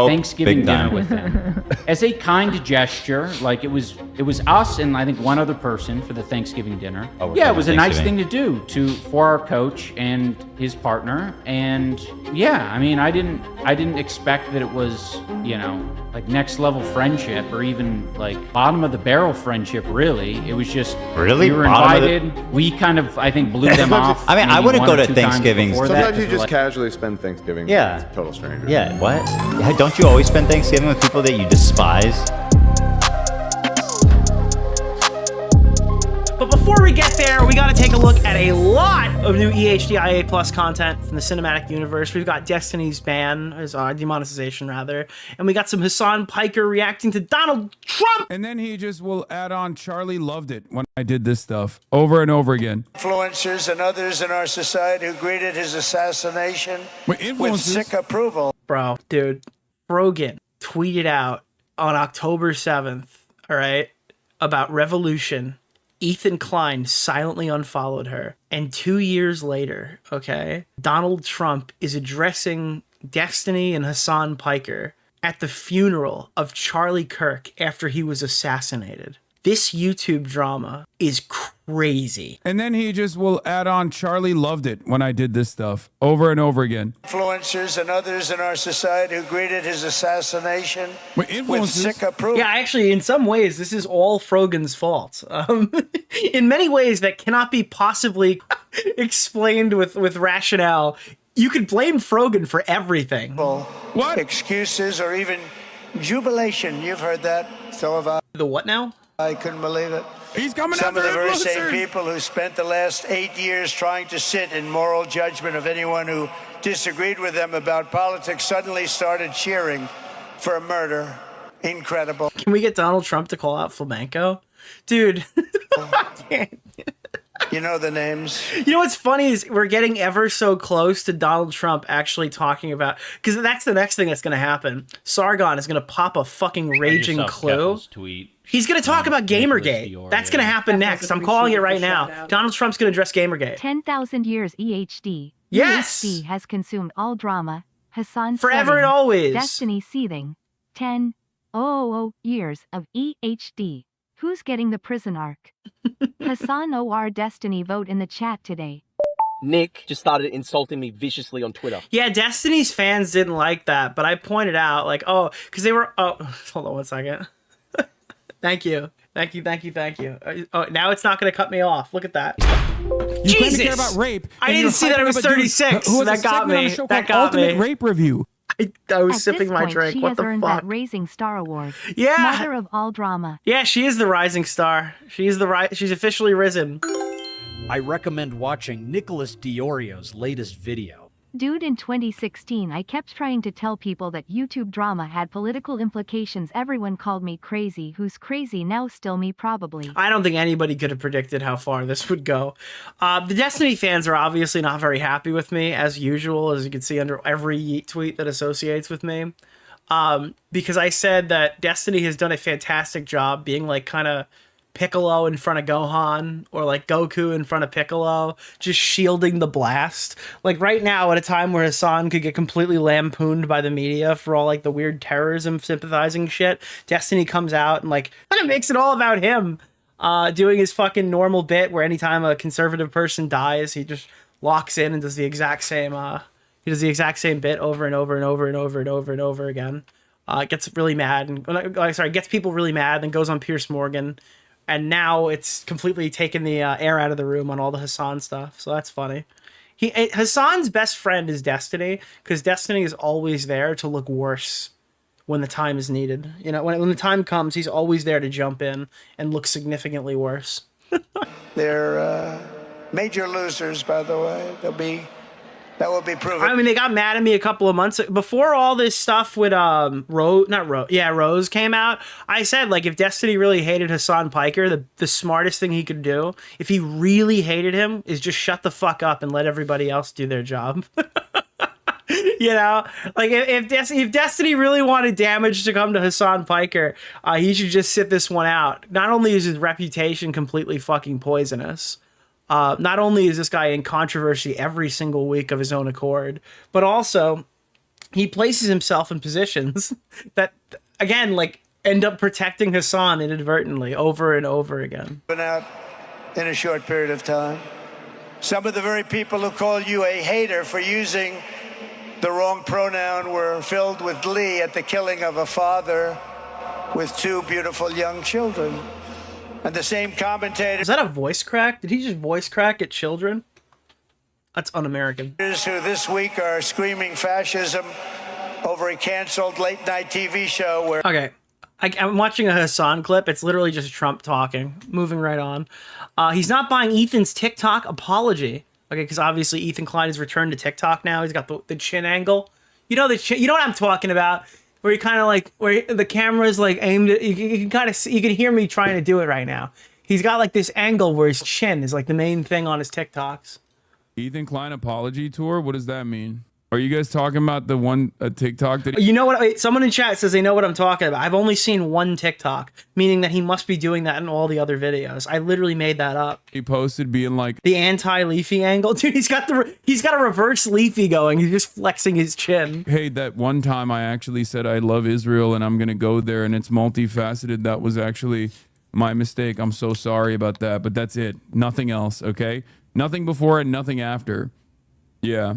Thanksgiving dinner with him as a kind gesture. Like it was us and I think one other person for the Thanksgiving dinner. Yeah, it was a nice thing to do for our coach and his partner. And yeah, I mean, I didn't expect that it was, you know, like next level friendship or even like bottom of the barrel friendship. Really, it was just we were invited. We kind of, I think, blew them off. I mean, I wouldn't go to Thanksgiving. Sometimes you just casually spend Thanksgiving with total strangers. Yeah, what? Don't you always spend Thanksgiving with people that you despise? But before we get there, we got to take a look at a lot of new EHDIA Plus content from the cinematic universe. We've got Destiny's ban, demonetization rather, and we got some Hassan Piker reacting to Donald Trump. And then he just will add on, Charlie loved it when I did this stuff over and over again. Influencers and others in our society who greeted his assassination with sick approval. Bro, dude, Rogan tweeted out on October 7th, all right, about Revolution. Ethan Klein silently unfollowed her. And 2 years later, okay, Donald Trump is addressing Destiny and Hassan Piker at the funeral of Charlie Kirk after he was assassinated. This YouTube drama is crazy. And then he just will add on, Charlie loved it when I did this stuff over and over again. Influencers and others in our society who greeted his assassination with sick approval. Yeah, actually, in some ways, this is all Frogan's fault. In many ways that cannot be possibly explained with rationale. You could blame Frogan for everything. What? Excuses or even jubilation. You've heard that. So have I. The what now? I couldn't believe it. He's coming Some after of the very same influencers. people who spent the last 8 years trying to sit in moral judgment of anyone who disagreed with them about politics suddenly started cheering for a murder. Incredible. Can we get Donald Trump to call out flamenco? Dude. You know the names. You know what's funny is we're getting ever so close to Donald Trump actually talking about, because that's the next thing that's going to happen. Sargon is going to pop a fucking raging clue. Tweet. He's going to talk about Gamergate. That's going to happen next. I'm calling it right now. Donald Trump's going to address Gamergate. 10,000 years EHD. Yes! EHD has consumed all drama. Hassan Forever sweating, and always. Destiny seething. 10,000 years of EHD. Who's getting the prison arc? Hassan or Destiny vote in the chat today. Nick just started insulting me viciously on Twitter. Yeah, Destiny's fans didn't like that, but I pointed out, like, oh, because they were, oh, hold on one second. Thank you. Oh, now it's not going to cut me off. Look at that. You claim to care about rape. I didn't see that it was 36. That got me. That got me. Ultimate Rape Review. I was At sipping this my point, drink. she What has the earned fuck? that Rising Star Award. Yeah. Mother of all drama. Yeah, she is the rising star. She's officially risen. I recommend watching Nicholas DeOrio's latest video. Dude, in 2016 I kept trying to tell people that YouTube drama had political implications. Everyone called me crazy. Who's crazy now? Still me, probably. I don't think anybody could have predicted how far this would go. The Destiny fans are obviously not very happy with me, as usual, as you can see under every tweet that associates with me. Because I said that Destiny has done a fantastic job being like kind of Piccolo in front of Gohan, or like Goku in front of Piccolo, just shielding the blast. Like right now, at a time where Hassan could get completely lampooned by the media for all like the weird terrorism sympathizing shit, Destiny comes out and like kind of makes it all about him, doing his fucking normal bit where anytime a conservative person dies, he just locks in and does the exact same bit over and over and over and over and over and over again. Gets really mad and gets people really mad, then goes on Piers Morgan. And now it's completely taken the air out of the room on all the Hassan stuff. So that's funny. Hassan's best friend is Destiny, because Destiny is always there to look worse when the time is needed. You know, when the time comes, he's always there to jump in and look significantly worse. They're major losers, by the way. That will be proven. I mean, they got mad at me a couple of months before all this stuff with Rose came out. I said, like, if Destiny really hated Hassan Piker, the smartest thing he could do, if he really hated him, is just shut the fuck up and let everybody else do their job. You know, like if Destiny really wanted damage to come to Hassan Piker, he should just sit this one out. Not only is his reputation completely fucking poisonous, not only is this guy in controversy every single week of his own accord, but also he places himself in positions that, again, like end up protecting Hassan inadvertently over and over again. Been out in a short period of time. Some of the very people who call you a hater for using the wrong pronoun were filled with glee at the killing of a father with 2 beautiful young children. And the same commentators... Is that a voice crack? Did he just voice crack at children? That's un-American. Who this week are screaming fascism over a canceled late-night TV show where... Okay, I'm watching a Hassan clip. It's literally just Trump talking. Moving right on. He's not buying Ethan's TikTok apology. Okay, because obviously Ethan Klein has returned to TikTok now. He's got the chin angle. You know the chin, you know what I'm talking about? Where he kind of like, where the camera is like aimed at, you can kind of see, you can hear me trying to do it right now. He's got like this angle where his chin is like the main thing on his TikToks. Ethan Klein apology tour? What does that mean? Are you guys talking about the one TikTok that... You know what? Wait, someone in chat says they know what I'm talking about. I've only seen one TikTok, meaning that he must be doing that in all the other videos. I literally made that up. He posted being like... The anti-leafy angle? Dude, he's got a reverse leafy going. He's just flexing his chin. Hey, that one time I actually said I love Israel and I'm going to go there and it's multifaceted. That was actually my mistake. I'm so sorry about that. But that's it. Nothing else, okay? Nothing before and nothing after. Yeah.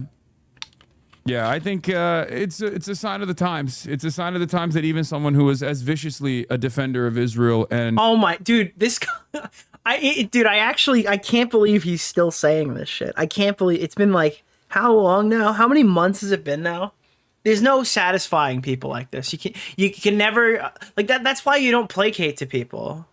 Yeah, I think it's a sign of the times. It's a sign of the times that even someone who is as viciously a defender of Israel and... Oh my... Dude, this guy... I can't believe he's still saying this shit. I can't believe... It's been like... How long now? How many months has it been now? There's no satisfying people like this. You can never... Like, that's why you don't placate to people.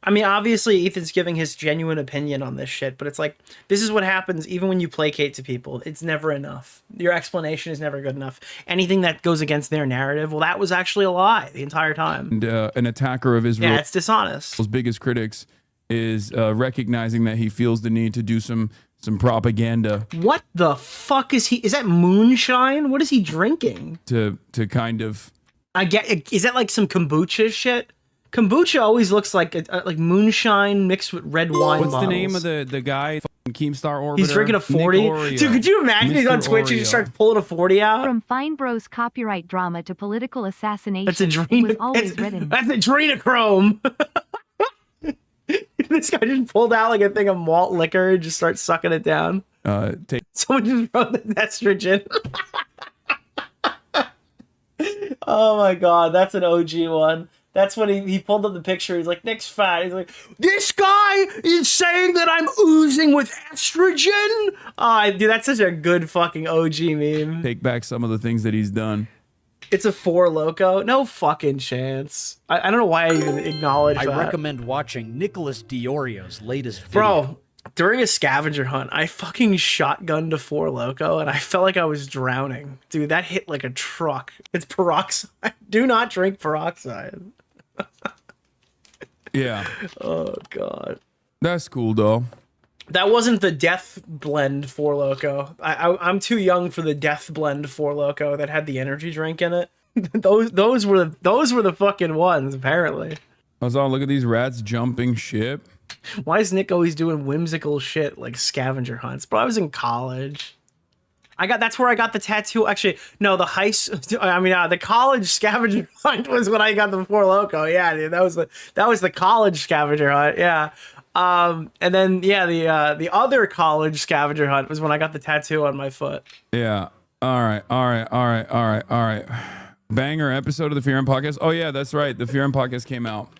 I mean, obviously, Ethan's giving his genuine opinion on this shit, but it's like, this is what happens even when you placate to people. It's never enough. Your explanation is never good enough. Anything that goes against their narrative, well, that was actually a lie the entire time. And an attacker of Israel. Yeah, it's dishonest. His biggest critics is recognizing that he feels the need to do some propaganda. What the fuck is he? Is that moonshine? What is he drinking? To kind of... Is that like some kombucha shit? Kombucha always looks like like moonshine mixed with red wine. What's bottles. the name of the guy? Keemstar Orbiter. He's drinking a 40. Dude, could you imagine he's on Twitch and he starts pulling a 40 out? From Fine Bros copyright drama to political assassination. That's written. That's adrenochrome. This guy just pulled out like a thing of malt liquor and just starts sucking it down. Someone just wrote the estrogen. Oh my god, that's an OG one. That's when he pulled up the picture. He's like, Nick's fat. He's like, this guy is saying that I'm oozing with estrogen? Dude, that's such a good fucking OG meme. Take back some of the things that he's done. It's a Four Loko? No fucking chance. I don't know why I even acknowledge that. I recommend watching Nicholas DeOrio's latest video. Bro, during a scavenger hunt, I fucking shotgunned a Four Loko and I felt like I was drowning. Dude, that hit like a truck. It's peroxide. Do not drink peroxide. Yeah. Oh, God. That's cool, though. That wasn't the Death Blend Four Loko. I'm too young for the Death Blend Four Loko that had the energy drink in it. those were the fucking ones, apparently. Hassan, look at these rats jumping ship. Why is Nick always doing whimsical shit like scavenger hunts? Bro, I was in college. That's where I got the tattoo. Actually, no, the college scavenger hunt was when I got the Four Loko. Yeah, dude, that was the college scavenger hunt. Yeah. And then the other college scavenger hunt was when I got the tattoo on my foot. Yeah. All right. Banger episode of the Fear and Podcast. Oh yeah, that's right. The Fear and Podcast came out.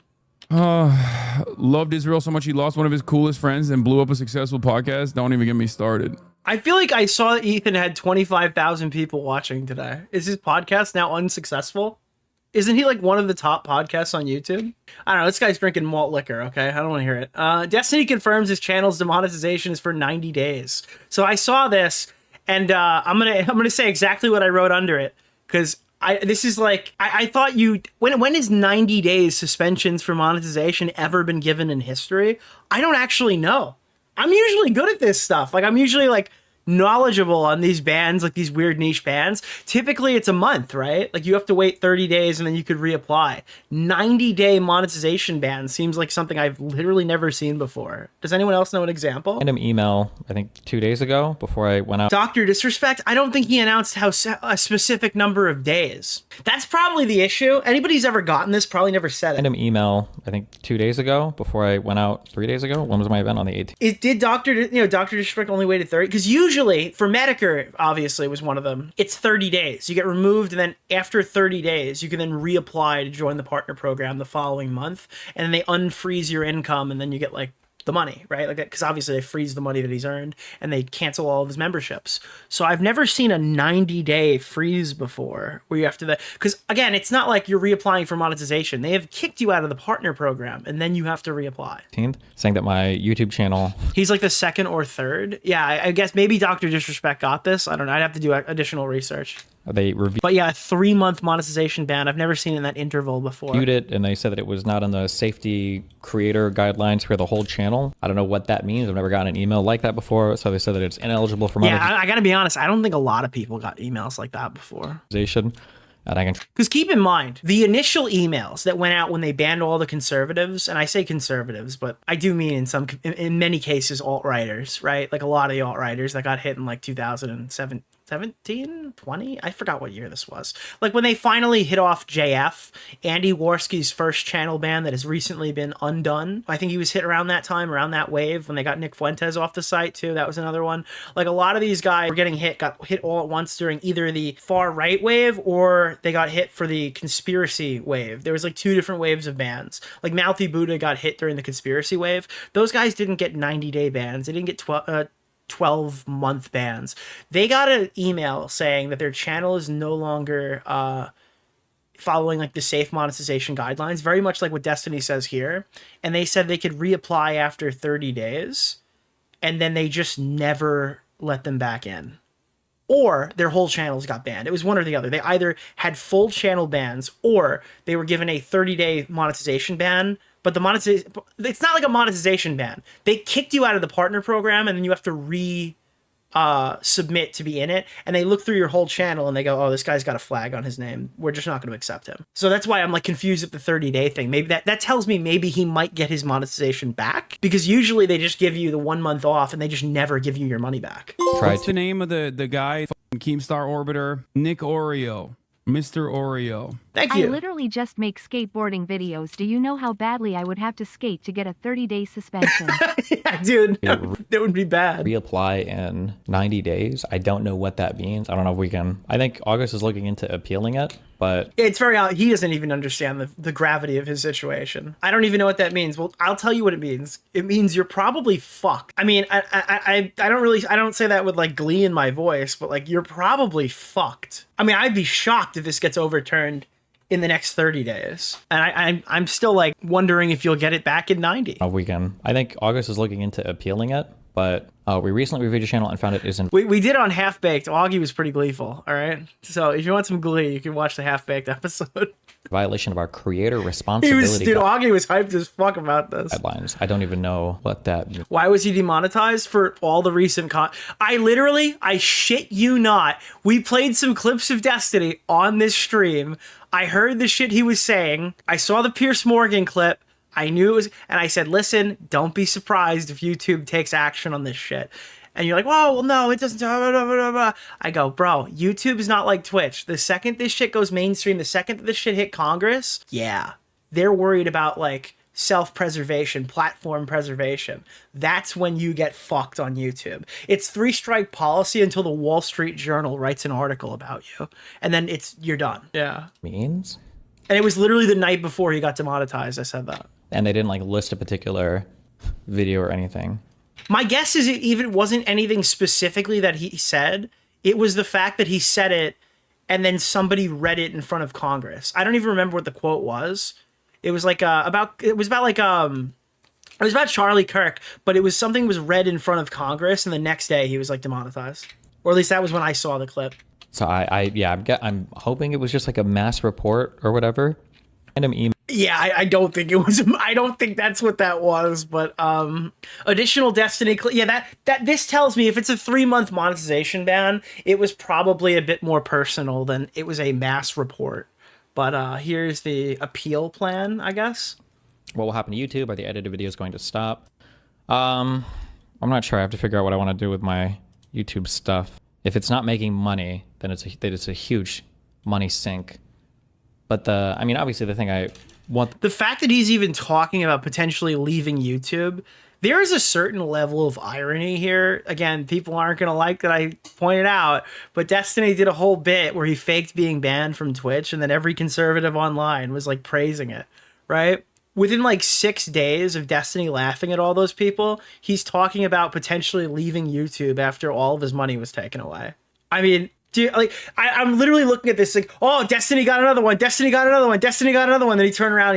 Loved Israel so much he lost one of his coolest friends and blew up a successful podcast. Don't even get me started. I feel like I saw that Ethan had 25,000 people watching today. Is his podcast now unsuccessful? Isn't he like one of the top podcasts on YouTube? I don't know. This guy's drinking malt liquor. Okay, I don't want to hear it. Destiny confirms his channel's demonetization is for 90 days. So I saw this, and I'm gonna say exactly what I wrote under it because I thought when is 90 days suspensions for monetization ever been given in history? I don't actually know. I'm usually good at this stuff. Like I'm usually like knowledgeable on these bans, like these weird niche bans, typically it's a month, right? Like you have to wait 30 days and then you could reapply. 90-day monetization ban seems like something I've literally never seen before. Does anyone else know an example? Random email, I think 2 days ago before I went out. Dr. Disrespect, I don't think he announced a specific number of days. That's probably the issue. Anybody who's ever gotten this probably never said it. Random email, I think 2 days ago before I went out 3 days ago. When was my event? On the 18th. It did Dr. Disrespect only waited 30? Because usually for Medicare, obviously was one of them. It's 30 days. You get removed, and then after 30 days, you can then reapply to join the partner program the following month, and then they unfreeze your income, and then you get like the money, right? Like, because obviously they freeze the money that he's earned, and they cancel all of his memberships. So I've never seen a 90-day freeze before where you have to, because again, it's not like you're reapplying for monetization. They have kicked you out of the partner program, and then you have to reapply. Saying that my YouTube channel. He's like the second or third. Yeah, I guess maybe Dr. Disrespect got this. I don't know. I'd have to do additional research. They reviewed. But yeah, a 3-month monetization ban. I've never seen in that interval before. It, and they said that it was not in the safety creator guidelines for the whole channel. I don't know what that means. I've never gotten an email like that before. So they said that it's ineligible for monetization. Yeah, I gotta be honest. I don't think a lot of people got emails like that before. And I can. Because keep in mind, the initial emails that went out when they banned all the conservatives, and I say conservatives, but I do mean in many cases alt-righters, right? Like a lot of the alt-righters that got hit in like 2007. 17, 20? I forgot what year this was. Like when they finally hit off JF, Andy Worski's first channel ban that has recently been undone. I think he was hit around that time, around that wave when they got Nick Fuentes off the site too. That was another one. Like a lot of these guys were getting got hit all at once during either the far right wave or they got hit for the conspiracy wave. There was like 2 different waves of bans. Like Mouthy Buddha got hit during the conspiracy wave. Those guys didn't get 90-day bans. They didn't get 12-month bans. They got an email saying that their channel is no longer following like the safe monetization guidelines, very much like what Destiny says here. And they said they could reapply after 30 days, and then they just never let them back in. Or their whole channels got banned. It was one or the other. They either had full channel bans or they were given a 30-day monetization ban. But it's not like a monetization ban. They kicked you out of the partner program, and then you have to submit to be in it. And they look through your whole channel and they go, "Oh, this guy's got a flag on his name. We're just not going to accept him." So that's why I'm like confused at the 30-day thing. Maybe that tells me maybe he might get his monetization back, because usually they just give you the 1 month off and they just never give you your money back. What's the name of the guy? Keemstar Orbiter, Nick Oreo. Mr. Oreo. Thank you. I literally just make skateboarding videos. Do you know how badly I would have to skate to get a 30-day suspension? Yeah, dude, that would be bad. Reapply in 90 days. I don't know what that means. I don't know if we can. I think August is looking into appealing it, but it's very odd. He doesn't even understand the gravity of his situation. I don't even know what that means. Well, I'll tell you what it means. It means you're probably fucked. I mean, I don't say that with like glee in my voice, but like you're probably fucked. I mean, I'd be shocked if this gets overturned in the next 30 days. And I'm still like wondering if you'll get it back in 90. A weekend. I think August is looking into appealing it, but we recently reviewed your channel and found it isn't. We did on Half Baked. Augie was pretty gleeful, all right? So if you want some glee, you can watch the Half Baked episode. Violation of our creator responsibility. Augie was hyped as fuck about this. Guidelines. I don't even know what that means. Why was he demonetized? For all the recent I shit you not, we played some clips of Destiny on this stream. I heard the shit he was saying. I saw the Pierce Morgan clip. I knew it was, and I said, listen, don't be surprised if YouTube takes action on this shit. And you're like, whoa, well, no, it doesn't. Blah, blah, blah, blah. I go, bro, YouTube is not like Twitch. The second this shit goes mainstream, the second that this shit hit Congress, yeah, they're worried about like self-preservation, platform preservation. That's when you get fucked on YouTube. It's 3-strike policy until the Wall Street Journal writes an article about you, and then you're done. Yeah. Means? And it was literally the night before he got demonetized. I said that. And they didn't like list a particular video or anything. My guess is it even wasn't anything specifically that he said. It was the fact that he said it and then somebody read it in front of Congress. I don't even remember what the quote was. It was like it was about Charlie Kirk, but it was something was read in front of Congress, and the next day he was like demonetized. Or at least that was when I saw the clip. So I'm hoping it was just like a mass report or whatever. Random email. Yeah, I don't think it was. I don't think that's what that was. But additional Destiny. Yeah, that this tells me if it's a 3-month monetization ban, it was probably a bit more personal than it was a mass report. But here's the appeal plan, I guess. What will happen to YouTube? Are the edited videos going to stop? I'm not sure. I have to figure out what I want to do with my YouTube stuff. If it's not making money, then it's a huge money sink. But I mean, obviously the thing I want... The fact that he's even talking about potentially leaving YouTube, there is a certain level of irony here. Again, people aren't going to like that I pointed out, but Destiny did a whole bit where he faked being banned from Twitch, and then every conservative online was like praising it, right? Within like 6 days of Destiny laughing at all those people, he's talking about potentially leaving YouTube after all of his money was taken away. I mean, dude, like I'm literally looking at this like, oh, Destiny got another one, Destiny got another one, Destiny got another one. Then he turned around,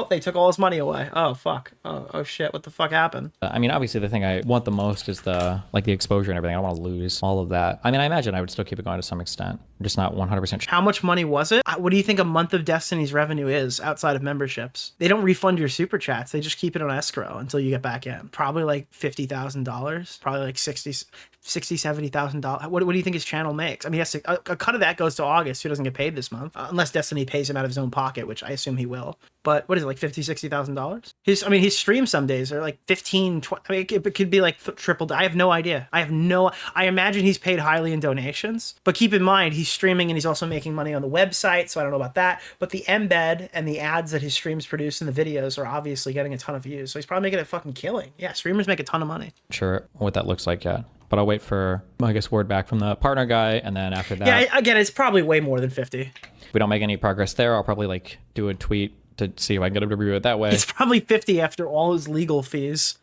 they took all his money away. Oh fuck. Oh shit, what the fuck happened? I mean, obviously the thing I want the most is the exposure and everything. I don't want to lose all of that. I mean, I imagine I would still keep it going to some extent. I'm just not 100% sure. How much money was it? What do you think a month of Destiny's revenue is outside of memberships? They don't refund your super chats. They just keep it on escrow until you get back in. Probably like $50,000. Probably like $70,000. What do you think his channel makes? I mean, yes, a cut of that goes to August, who doesn't get paid this month, unless Destiny pays him out of his own pocket, which I assume he will. But what is it, like $50,000-$60,000? His streams some days are like 15, 20. I mean, it could be like tripled. I have no idea. I imagine he's paid highly in donations, but keep in mind, he's streaming and he's also making money on the website, so I don't know about that. But the embed and the ads that his streams produce in the videos are obviously getting a ton of views, so he's probably making a fucking killing. Yeah, streamers make a ton of money. Sure what that looks like yet. But I'll wait for, I guess, word back from the partner guy, and then after that... Yeah, again, it's probably way more than 50. If we don't make any progress there, I'll probably, like, do a tweet to see if I can get him to review it that way. It's probably 50 after all his legal fees.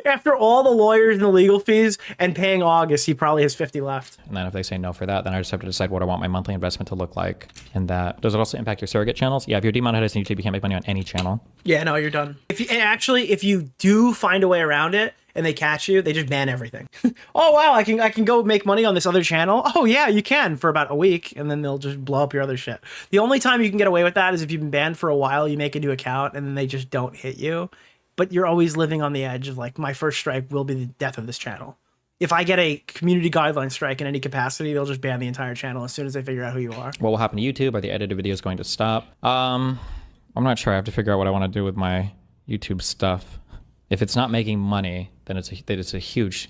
After all the lawyers and the legal fees and paying August, he probably has 50 left. And then if they say no for that, then I just have to decide what I want my monthly investment to look like. And that, does it also impact your surrogate channels? Yeah, if you're demonetized on YouTube, you can't make money on any channel. Yeah, no, you're done. If you do find a way around it, and they catch you, they just ban everything. Oh wow, I can go make money on this other channel. Oh yeah, you can for about a week, and then they'll just blow up your other shit. The only time you can get away with that is if you've been banned for a while, you make a new account, and then they just don't hit you. But you're always living on the edge of like, my first strike will be the death of this channel. If I get a community guideline strike in any capacity, they'll just ban the entire channel as soon as they figure out who you are. What will happen to YouTube? Are the edited videos going to stop? I'm not sure. I have to figure out what I want to do with my YouTube stuff. If it's not making money, then it's a huge...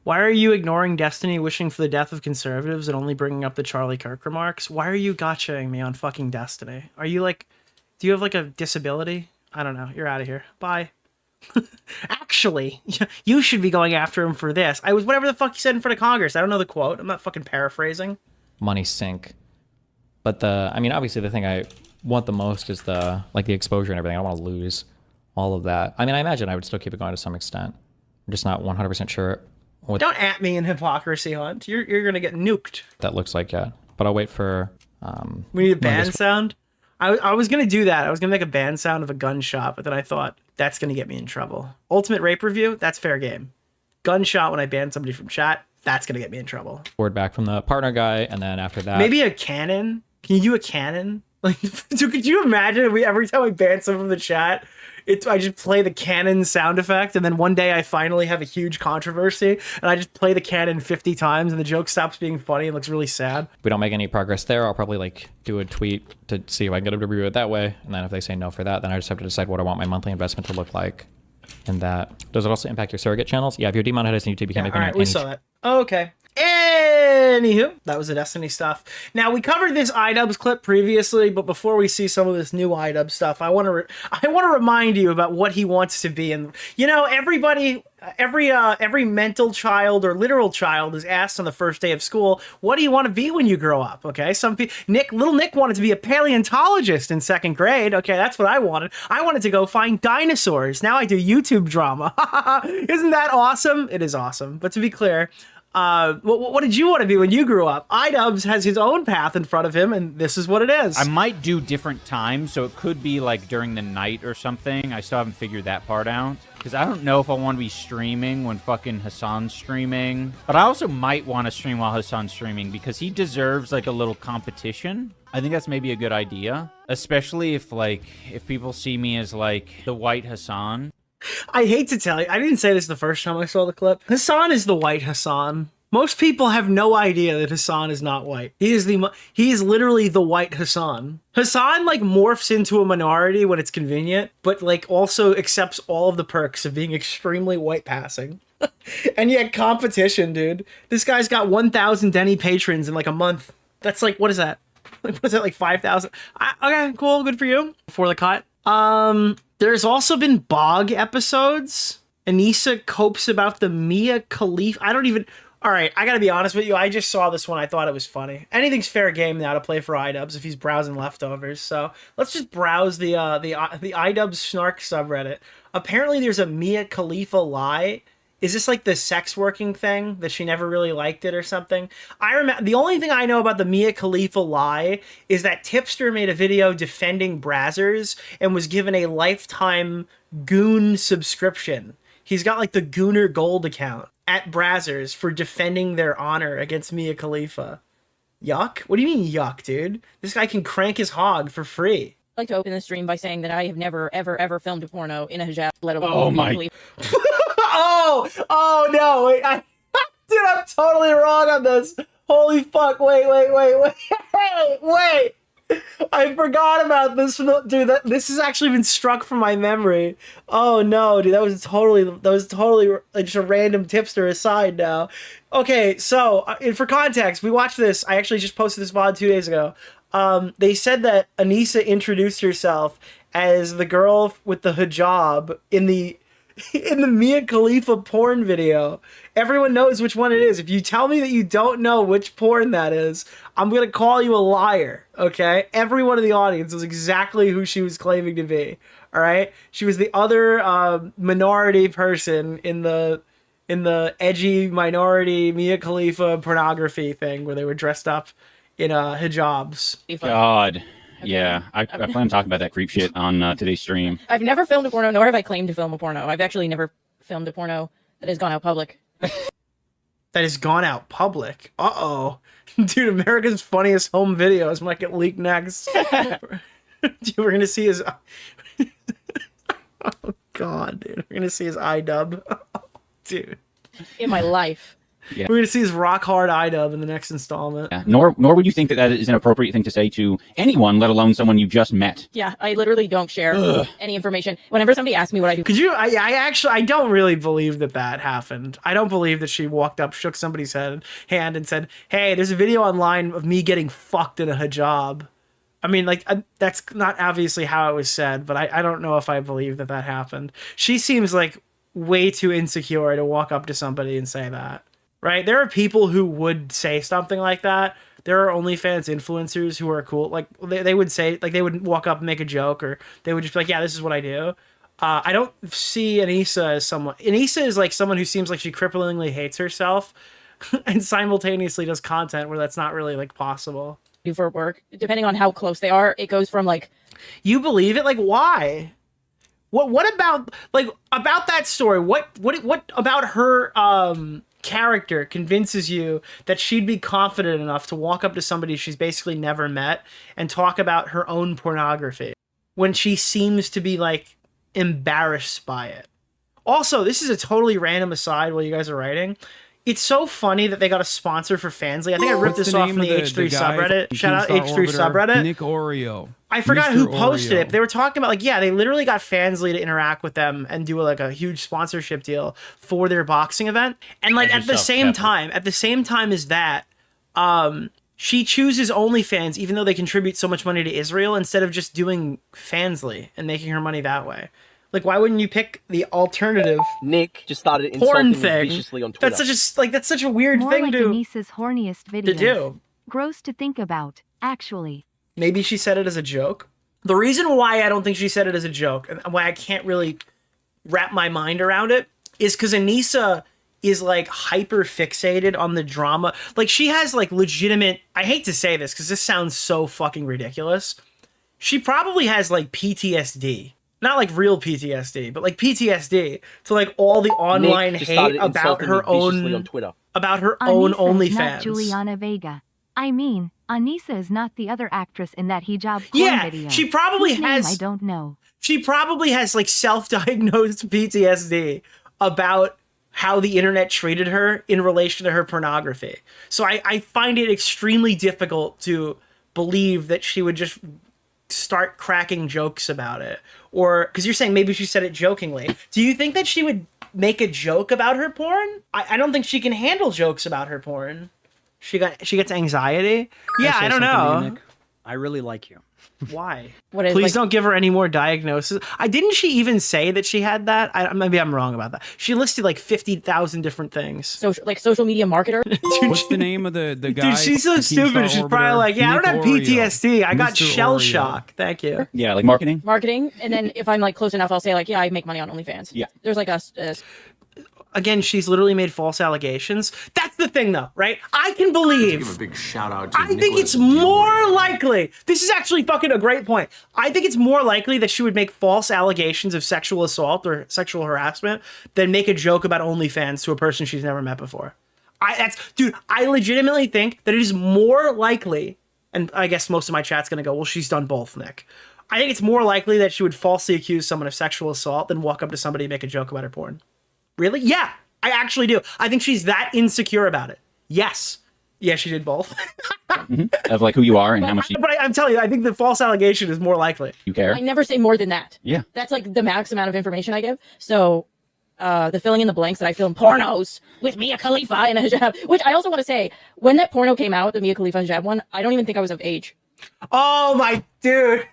Why are you ignoring Destiny, wishing for the death of conservatives, and only bringing up the Charlie Kirk remarks? Why are you gotchaing me on fucking Destiny? Are you like... Do you have like a disability? I don't know. You're out of here. Bye. Actually, you should be going after him for this. I was whatever the fuck he said in front of Congress. I don't know the quote. I'm not fucking paraphrasing. Money sink. But I mean, obviously the thing I want the most is the exposure and everything. I don't want to lose all of that. I mean, I imagine I would still keep it going to some extent. I'm just not 100% sure. Don't at me in hypocrisy, Hunt. You're gonna get nuked. That looks like yet. But I'll wait for... we need a band sound? I was gonna do that. I was gonna make a band sound of a gunshot, but then I thought that's gonna get me in trouble. Ultimate rape review, that's fair game. Gunshot when I ban somebody from chat, that's gonna get me in trouble. Word back from the partner guy, and then after that... Maybe a cannon? Can you do a cannon? Like, could you imagine if every time I ban someone from the chat, I just play the cannon sound effect, and then one day I finally have a huge controversy, and I just play the cannon 50 times, and the joke stops being funny and looks really sad. If we don't make any progress there, I'll probably do a tweet to see if I can get them to review it that way. And then if they say no for that, then I just have to decide what I want my monthly investment to look like. And that, does it also impact your surrogate channels? Yeah, if you're demonetized on YouTube, you can't make money on any... we saw that. Okay. Anywho, that was the Destiny stuff. Now, we covered this iDubbbz clip previously, but before we see some of this new iDubbbz stuff, I want to remind you about what he wants to be. And you know, everybody, every mental child or literal child is asked on the first day of school, "What do you want to be when you grow up?" Okay, some people, little Nick wanted to be a paleontologist in 2nd grade. Okay, that's what I wanted. I wanted to go find dinosaurs. Now I do YouTube drama. Isn't that awesome? It is awesome. But to be clear, what did you want to be when you grew up? iDubbbz has his own path in front of him, and this is what it is. I might do different times, so it could be like during the night or something. I still haven't figured that part out. because I don't know if I want to be streaming when fucking Hassan's streaming. But I also might want to stream while Hassan's streaming because he deserves like a little competition. I think that's maybe a good idea, especially if people see me as like the white Hassan. I hate to tell you, I didn't say this the first time I saw the clip. Hassan is the white Hassan. Most people have no idea that Hassan is not white. He is literally the white Hassan. Hassan like morphs into a minority when it's convenient, but like also accepts all of the perks of being extremely white passing. And yet competition, dude. This guy's got 1,000 Denny patrons in like a month. That's like, what is that? Like, what is that, like 5,000? Okay, cool, good for you. Before the cut. There's also been Bog episodes. Anissa copes about the Mia Khalifa. All right, I gotta be honest with you. I just saw this one. I thought it was funny. Anything's fair game now to play for iDubbbz if he's browsing leftovers. So let's just browse the iDubbbz snark subreddit. Apparently, there's a Mia Khalifa lie. Is this like the sex working thing that she never really liked it or something? I remember the only thing I know about the Mia Khalifa lie is that Tipster made a video defending Brazzers and was given a lifetime Goon subscription. He's got like the Gooner Gold account at Brazzers for defending their honor against Mia Khalifa. Yuck? What do you mean yuck, dude? This guy can crank his hog for free. I'd like to open the stream by saying that I have never, ever, ever filmed a porno in a hijab, let alone Oh Mia my. Khalifa. Oh no, wait, dude, I'm totally wrong on this. Holy fuck, wait. I forgot about this, dude. This has actually been struck from my memory. Oh no, dude, that was totally just a random tipster aside now. Okay, so for context, we watched this. I actually just posted this VOD 2 days ago. They said that Anissa introduced herself as the girl with the hijab in the Mia Khalifa porn video. Everyone knows which one it is. If you tell me that you don't know which porn that is, I'm going to call you a liar, okay? Everyone in the audience knows exactly who she was claiming to be, all right? She was the other minority person in the edgy minority Mia Khalifa pornography thing where they were dressed up in hijabs. God. Yeah, I plan on talking about that creep shit on today's stream. I've never filmed a porno, nor have I claimed to film a porno. I've actually never filmed a porno that has gone out public. That has gone out public? Uh-oh. Dude, America's Funniest Home Videos might get leaked next. Dude, we're gonna see his... Oh, God, dude. We're gonna see his iDubbbz. Dude. In my life. Yeah. We're gonna see his rock hard iDubbbz in the next installment. Yeah. Nor would you think that is an appropriate thing to say to anyone, let alone someone you just met. Yeah, I literally don't share any information. Whenever somebody asks me what I do... Could you... I don't really believe that happened. I don't believe that she walked up, shook somebody's hand and said, hey, there's a video online of me getting fucked in a hijab. I mean, like, that's not obviously how it was said, but I don't know if I believe that happened. She seems like way too insecure to walk up to somebody and say that. Right? There are people who would say something like that. There are OnlyFans influencers who are cool. Like, they would say, like, they would walk up and make a joke, or they would just be like, yeah, this is what I do. I don't see Anissa as someone... Anissa is, like, someone who seems like she cripplingly hates herself and simultaneously does content where that's not really, like, possible. Do for work, depending on how close they are, it goes from, like... You believe it? Like, why? What about, like, about that story? What about her, character convinces you that she'd be confident enough to walk up to somebody she's basically never met and talk about her own pornography when she seems to be like embarrassed by it? Also, this is a totally random aside while you guys are writing. It's so funny that they got a sponsor for Fansly. I think I ripped this off from the H3 subreddit. Shout out H3 subreddit. Nick DeOrio. I forgot Mr. who posted Oreo. it. They were talking about, like, yeah, they literally got Fansly to interact with them and do like a huge sponsorship deal for their boxing event. And like at the same time as that, she chooses OnlyFans even though they contribute so much money to Israel instead of just doing Fansly and making her money that way. Like, why wouldn't you pick the alternative? Nick just started porn insulting thing me viciously on Twitter. That's such a weird More thing like to Anissa's horniest videos. to do. Gross to think about, actually. Maybe she said it as a joke. The reason why I don't think she said it as a joke and why I can't really wrap my mind around it is because Anissa is like hyper fixated on the drama. Like, she has like legitimate, I hate to say this because this sounds so fucking ridiculous. She probably has like PTSD not like real PTSD, but like PTSD to like all the online hate about her own on Twitter. About her own OnlyFans. Not Juliana Vega. I mean, Anissa is not the other actress in that hijab porn video. She probably has. I don't know. She probably has like self-diagnosed PTSD about how the internet treated her in relation to her pornography. So I find it extremely difficult to believe that she would just start cracking jokes about it. Or, because you're saying maybe she said it jokingly. Do you think that she would make a joke about her porn? I don't think she can handle jokes about her porn. She gets anxiety? Yeah, I don't know. I really like you. Why? What is, Please don't give her any more diagnoses. Didn't she even say that she had that? Maybe I'm wrong about that. She listed like 50,000 different things. Social media marketer. What's the name of the guy? Dude, she's so stupid. She's probably like, yeah, I don't have PTSD. I got shell shock. Thank you. Yeah, like marketing. Marketing, and then if I'm like close enough, I'll say like, yeah, I make money on OnlyFans. Yeah. There's like a Again, she's literally made false allegations. That's the thing, though, right? I can believe. Give a big shout out to I think it's more likely. This is actually fucking a great point. I think it's more likely that she would make false allegations of sexual assault or sexual harassment than make a joke about OnlyFans to a person she's never met before. Dude, I legitimately think that it is more likely, and I guess most of my chat's gonna go, well, she's done both, Nick. I think it's more likely that she would falsely accuse someone of sexual assault than walk up to somebody and make a joke about her porn. Really? Yeah, I actually do. I think she's that insecure about it. Yes. Yeah, she did both. Of like who you are and how much you... But I'm telling you, I think the false allegation is more likely. You care? I never say more than that. Yeah. That's like the max amount of information I give. So the filling in the blanks that I film pornos with Mia Khalifa in a hijab, which I also want to say, when that porno came out, the Mia Khalifa hijab one, I don't even think I was of age. Oh my dude.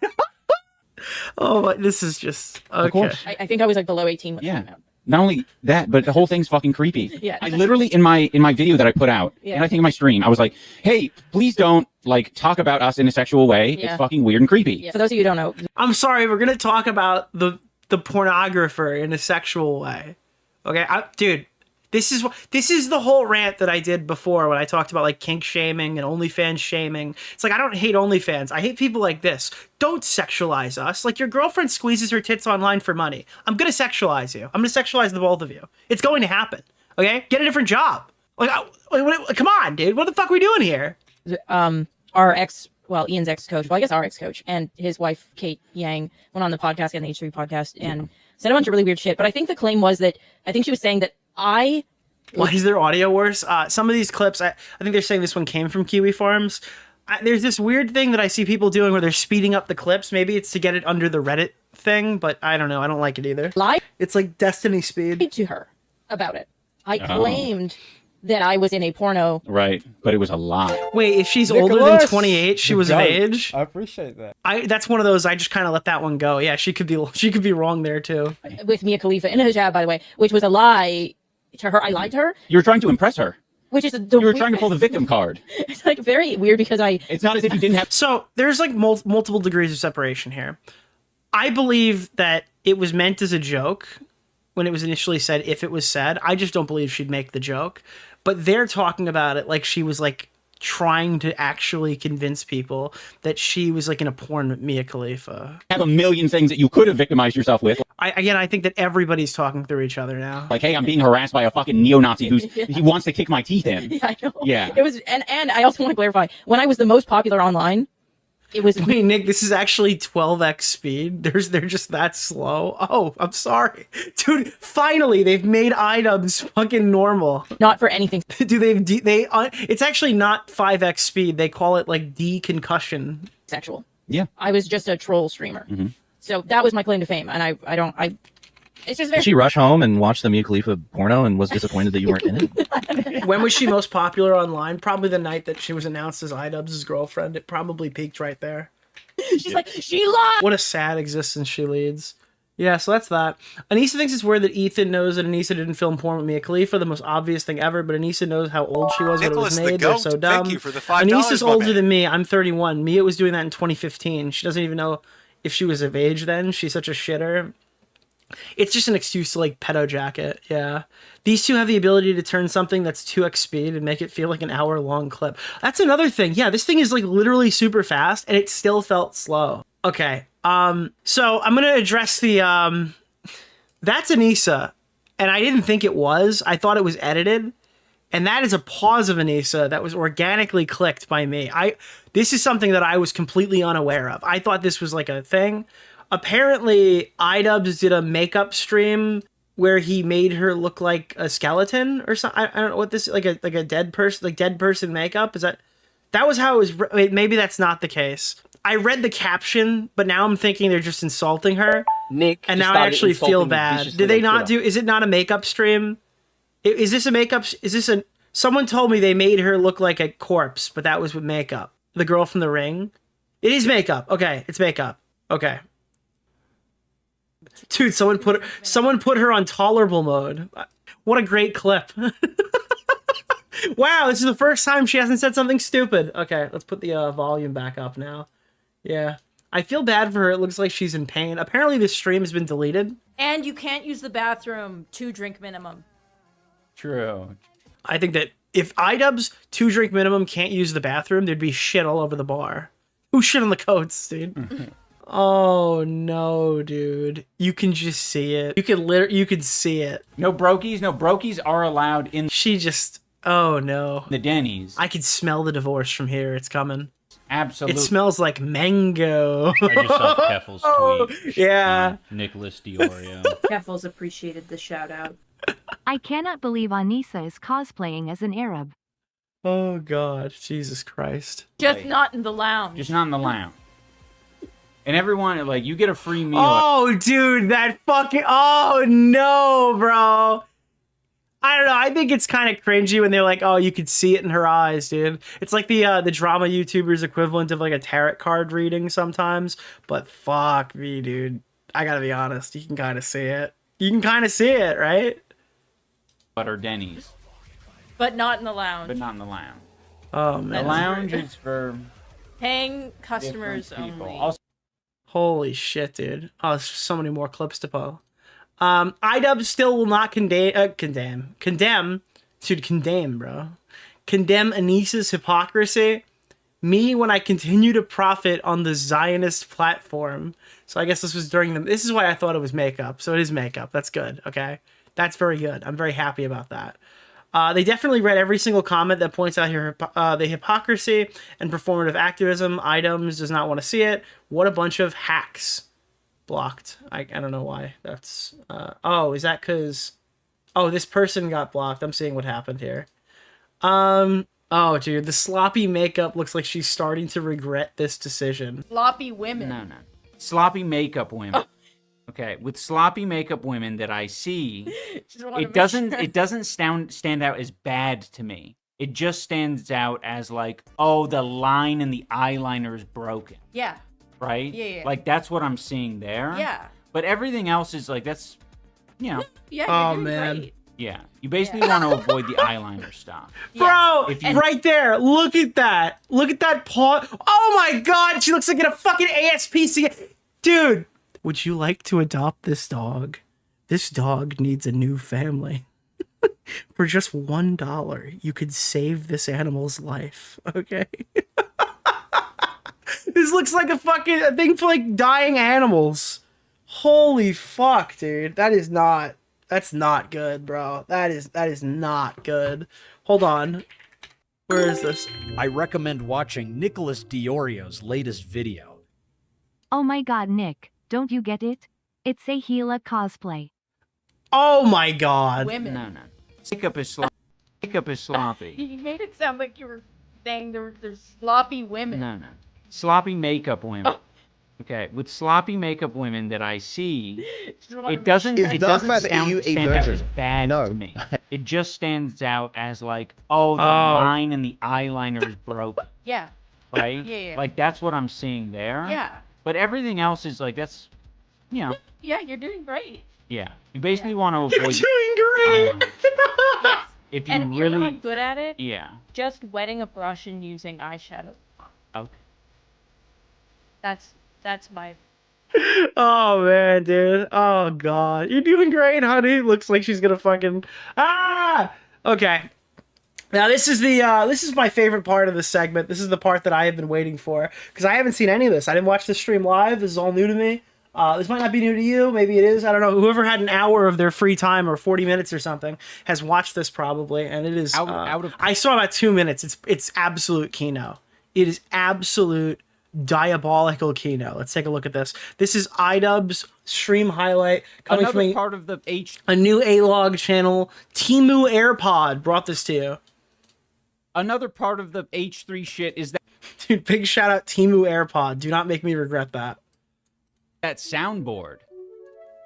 Oh my, this is just okay. Of course. I think I was like below 18 when it came out. Not only that, but the whole thing's fucking creepy. Yeah. I literally in my video that I put out, and I think in my stream, I was like, "Hey, please don't like talk about us in a sexual way. Yeah. It's fucking weird and creepy." Yeah. For those of you who don't know, I'm sorry, we're gonna talk about the pornographer in a sexual way. Okay, dude, this is the whole rant that I did before when I talked about like kink shaming and OnlyFans shaming. It's like I don't hate OnlyFans. I hate people like this. Don't sexualize us. Like your girlfriend squeezes her tits online for money. I'm gonna sexualize you. I'm gonna sexualize the both of you. It's going to happen. Okay, get a different job. Like, come on, dude. What the fuck are we doing here? Ian's ex-coach, well, I guess our ex-coach, and his wife, Kate Yang, went on the podcast and the H3 podcast and said a bunch of really weird shit. But I think the claim was that, I think she was saying that why is their audio worse? Some of these clips, I think they're saying this one came from Kiwi Farms. There's this weird thing that I see people doing where they're speeding up the clips. Maybe it's to get it under the Reddit thing, but I don't know. I don't like it either. It's like Destiny speed. To her about it. I claimed that I was in a porno. Right, but it was a lot. Wait, if she's older than 28, she was of age? I appreciate that. That's one of those, I just kind of let that one go. Yeah, she could be wrong there too. With Mia Khalifa in a hijab, by the way, which was a lie to her. I lied to her. You were trying to impress her. Which is you were trying to pull the victim card. It's like very weird because it's not as if you didn't have... So there's like multiple degrees of separation here. I believe that it was meant as a joke when it was initially said, if it was said. I just don't believe she'd make the joke. But they're talking about it like she was like trying to actually convince people that she was like in a porn with Mia Khalifa. Have a million things that you could have victimized yourself with. I think that everybody's talking through each other now. Like, hey, I'm being harassed by a fucking neo-Nazi he wants to kick my teeth in. Yeah, I know. Yeah. It was, and I also want to clarify, when I was the most popular online, it was... Wait, Nick, this is actually 12x speed. They're just that slow. Oh, I'm sorry. Dude, finally, they've made iDubbbz fucking normal. Not for anything. Dude, it's actually not 5x speed. They call it like deconcussion. Sexual. Yeah. I was just a troll streamer. Mm-hmm. So that was my claim to fame. And I it's just very... Did she rush home and watch the Mia Khalifa porno and was disappointed that you weren't in it? When was she most popular online? Probably the night that she was announced as iDubbbz's girlfriend. It probably peaked right there. She's like, she lied! What a sad existence she leads. Yeah, so that's that. Anissa thinks it's weird that Ethan knows that Anissa didn't film porn with Mia Khalifa, the most obvious thing ever, but Anissa knows how old she was when it was made. They're so dumb. Thank you for the $5, Anissa's my older man. than me. I'm 31. Mia was doing that in 2015. She doesn't even know if she was of age then. She's such a shitter. It's just an excuse to like pedo jacket. Yeah. These two have the ability to turn something that's 2x speed and make it feel like an hour-long clip. That's another thing. Yeah, this thing is like literally super fast and it still felt slow. Okay. So I'm gonna address the that's Anissa, and I didn't think it was. I thought it was edited, and that is a pause of Anissa that was organically clicked by me. This is something that I was completely unaware of. I thought this was like a thing. Apparently, iDubbbz did a makeup stream where he made her look like a skeleton or something. I don't know what this, like a dead person, like dead person makeup. Is that was how it was? Wait, maybe that's not the case. I read the caption, but now I'm thinking they're just insulting her. Nick, and now I actually feel bad. Did they not do? Is it not a makeup stream? Is this a makeup? Is this a? Someone told me they made her look like a corpse, but that was with makeup. The girl from The Ring. It is makeup. Okay, it's makeup. Okay. Dude, someone put her on tolerable mode. What a great clip. Wow, this is the first time she hasn't said something stupid. Okay, let's put the volume back up now. Yeah. I feel bad for her. It looks like she's in pain. Apparently this stream has been deleted. And you can't use the bathroom 2 drink minimum. True. I think that if iDubbbz 2 drink minimum can't use the bathroom, there'd be shit all over the bar. Who shit on the coats, dude? Oh no, dude. You can just see it. You could see it. No brokies. No brokies are allowed in. She just, oh no. The Denny's. I could smell the divorce from here. It's coming. Absolutely. It smells like mango. I just saw Keffel's tweet. Yeah. Nicholas DeOrio. Keffels appreciated the shout out. I cannot believe Anissa is cosplaying as an Arab. Oh god, Jesus Christ. Just not in the lounge. Just not in the lounge. And everyone, like, you get a free meal. Oh, dude, that fucking... Oh, no, bro. I don't know. I think it's kind of cringy when they're like, oh, you could see it in her eyes, dude. It's like the drama YouTuber's equivalent of, like, a tarot card reading sometimes. But fuck me, dude. I gotta be honest. You can kind of see it. You can kind of see it, right? But our Denny's. But not in the lounge. But not in the lounge. Oh, man. The lounge is for... Paying customers only. Also, holy shit, dude. Oh, there's so many more clips to pull. iDubbbz still will not condemn, bro. Condemn Anissa's hypocrisy. Me when I continue to profit on the Zionist platform. So I guess this was during this is why I thought it was makeup. So it is makeup. That's good, okay? That's very good. I'm very happy about that. They definitely read every single comment that points out here the hypocrisy and performative activism. iDubbbz does not want to see it. What a bunch of hacks. Blocked. I don't know why. That's... oh, is that because... Oh, this person got blocked. I'm seeing what happened here. Oh, dude. The sloppy makeup looks like she's starting to regret this decision. Sloppy women. No. Sloppy makeup women. Oh. Okay, with sloppy makeup women that I see, it doesn't stand out as bad to me. It just stands out as like, oh, the line in the eyeliner is broken. Yeah. Right? Yeah. Like that's what I'm seeing there. Yeah. But everything else is like that's, you know. Yeah. Oh man. Great. Yeah. You basically want to avoid the eyeliner stuff. Bro, right there. Look at that. Look at that paw. Oh my god, she looks like in a fucking ASPCA. Dude. Would you like to adopt this dog? This dog needs a new family. For just $1, you could save this animal's life, okay? This looks like a thing for like dying animals. Holy fuck, dude. That's not good, bro. That is not good. Hold on. Where is this? I recommend watching Nicholas DeOrio's latest video. Oh my god, Nick. Don't you get it? It's a Gila cosplay. Oh my god. Women. No. Makeup is sloppy. Makeup is sloppy. You made it sound like you were saying there's sloppy women. No. Sloppy makeup women. Oh. Okay, with sloppy makeup women that I see, it doesn't stand out as bad to me. It just stands out as like, oh, the line and the eyeliner is broken. Yeah. Right? Yeah. Like that's what I'm seeing there. Yeah. But everything else is like, that's, you know. Yeah, you're doing great. Yeah. You basically want to avoid... You're doing great! If you and if really... you're not good at it, yeah. just wetting a brush and using eyeshadow. Okay. That's my... Oh, man, dude. Oh, God. You're doing great, honey. Looks like she's gonna fucking... Ah! Okay. Now this is my favorite part of this segment. This is the part that I have been waiting for because I haven't seen any of this. I didn't watch this stream live. This is all new to me. This might not be new to you. Maybe it is. I don't know. Whoever had an hour of their free time or 40 minutes or something has watched this probably, and it is out of. I saw about 2 minutes. It's absolute kino. It is absolute diabolical kino. Let's take a look at this. This is iDubbbz stream highlight coming from part of the a new A-Log channel. Temu AirPod brought this to you. Another part of the H3 shit is that... Dude, big shout out Temu AirPod. Do not make me regret that. That soundboard.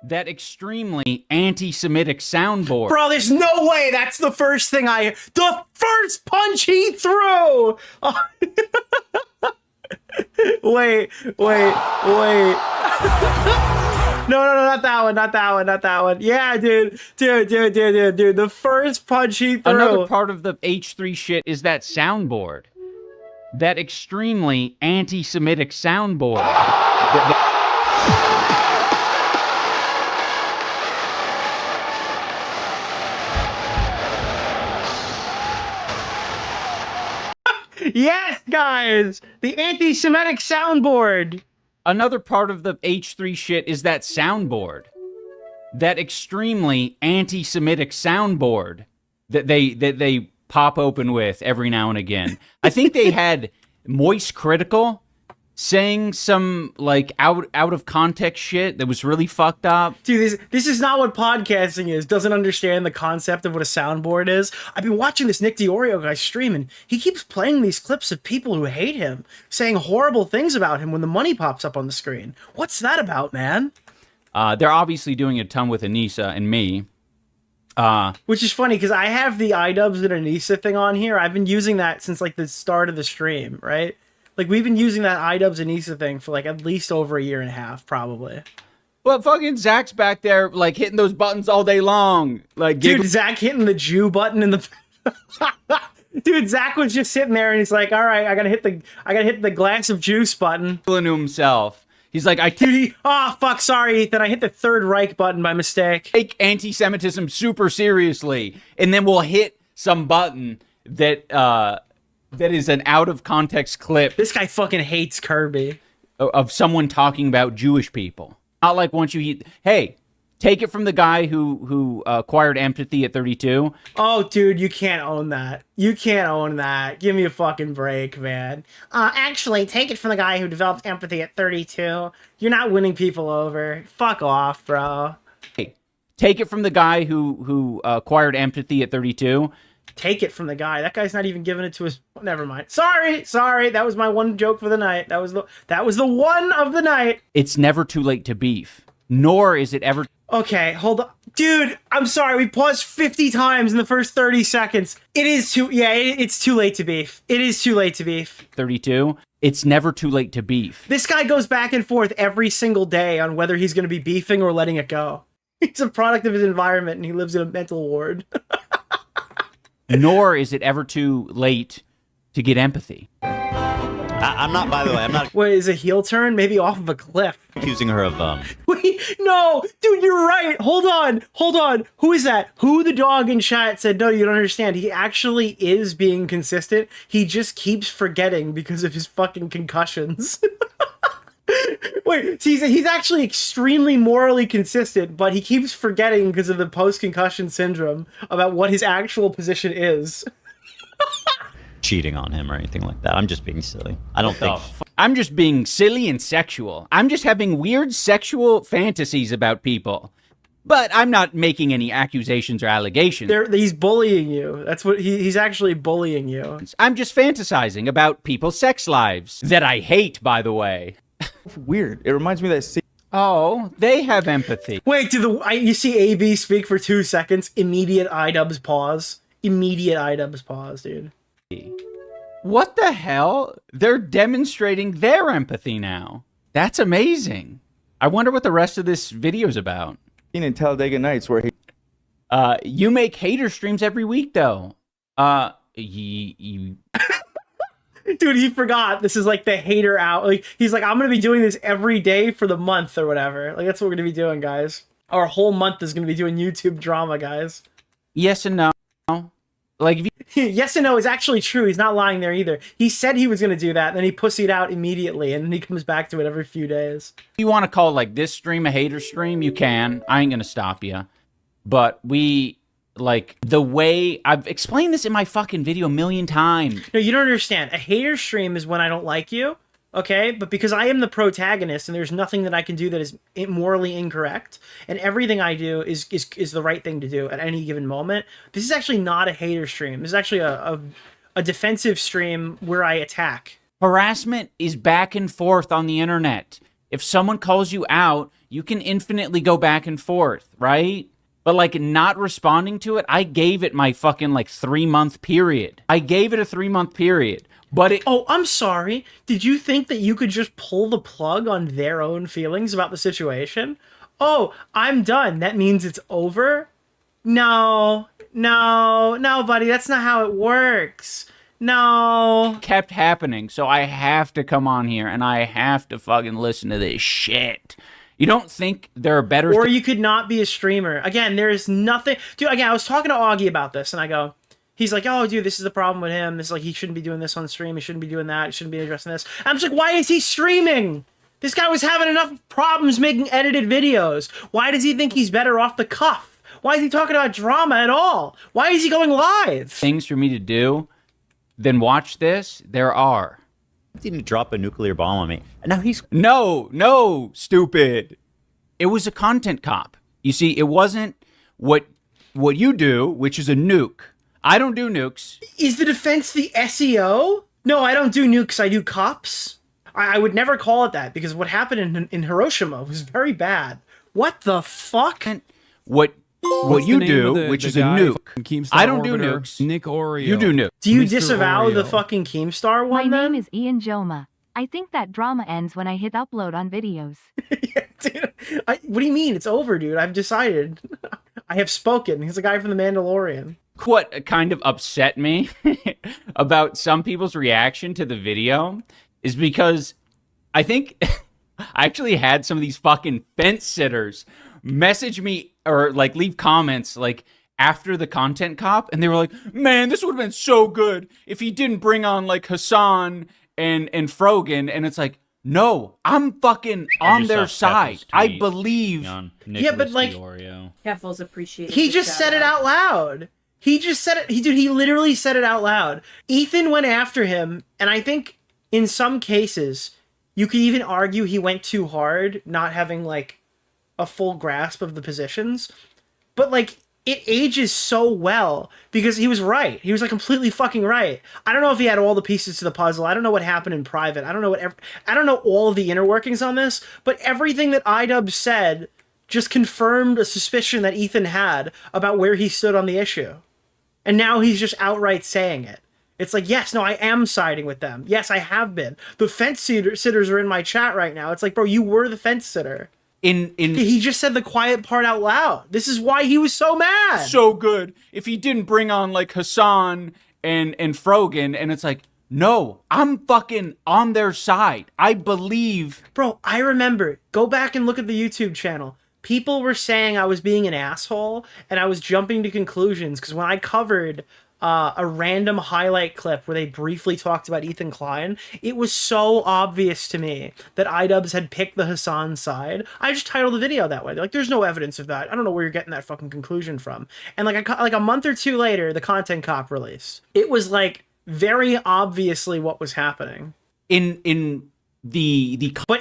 That extremely anti-Semitic soundboard. Bro, there's no way that's the first thing the first punch he threw! Oh. Wait. No, not that one. Yeah, dude. The first punch he threw. Another part of the H3 shit is that soundboard. That extremely anti-Semitic soundboard. Yes, guys! The anti-Semitic soundboard! Another part of the H3 shit is that soundboard. That extremely anti-Semitic soundboard that they pop open with every now and again. I think they had Moist Critical saying some like out of context shit that was really fucked up. Dude, this is not what podcasting is. Doesn't understand the concept of what a soundboard is. I've been watching this Nick DeOrio guy stream, and he keeps playing these clips of people who hate him, saying horrible things about him when the money pops up on the screen. What's that about, man? They're obviously doing a ton with Anissa and me. Which is funny because I have the iDubbbz and Anissa thing on here. I've been using that since like the start of the stream, right? Like, we've been using that iDubbbz and Anissa thing for, like, at least over a year and a half, probably. Well, fucking Zach's back there, like, hitting those buttons all day long. Like, dude, Zach hitting the Jew button in the... Dude, Zach was just sitting there, and he's like, all right, I gotta hit the glass of juice button. Pulling to himself. He's like, oh, fuck, sorry, Ethan, I hit the Third Reich button by mistake. Take anti-Semitism super seriously, and then we'll hit some button that is an out-of-context clip. This guy fucking hates Kirby. Of someone talking about Jewish people. Not like once you... Hey, take it from the guy who acquired empathy at 32. Oh, dude, you can't own that. You can't own that. Give me a fucking break, man. Actually, take it from the guy who developed empathy at 32. You're not winning people over. Fuck off, bro. Hey, take it from the guy who acquired empathy at 32. Take it from the guy. That guy's not even giving it to his... Never mind. Sorry. That was my one joke for the night. That was the one of the night. It's never too late to beef. Nor is it ever... Okay, hold on. Dude, I'm sorry. We paused 50 times in the first 30 seconds. It is too... Yeah, it's too late to beef. It is too late to beef. 32. It's never too late to beef. This guy goes back and forth every single day on whether he's going to be beefing or letting it go. He's a product of his environment, and he lives in a mental ward. Nor is it ever too late to get empathy. I'm not, by the way, I'm not... Wait, is a heel turn? Maybe off of a cliff. Accusing her of, Wait, no! Dude, you're right! Hold on! Who is that? Who the dog in chat said, no, you don't understand. He actually is being consistent. He just keeps forgetting because of his fucking concussions. Wait, so he's actually extremely morally consistent, but he keeps forgetting because of the post-concussion syndrome about what his actual position is. cheating on him or anything like that. I'm just being silly. I don't think... I'm just being silly and sexual. I'm just having weird sexual fantasies about people. But I'm not making any accusations or allegations. He's bullying you. That's what he's actually bullying you. I'm just fantasizing about people's sex lives that I hate, by the way. Weird. It reminds me of that. Oh, they have empathy. Wait, you see AB speak for 2 seconds? Immediate iDubbbz pause. Immediate iDubbbz pause, dude. What the hell? They're demonstrating their empathy now. That's amazing. I wonder what the rest of this video is about. In Talladega Nights, where he... you make hater streams every week, though. Dude, he forgot. This is like the hater out. Like, he's like, I'm going to be doing this every day for the month or whatever. Like, that's what we're going to be doing, guys. Our whole month is going to be doing YouTube drama, guys. Yes and no. Like, if you... Yes and no is actually true. He's not lying there either. He said he was going to do that, and then he pussied out immediately, and then he comes back to it every few days. If you want to call like this stream a hater stream, you can. I ain't going to stop you. But like, the way... I've explained this in my fucking video a million times. No, you don't understand. A hater stream is when I don't like you, okay? But because I am the protagonist, and there's nothing that I can do that is morally incorrect, and everything I do is the right thing to do at any given moment, this is actually not a hater stream. This is actually a defensive stream where I attack. Harassment is back and forth on the internet. If someone calls you out, you can infinitely go back and forth, right? But, like, not responding to it, I gave it my fucking, like, 3-month period. I gave it a 3-month period. But it... Oh, I'm sorry. Did you think that you could just pull the plug on their own feelings about the situation? Oh, I'm done. That means it's over? No, buddy. That's not how it works. No. Kept happening, so I have to come on here, and I have to fucking listen to this shit. You don't think there are better... Or you could not be a streamer. Again, there is nothing... Dude, again, I was talking to Augie about this, and I go... He's like, oh, dude, this is the problem with him. It's like, he shouldn't be doing this on stream. He shouldn't be doing that. He shouldn't be addressing this. I'm just like, why is he streaming? This guy was having enough problems making edited videos. Why does he think he's better off the cuff? Why is he talking about drama at all? Why is he going live? Things for me to do, then watch this. There are. Didn't drop a nuclear bomb on me. And now he's... No, stupid. It was a content cop. You see, it wasn't what you do, which is a nuke. I don't do nukes. Is the defense the SEO? No, I don't do nukes. I do cops. I would never call it that, because what happened in Hiroshima was very bad. What the fuck? What you do, which is a nuke. I don't do nukes. Nick Oreo. You do nukes. Do you disavow the fucking Keemstar one? My name is Ian Joma. I think that drama ends when I hit upload on videos. Yeah, dude. What do you mean? It's over, dude. I've decided. I have spoken. He's a guy from The Mandalorian. What kind of upset me about some people's reaction to the video is because I think I actually had some of these fucking fence sitters message me or like leave comments like after the content cop, and they were like, man, this would have been so good if he didn't bring on like Hassan and Frogan. And it's like, no, I'm fucking on their side. I believe. Yeah, but like, Keffels appreciate. He just said it out loud. He just said it. He literally said it out loud. Ethan went after him, and I think in some cases you could even argue he went too hard, not having like a full grasp of the positions. But like, it ages so well because he was right. He was like completely fucking right. I don't know if he had all the pieces to the puzzle. I don't know what happened in private. I don't know I don't know all of the inner workings on this, but everything that iDubbbz said just confirmed a suspicion that Ethan had about where he stood on the issue. And now he's just outright saying it. It's like, yes, no, I am siding with them. Yes, I have been. The fence sitters are in my chat right now. It's like, bro, you were the fence sitter. He just said the quiet part out loud. This is why he was so mad. So good. If he didn't bring on like Hassan and Frogan, and it's like, no, I'm fucking on their side. I believe. Bro, I remember. Go back and look at the YouTube channel. People were saying I was being an asshole, and I was jumping to conclusions, because when I covered a random highlight clip where they briefly talked about Ethan Klein, it was so obvious to me that iDubbbz had picked the Hassan side. I just titled the video that way. They're like, there's no evidence of that. I don't know where you're getting that fucking conclusion from. And like a month or two later, the content cop released. It was like very obviously what was happening. But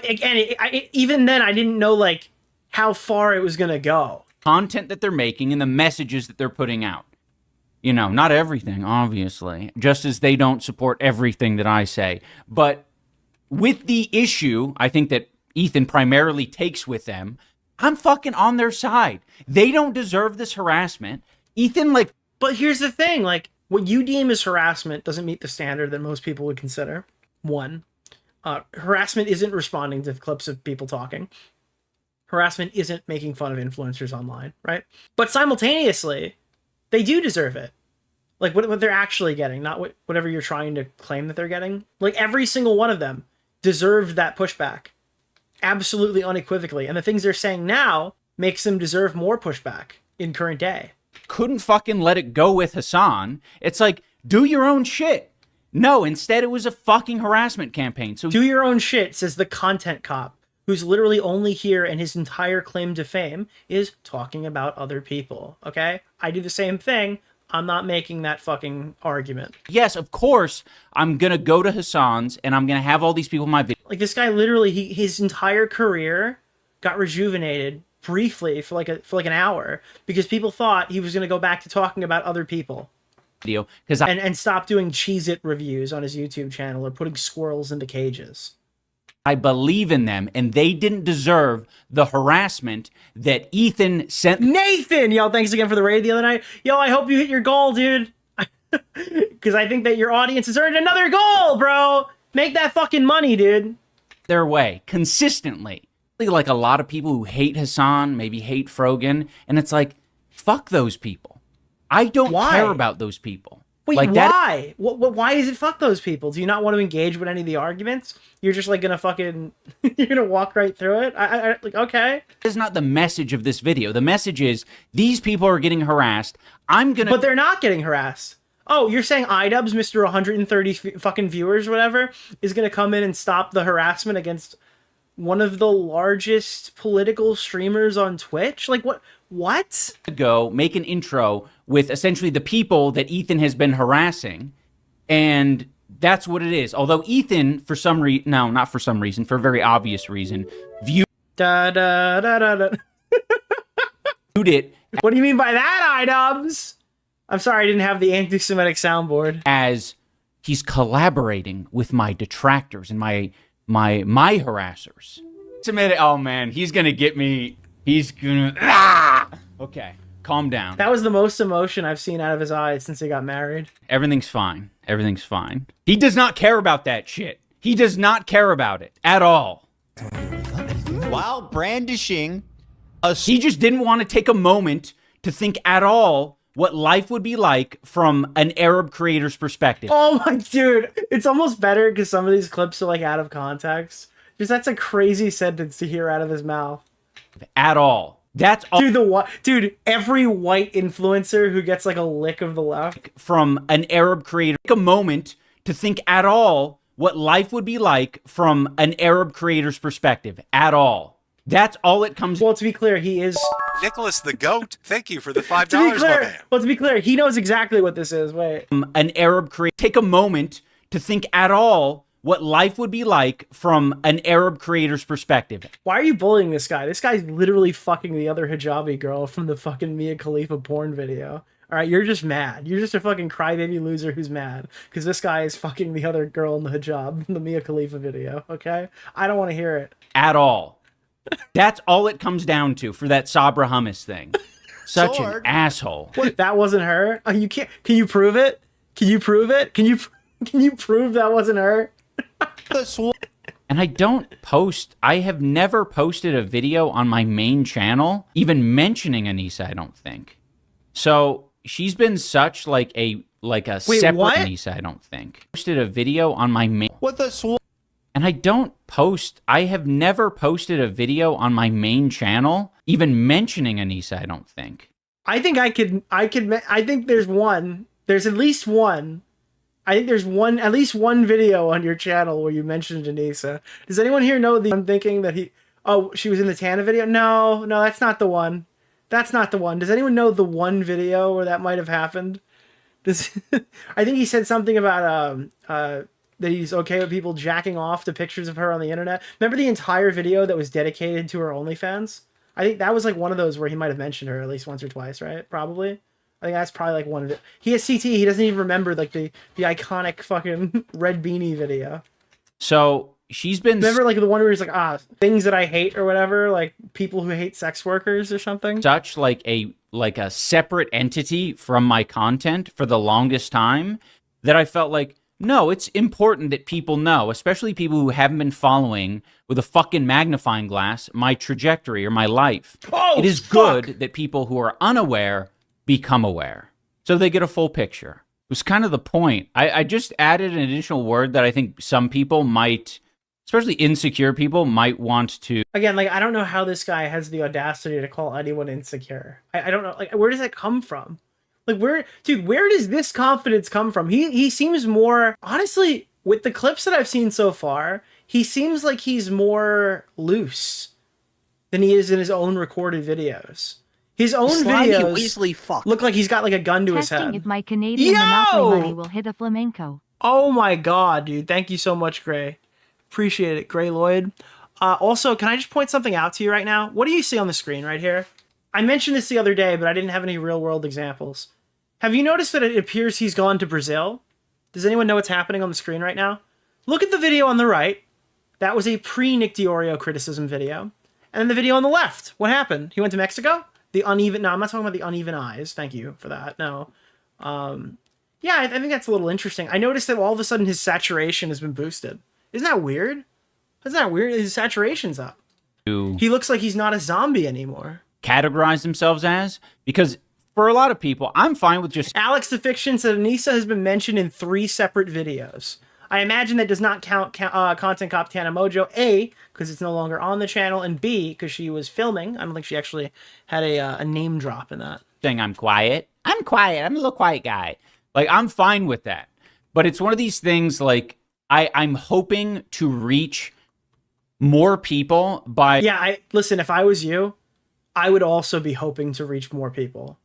again, even then, I didn't know like how far it was gonna go. Content that they're making and the messages that they're putting out. You know, not everything, obviously, just as they don't support everything that I say. But with the issue, I think that Ethan primarily takes with them, I'm fucking on their side. They don't deserve this harassment. Ethan, like... But here's the thing, like, what you deem as harassment doesn't meet the standard that most people would consider. One, harassment isn't responding to clips of people talking. Harassment isn't making fun of influencers online, right? But simultaneously, they do deserve it. Like, what they're actually getting, not whatever you're trying to claim that they're getting. Like, every single one of them deserved that pushback. Absolutely unequivocally. And the things they're saying now makes them deserve more pushback in current day. Couldn't fucking let it go with Hassan. It's like, Do your own shit. No, instead it was a fucking harassment campaign. So do your own shit, says the content cop, who's literally only here and his entire claim to fame is talking about other people, okay? I do the same thing. I'm not making that fucking argument. Yes, of course, I'm going to go to Hassan's and I'm going to have all these people in my video. Like, this guy literally, his entire career got rejuvenated briefly for like an hour because people thought he was going to go back to talking about other people. Because and stop doing Cheez-It reviews on his YouTube channel or putting squirrels into cages. I believe in them, and they didn't deserve the harassment that Ethan sent. Nathan, yo, thanks again for the raid the other night. Yo, I hope you hit your goal, dude. Because I think that your audience has earned another goal, bro. Make that fucking money, dude. Their way, consistently. Like a lot of people who hate Hassan, maybe hate Frogan, and it's like, fuck those people. I don't care about those people. Wait, like why? Why is it fuck those people? Do you not want to engage with any of the arguments? You're just like gonna fucking, you're gonna walk right through it? I like, okay. That's not the message of this video. The message is, these people are getting harassed. But they're not getting harassed. Oh, you're saying iDubbbz, Mr. 130 fucking viewers or whatever, is gonna come in and stop the harassment against one of the largest political streamers on Twitch? Like, what? Go make an intro with essentially the people that Ethan has been harassing, and that's what it is. Although Ethan, for some reason, no, not for some reason, for a very obvious reason, viewed it. What do you mean by that, iDubbbz? I'm sorry, I didn't have the anti-Semitic soundboard. As he's collaborating with my detractors and my harassers. Submit it. Oh man, he's gonna get me. He's gonna. Okay, calm down. That was the most emotion I've seen out of his eyes since he got married. Everything's fine. Everything's fine. He does not care about that shit. He does not care about it at all. While brandishing he just didn't want to take a moment to think at all what life would be like from an Arab creator's perspective. Oh my dude, it's almost better because some of these clips are like out of context. Just that's a crazy sentence to hear out of his mouth. At all. That's all. Dude, every white influencer who gets like a lick of the left from an Arab creator, take a moment to think at all what life would be like from an Arab creator's perspective. At all. That's all it comes. Well, to be clear, he is Nicholas the Goat. Thank you for the $5, my man. Well, to be clear, he knows exactly what this is. Wait. An Arab creator. Take a moment to think at all what life would be like from an Arab creator's perspective. Why are you bullying this guy? This guy's literally fucking the other hijabi girl from the fucking Mia Khalifa porn video. All right, you're just mad. You're just a fucking crybaby loser who's mad because this guy is fucking the other girl in the hijab from the Mia Khalifa video, okay? I don't want to hear it. At all. That's all it comes down to for that Sabra hummus thing. Such an asshole. What? That wasn't her? You can't. Can you prove it? Can you prove it? Can you prove that wasn't her? And I don't post. I have never posted a video on my main channel, even mentioning Anissa. I don't think. So she's been such like a separate Anissa. I don't think posted a video on my main. What the? And I don't post. I have never posted a video on my main channel, even mentioning Anissa. I don't think. I think I could. I think there's one. There's at least one. I think there's at least one video on your channel where you mentioned Anissa. Does anyone here know I'm thinking that she was in the Tana video? No, that's not the one. That's not the one. Does anyone know the one video where that might have happened? I think he said something about that he's okay with people jacking off to pictures of her on the internet. Remember the entire video that was dedicated to her OnlyFans? I think that was like one of those where he might have mentioned her at least once or twice, right? Probably. I think that's probably like one of it. He has CT. He doesn't even remember like the iconic fucking red beanie video. So she's been. Remember like the one where he's like, things that I hate or whatever, like people who hate sex workers or something. Such like a separate entity from my content for the longest time that I felt like, no, it's important that people know, especially people who haven't been following with a fucking magnifying glass my trajectory or my life. It is good that people who are unaware become aware, so they get a full picture. It was kind of the point. I just added an additional word that I think some people might, especially insecure people, might want to. Again, like, I don't know how this guy has the audacity to call anyone insecure. I don't know, like, where does that come from? Like, where does this confidence come from? He seems more, honestly, with the clips that I've seen so far, he seems like he's more loose than he is in his own recorded videos. His own Slimy videos Weasley fuck. look like he's got like a gun to his Testing head. if my Canadian Monopoly money will hit a flamenco. Oh my god, dude. Thank you so much, Gray. Appreciate it, Gray Lloyd. Also, can I just point something out to you right now? What do you see on the screen right here? I mentioned this the other day, but I didn't have any real-world examples. Have you noticed that it appears he's gone to Brazil? Does anyone know what's happening on the screen right now? Look at the video on the right. That was a pre-Nick DeOrio criticism video. And then the video on the left. What happened? He went to Mexico? No, I'm not talking about the uneven eyes. Thank you for that. No. Yeah, I think that's a little interesting. I noticed that all of a sudden his saturation has been boosted. Isn't that weird? Isn't that weird? His saturation's up. He looks like he's not a zombie anymore. Categorize themselves as, because for a lot of people, I'm fine with just... Alex the Fiction said Anissa has been mentioned in 3 separate videos. I imagine that does not count Content Cop Tana Mojo, A, because it's no longer on the channel, and B, because she was filming. I don't think she actually had a name drop in that. Saying I'm quiet. I'm quiet. I'm a little quiet guy. Like, I'm fine with that. But it's one of these things, like, I'm hoping to reach more people by... Yeah, listen, if I was you, I would also be hoping to reach more people.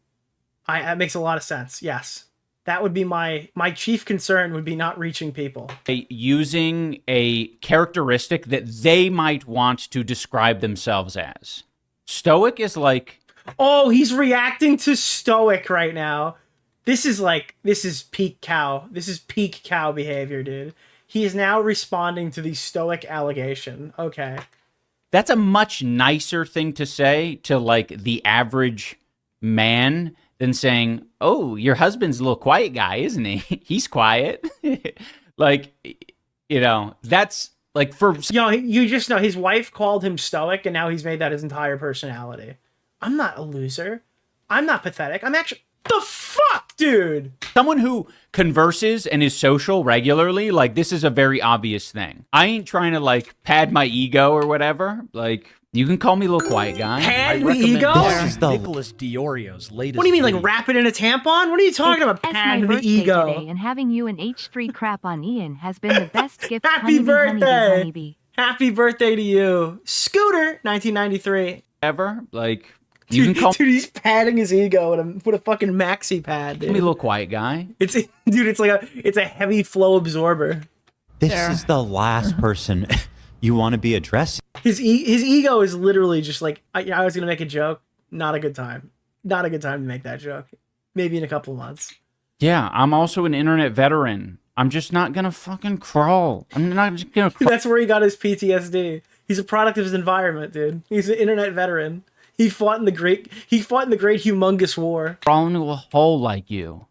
That makes a lot of sense, yes. That would be my chief concern, would be not reaching people. Using a characteristic that they might want to describe themselves as. Stoic is like... Oh, he's reacting to Stoic right now. This is peak cow. This is peak cow behavior, dude. He is now responding to the Stoic allegation. Okay. That's a much nicer thing to say to, like, the average man than saying, oh, your husband's a little quiet guy, isn't he? He's quiet. Like, you know, that's, like, for... Yo, you just know his wife called him Stoic, and now he's made that his entire personality. I'm not a loser. I'm not pathetic. I'm actually... The fuck, dude? Someone who converses and is social regularly, like, this is a very obvious thing. I ain't trying to, like, pad my ego or whatever. Like, you can call me a little quiet guy. Pad the ego? Nicholas DeOrio's latest. What do you mean, like, wrap it in a tampon? What are you talking about? Pad the ego. Today, and having you and H3 crap on Ian has been the best gift. Happy birthday! Happy birthday to you, Scooter, 1993. Ever, like... You can call dude, he's padding his ego with a fucking maxi pad, dude. Me a little quiet guy. It's a heavy flow absorber. This is the last person you want to be addressing. His ego is literally just like, I was gonna make a joke. Not a good time. Not a good time to make that joke. Maybe in a couple of months. Yeah, I'm also an internet veteran. I'm just not gonna fucking crawl. I'm not just gonna crawl. That's where he got his PTSD. He's a product of his environment, dude. He's an internet veteran. He fought in the great humongous war. Crawl into a hole like you.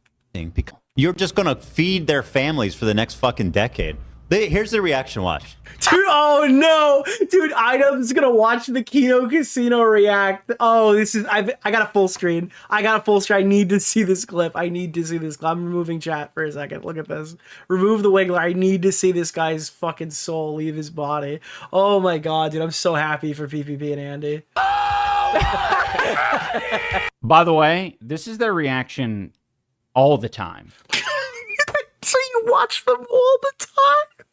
You're just gonna feed their families for the next fucking decade. Here's the reaction watch. Dude, oh no! Dude, iDubbbz gonna watch the Kino Casino react. Oh, I got a full screen. I need to see this clip. I'm removing chat for a second. Look at this. Remove the wiggler. I need to see this guy's fucking soul leave his body. Oh my god, dude, I'm so happy for PPP and Andy. By the way, this is their reaction all the time. So you watch them all the time?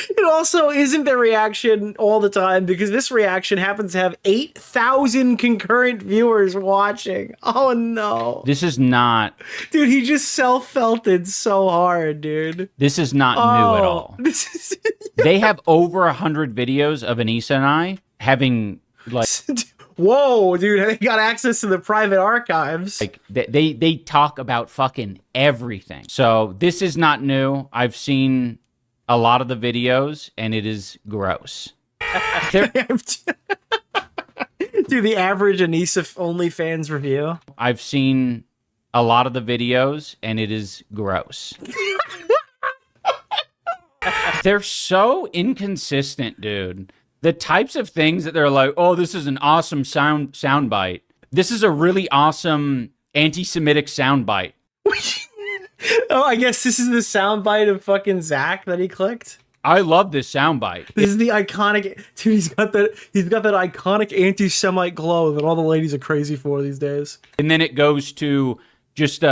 It also isn't their reaction all the time, because this reaction happens to have 8,000 concurrent viewers watching. Oh no. This is not... Dude, he just self-felted so hard, dude. This is not new at all. They have over 100 videos of Anissa and I having, like... Whoa, dude, they got access to the private archives. Like, they talk about fucking everything. So this is not new. I've seen a lot of the videos, and it is gross. Dude, the average Anissa OnlyFans review. I've seen a lot of the videos, and it is gross. They're so inconsistent, dude. The types of things that they're like, oh, this is an awesome soundbite. This is a really awesome anti-Semitic soundbite. Oh, I guess this is the soundbite of fucking Zach that he clicked. I love this soundbite. This is the iconic dude. He's got that iconic anti-Semite glow that all the ladies are crazy for these days. And then it goes to just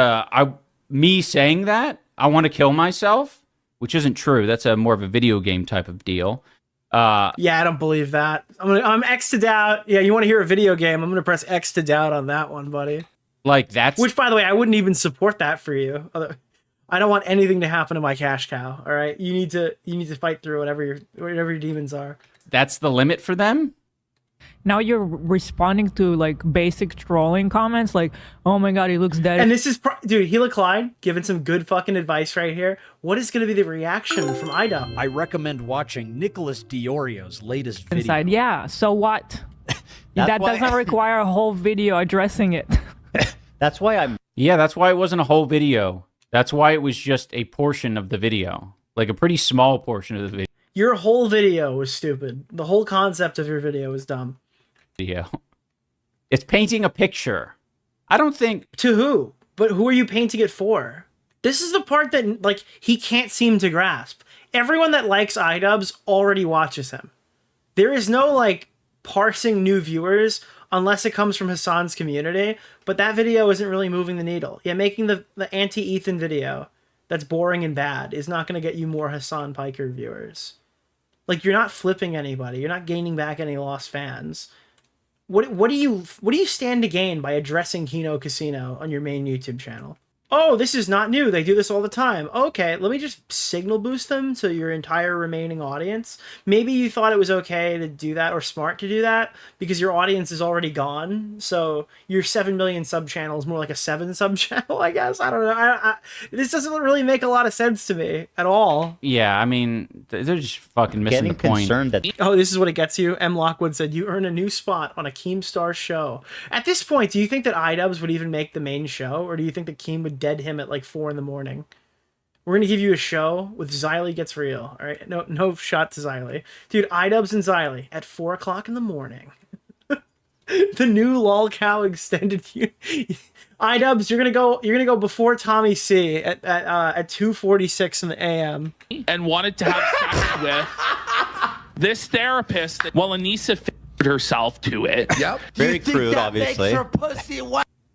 me saying that I want to kill myself, which isn't true. That's a more of a video game type of deal. Yeah, I don't believe that. I'm X to doubt. Yeah, you want to hear a video game? I'm gonna press X to doubt on that one, buddy. Like that's which, by the way, I wouldn't even support that for you. I don't want anything to happen to my cash cow. All right, you need to fight through whatever your demons are. That's the limit for them. Now you're responding to like basic trolling comments like, "Oh my god, he looks dead." And this is dude, Hila Klein giving some good fucking advice right here. What is going to be the reaction from iDubbbz? I recommend watching Nicholas DeOrio's latest video. Inside, yeah. So what? That doesn't require a whole video addressing it. That's why I'm. Yeah, that's why it wasn't a whole video. That's why it was just a portion of the video, like a pretty small portion of the video. Your whole video was stupid. The whole concept of your video was dumb. Video. It's painting a picture. I don't think... To who? But who are you painting it for? This is the part that, like, he can't seem to grasp. Everyone that likes iDubbbz already watches him. There is no, like, parsing new viewers unless it comes from Hassan's community, but that video isn't really moving the needle. Yeah, making the anti-Ethan video that's boring and bad is not going to get you more Hassan Piker viewers. Like, you're not flipping anybody. You're not gaining back any lost fans. What do you stand to gain by addressing Kino Casino on your main YouTube channel? Oh, this is not new. They do this all the time. Okay, let me just signal boost them to your entire remaining audience. Maybe you thought it was okay to do that or smart to do that because your audience is already gone. So your 7 million sub channel is more like a 7 sub channel, I guess. I don't know. This doesn't really make a lot of sense to me at all. Yeah, I mean, they're just fucking missing the point. Concerned that oh, this is what it gets you. M. Lockwood said, you earn a new spot on a Keemstar show. At this point, do you think that iDubbbz would even make the main show? Or do you think that Keem would dead him at like 4 in the morning? We're gonna give you a show with Xylee Gets Real. All right, no shot to Xylee, dude. iDubbbz and Xylee at 4 o'clock in the morning. The new lolcow extended. iDubbbz, you're gonna go before Tommy C at 2:46 in the a.m. and wanted to have sex with this therapist while Anissa figured herself to it. Yep. Very crude, obviously.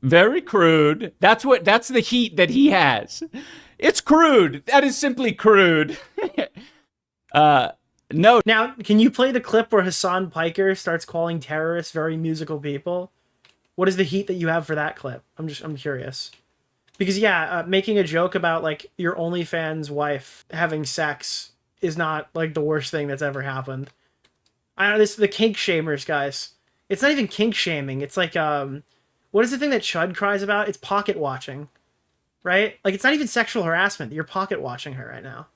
Very crude. That's the heat that he has. It's crude. That is simply crude. No. Now, can you play the clip where Hassan Piker starts calling terrorists very musical people? What is the heat that you have for that clip? I'm curious. Because yeah, making a joke about like your OnlyFans wife having sex is not like the worst thing that's ever happened. I know this is the kink shamers, guys. It's not even kink shaming. It's like what is the thing that Chud cries about? It's pocket watching, right? Like, it's not even sexual harassment. You're pocket watching her right now.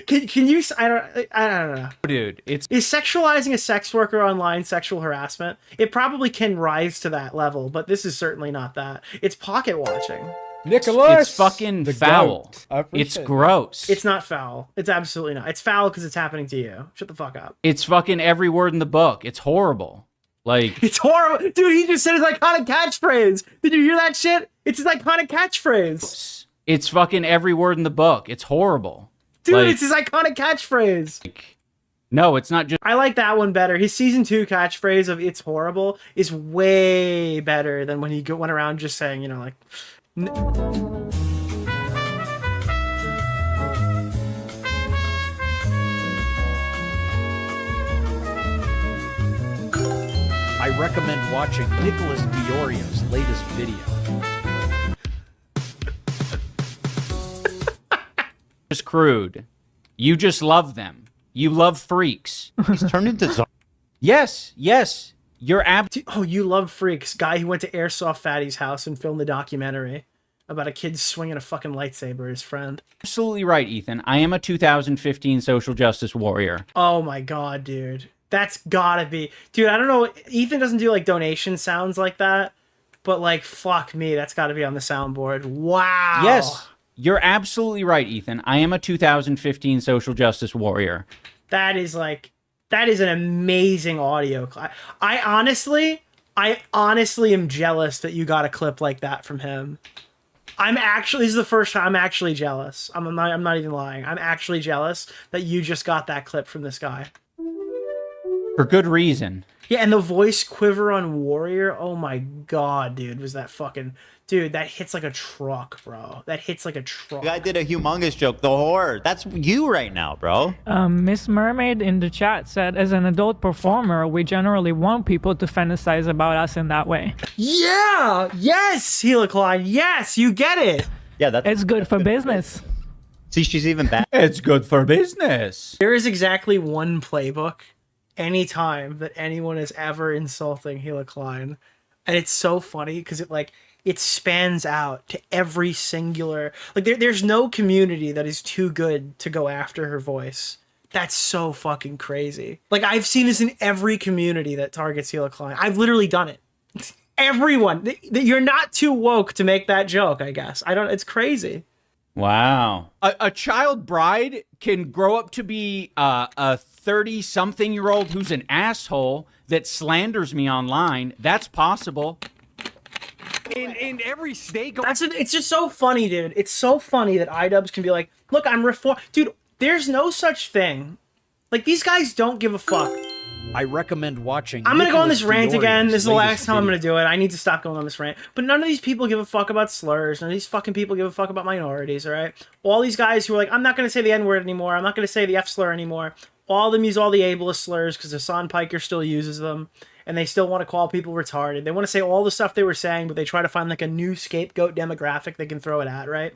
Can you? I don't know, dude. Is sexualizing a sex worker online sexual harassment? It probably can rise to that level, but this is certainly not that. It's pocket watching. Nicholas, it's fucking foul. It's gross. It's not foul. It's absolutely not. It's foul because it's happening to you. Shut the fuck up. It's fucking every word in the book. It's horrible. Like, it's horrible. Dude, he just said his iconic catchphrase. Did you hear that shit? It's his iconic catchphrase. It's fucking every word in the book. It's horrible. Dude, like, it's his iconic catchphrase. Like, no, it's not just... I like that one better. His season 2 catchphrase of "it's horrible" is way better than when he went around just saying, you know, like... I recommend watching Nicholas DeOrio's latest video. Just crude. You just love them. You love freaks. He's turned into... Yes. You're Oh, you love freaks. Guy who went to Airsoft Fatty's house and filmed a documentary about a kid swinging a fucking lightsaber, his friend. Absolutely right, Ethan. I am a 2015 social justice warrior. Oh my god, dude. That's gotta be... Dude, I don't know. Ethan doesn't do, like, donation sounds like that. But, like, fuck me. That's gotta be on the soundboard. Wow. Yes. You're absolutely right, Ethan. I am a 2015 social justice warrior. That is, like... That is an amazing audio. I honestly am jealous that you got a clip like that from him. this is the first time I'm actually jealous. I'm not even lying. I'm actually jealous that you just got that clip from this guy. For good reason. Yeah, and the voice quiver on Warrior. Oh my god, dude, was that fucking... Dude, that hits like a truck, bro. That hits like a truck. The guy did a humongous joke. The horror. That's you right now, bro. Miss Mermaid in the chat said, as an adult performer, we generally want people to fantasize about us in that way. Yeah! Yes, Gila Klein. Yes, you get it. Yeah, it's good for business. See, she's even back. It's good for business. There is exactly one playbook anytime that anyone is ever insulting Gila Klein. And it's so funny because it spans out to every singular... Like, there's no community that is too good to go after her voice. That's so fucking crazy. Like, I've seen this in every community that targets Gila Klein. I've literally done it. Everyone. You're not too woke to make that joke, I guess. It's crazy. Wow. A child bride can grow up to be a 30-something-year-old who's an asshole that slanders me online. That's possible. In every state. It's just so funny, dude. It's so funny that iDubbbz can be like, look, I'm reformed. Dude, there's no such thing. Like, these guys don't give a fuck. I recommend watching. I'm gonna go on this rant Nicholas again. This is the DeOrio's last time I'm gonna do it. I need to stop going on this rant. But none of these people give a fuck about slurs. None of these fucking people give a fuck about minorities, alright? All these guys who are like, I'm not gonna say the N-word anymore. I'm not gonna say the F slur anymore. All of them use all the ableist slurs because Hassan Piker still uses them. And they still want to call people retarded. They want to say all the stuff they were saying, but they try to find like a new scapegoat demographic they can throw it at, right?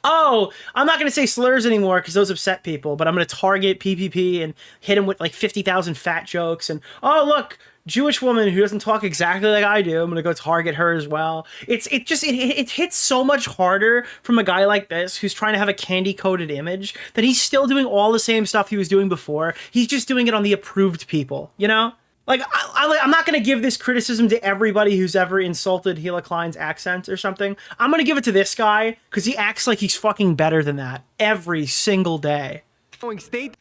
Oh, I'm not going to say slurs anymore because those upset people, but I'm going to target PPP and hit him with like 50,000 fat jokes. And, oh, look, Jewish woman who doesn't talk exactly like I do. I'm going to go target her as well. It hits so much harder from a guy like this who's trying to have a candy-coated image that he's still doing all the same stuff he was doing before. He's just doing it on the approved people, you know? Like, I'm not going to give this criticism to everybody who's ever insulted Gila Klein's accent or something. I'm going to give it to this guy because he acts like he's fucking better than that every single day.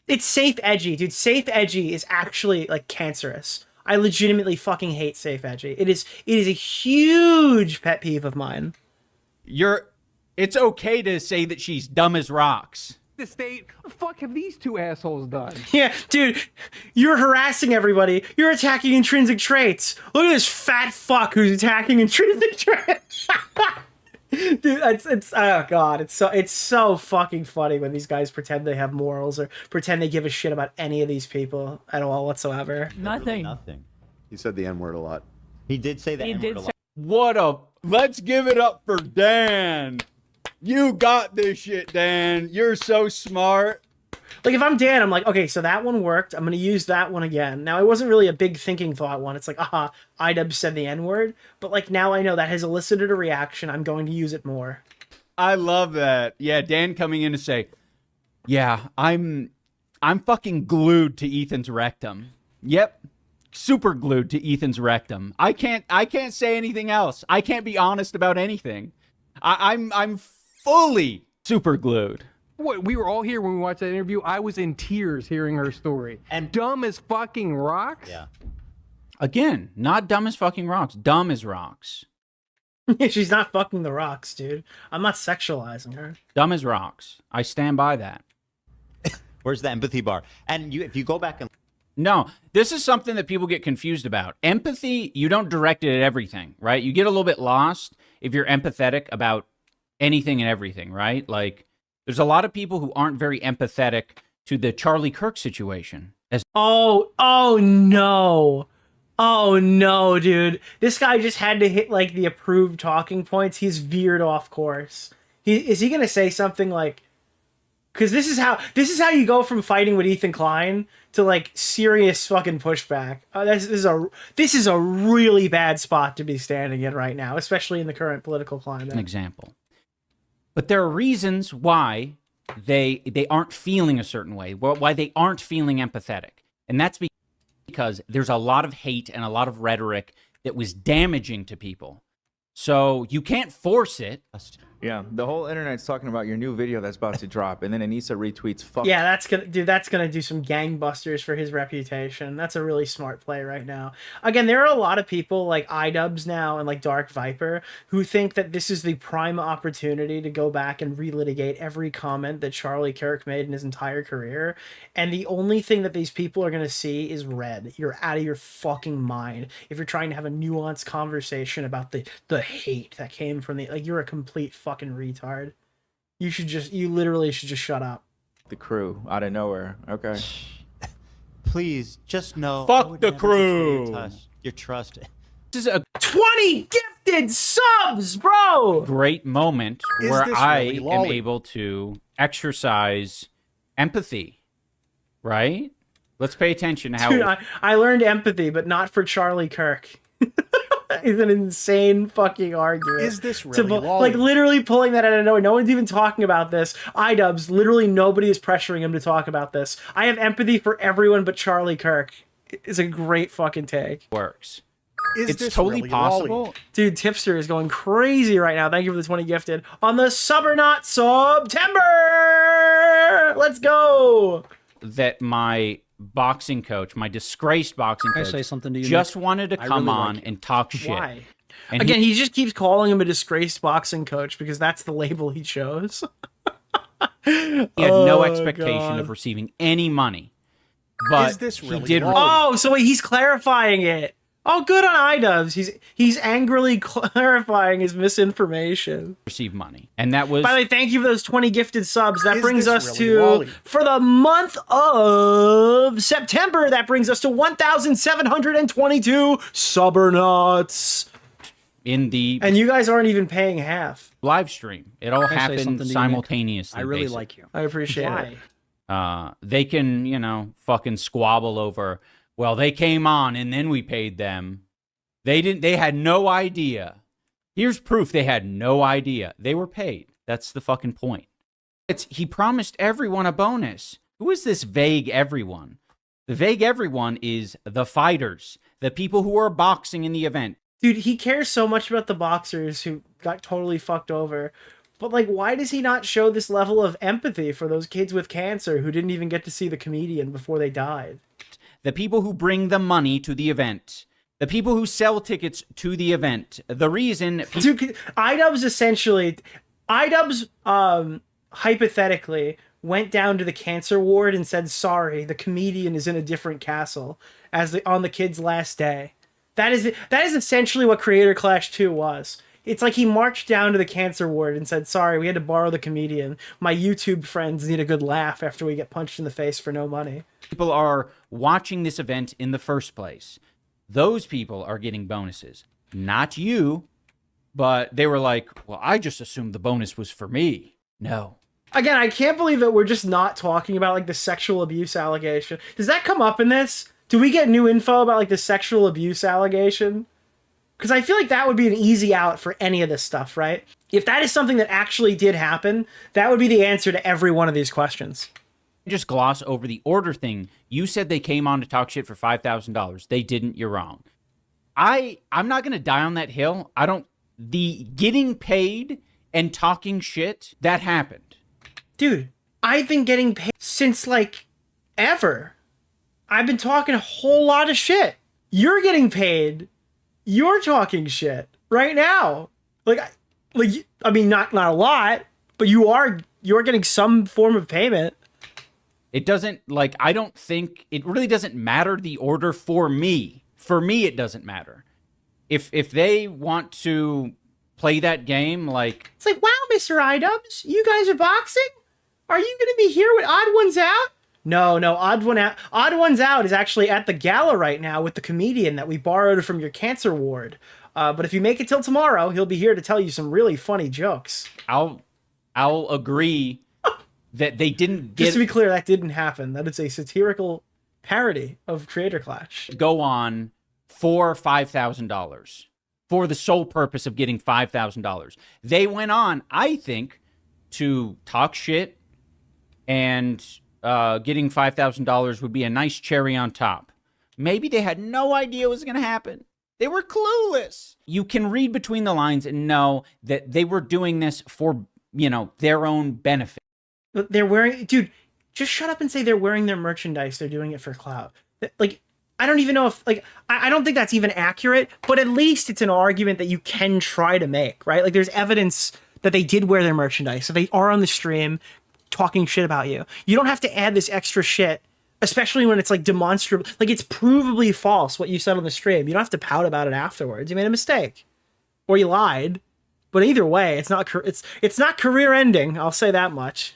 It's Safe Edgy, dude. Safe Edgy is actually, like, cancerous. I legitimately fucking hate Safe Edgy. It is a huge pet peeve of mine. It's okay to say that she's dumb as rocks. The state, what the fuck have these two assholes done? Yeah, dude, you're harassing everybody. You're attacking intrinsic traits. Look at this fat fuck who's attacking intrinsic traits. Dude, it's oh god, it's so fucking funny when these guys pretend they have morals or pretend they give a shit about any of these people at all whatsoever. Nothing. Nothing. He said the N-word a lot. He did say the N-word a lot. Let's give it up for Dan. You got this shit, Dan. You're so smart. Like, if I'm Dan, I'm like, okay, so that one worked. I'm going to use that one again. Now, it wasn't really a big thinking thought one. It's like, iDubbbz said the N-word. But, like, now I know that has elicited a reaction. I'm going to use it more. I love that. Yeah, Dan coming in to say, yeah, I'm fucking glued to Ethan's rectum. Yep. Super glued to Ethan's rectum. I can't say anything else. I can't be honest about anything. I'm fully super glued. What, we were all here when we watched that interview. I was in tears hearing her story. And dumb as fucking rocks? Yeah. Again, not dumb as fucking rocks. Dumb as rocks. She's not fucking the rocks, dude. I'm not sexualizing her. Dumb as rocks. I stand by that. Where's the empathy bar? And if you go back and... No, this is something that people get confused about. Empathy, you don't direct it at everything, right? You get a little bit lost if you're empathetic about anything and everything, right? Like, there's a lot of people who aren't very empathetic to the Charlie Kirk situation. Oh no. Oh no, dude. This guy just had to hit like the approved talking points. He's veered off course. Is he gonna say something like, because this is how you go from fighting with Ethan Klein to like serious fucking pushback. This is a really bad spot to be standing in right now, especially in the current political climate. An example. But there are reasons why they aren't feeling a certain way, why they aren't feeling empathetic. And that's because there's a lot of hate and a lot of rhetoric that was damaging to people. So you can't force it. Yeah, the whole internet's talking about your new video that's about to drop, and then Anissa retweets. Fuck. Yeah, that's gonna do some gangbusters for his reputation. That's a really smart play right now. Again, there are a lot of people like iDubbbz now and like Dark Viper who think that this is the prime opportunity to go back and relitigate every comment that Charlie Kirk made in his entire career. And the only thing that these people are gonna see is red. You're out of your fucking mind if you're trying to have a nuanced conversation about the hate that came from the you're a complete fucking retard. You literally should just shut up. The crew out of nowhere. Okay. Please, just know. Fuck the crew. Your trust. This is a 20 gifted subs, bro. Great moment Is where this I really am lolly? able to exercise empathy, right? Let's pay attention to how. Dude, I learned empathy, but not for Charlie Kirk. It's an insane fucking argument. Is this really like literally pulling that out of nowhere? No one's even talking about this. iDubbbz, literally nobody is pressuring him to talk about this. I have empathy for everyone but Charlie Kirk. It's a great fucking take. Works. Is It's this totally really possible. lolly? Dude, Tipster is going crazy right now. Thank you for the 20 gifted on the Sub or Not September. Let's go. That my boxing coach, my disgraced boxing Can I coach, say something to you, just Nick? wanted to I come really on like you. and talk shit. Why? And Again, he just keeps calling him a disgraced boxing coach because that's the label he chose. he had no Oh, expectation God. of receiving any money. But Is this he really did. lolly? Oh, so wait, he's clarifying it. Oh, good on iDubbbz. He's angrily clarifying his misinformation. Receive money, and that was. By the way, thank you for those 20 gifted subs. That Is brings this us really to lolly? for the month of September. That brings us to 1,722 subbernuts. in the And you guys aren't even paying half. live stream. It all Can I say something happened to you, Nick? simultaneously. I really basically. like you. I appreciate it. They can, fucking squabble over, well, they came on and then we paid them. They had no idea. Here's proof they had no idea. They were paid. That's the fucking point. He promised everyone a bonus. Who is this vague everyone? The vague everyone is the fighters, the people who are boxing in the event. Dude, he cares so much about the boxers who got totally fucked over. But, why does he not show this level of empathy for those kids with cancer who didn't even get to see the comedian before they died? The people who bring the money to the event. The people who sell tickets to the event. The reason... Dude, iDubbbz hypothetically went down to the cancer ward and said, sorry, the comedian is in a different castle on the kid's last day. That is essentially what Creator Clash 2 was. It's like he marched down to the cancer ward and said, sorry, we had to borrow the comedian. My YouTube friends need a good laugh after we get punched in the face for no money. People are watching this event in the first place. Those people are getting bonuses. Not you, but they were like, well, I just assumed the bonus was for me. No. Again, I can't believe that we're just not talking about, the sexual abuse allegation. Does that come up in this? Do we get new info about, the sexual abuse allegation? Because I feel like that would be an easy out for any of this stuff, right? If that is something that actually did happen, that would be the answer to every one of these questions. Just gloss over the order thing. You said they came on to talk shit for $5,000. They didn't. You're wrong. I'm not going to die on that hill. The getting paid and talking shit, that happened. Dude, I've been getting paid since, ever. I've been talking a whole lot of shit. You're getting paid. You're talking shit right now. I mean, not a lot, but you're getting some form of payment. It doesn't, I don't think, it really doesn't matter the order for me. For me, it doesn't matter. If they want to play that game, It's wow, Mr. iDubbbz, you guys are boxing? Are you going to be here with Odd Ones Out? No, Odd Ones Out is actually at the gala right now with the comedian that we borrowed from your cancer ward. But if you make it till tomorrow, he'll be here to tell you some really funny jokes. I'll agree that they didn't get... Just to be clear, that didn't happen. That is a satirical parody of Creator Clash. Go on for $5,000 for the sole purpose of getting $5,000. They went on, I think, to talk shit, and getting $5,000 would be a nice cherry on top. Maybe they had no idea what was going to happen. They were clueless. You can read between the lines and know that they were doing this for, you know, their own benefit. But they're wearing, dude, just shut up and say they're wearing their merchandise. They're doing it for clout. Like, I don't even know if, like, I don't think that's even accurate, but at least it's an argument that you can try to make, right? Like, there's evidence that they did wear their merchandise. So they are on the stream talking shit about you. You don't have to add this extra shit, especially when it's like demonstrable, like it's provably false what you said on the stream. You don't have to pout about it afterwards. You made a mistake, or you lied. But either way, it's not career ending. I'll say that much.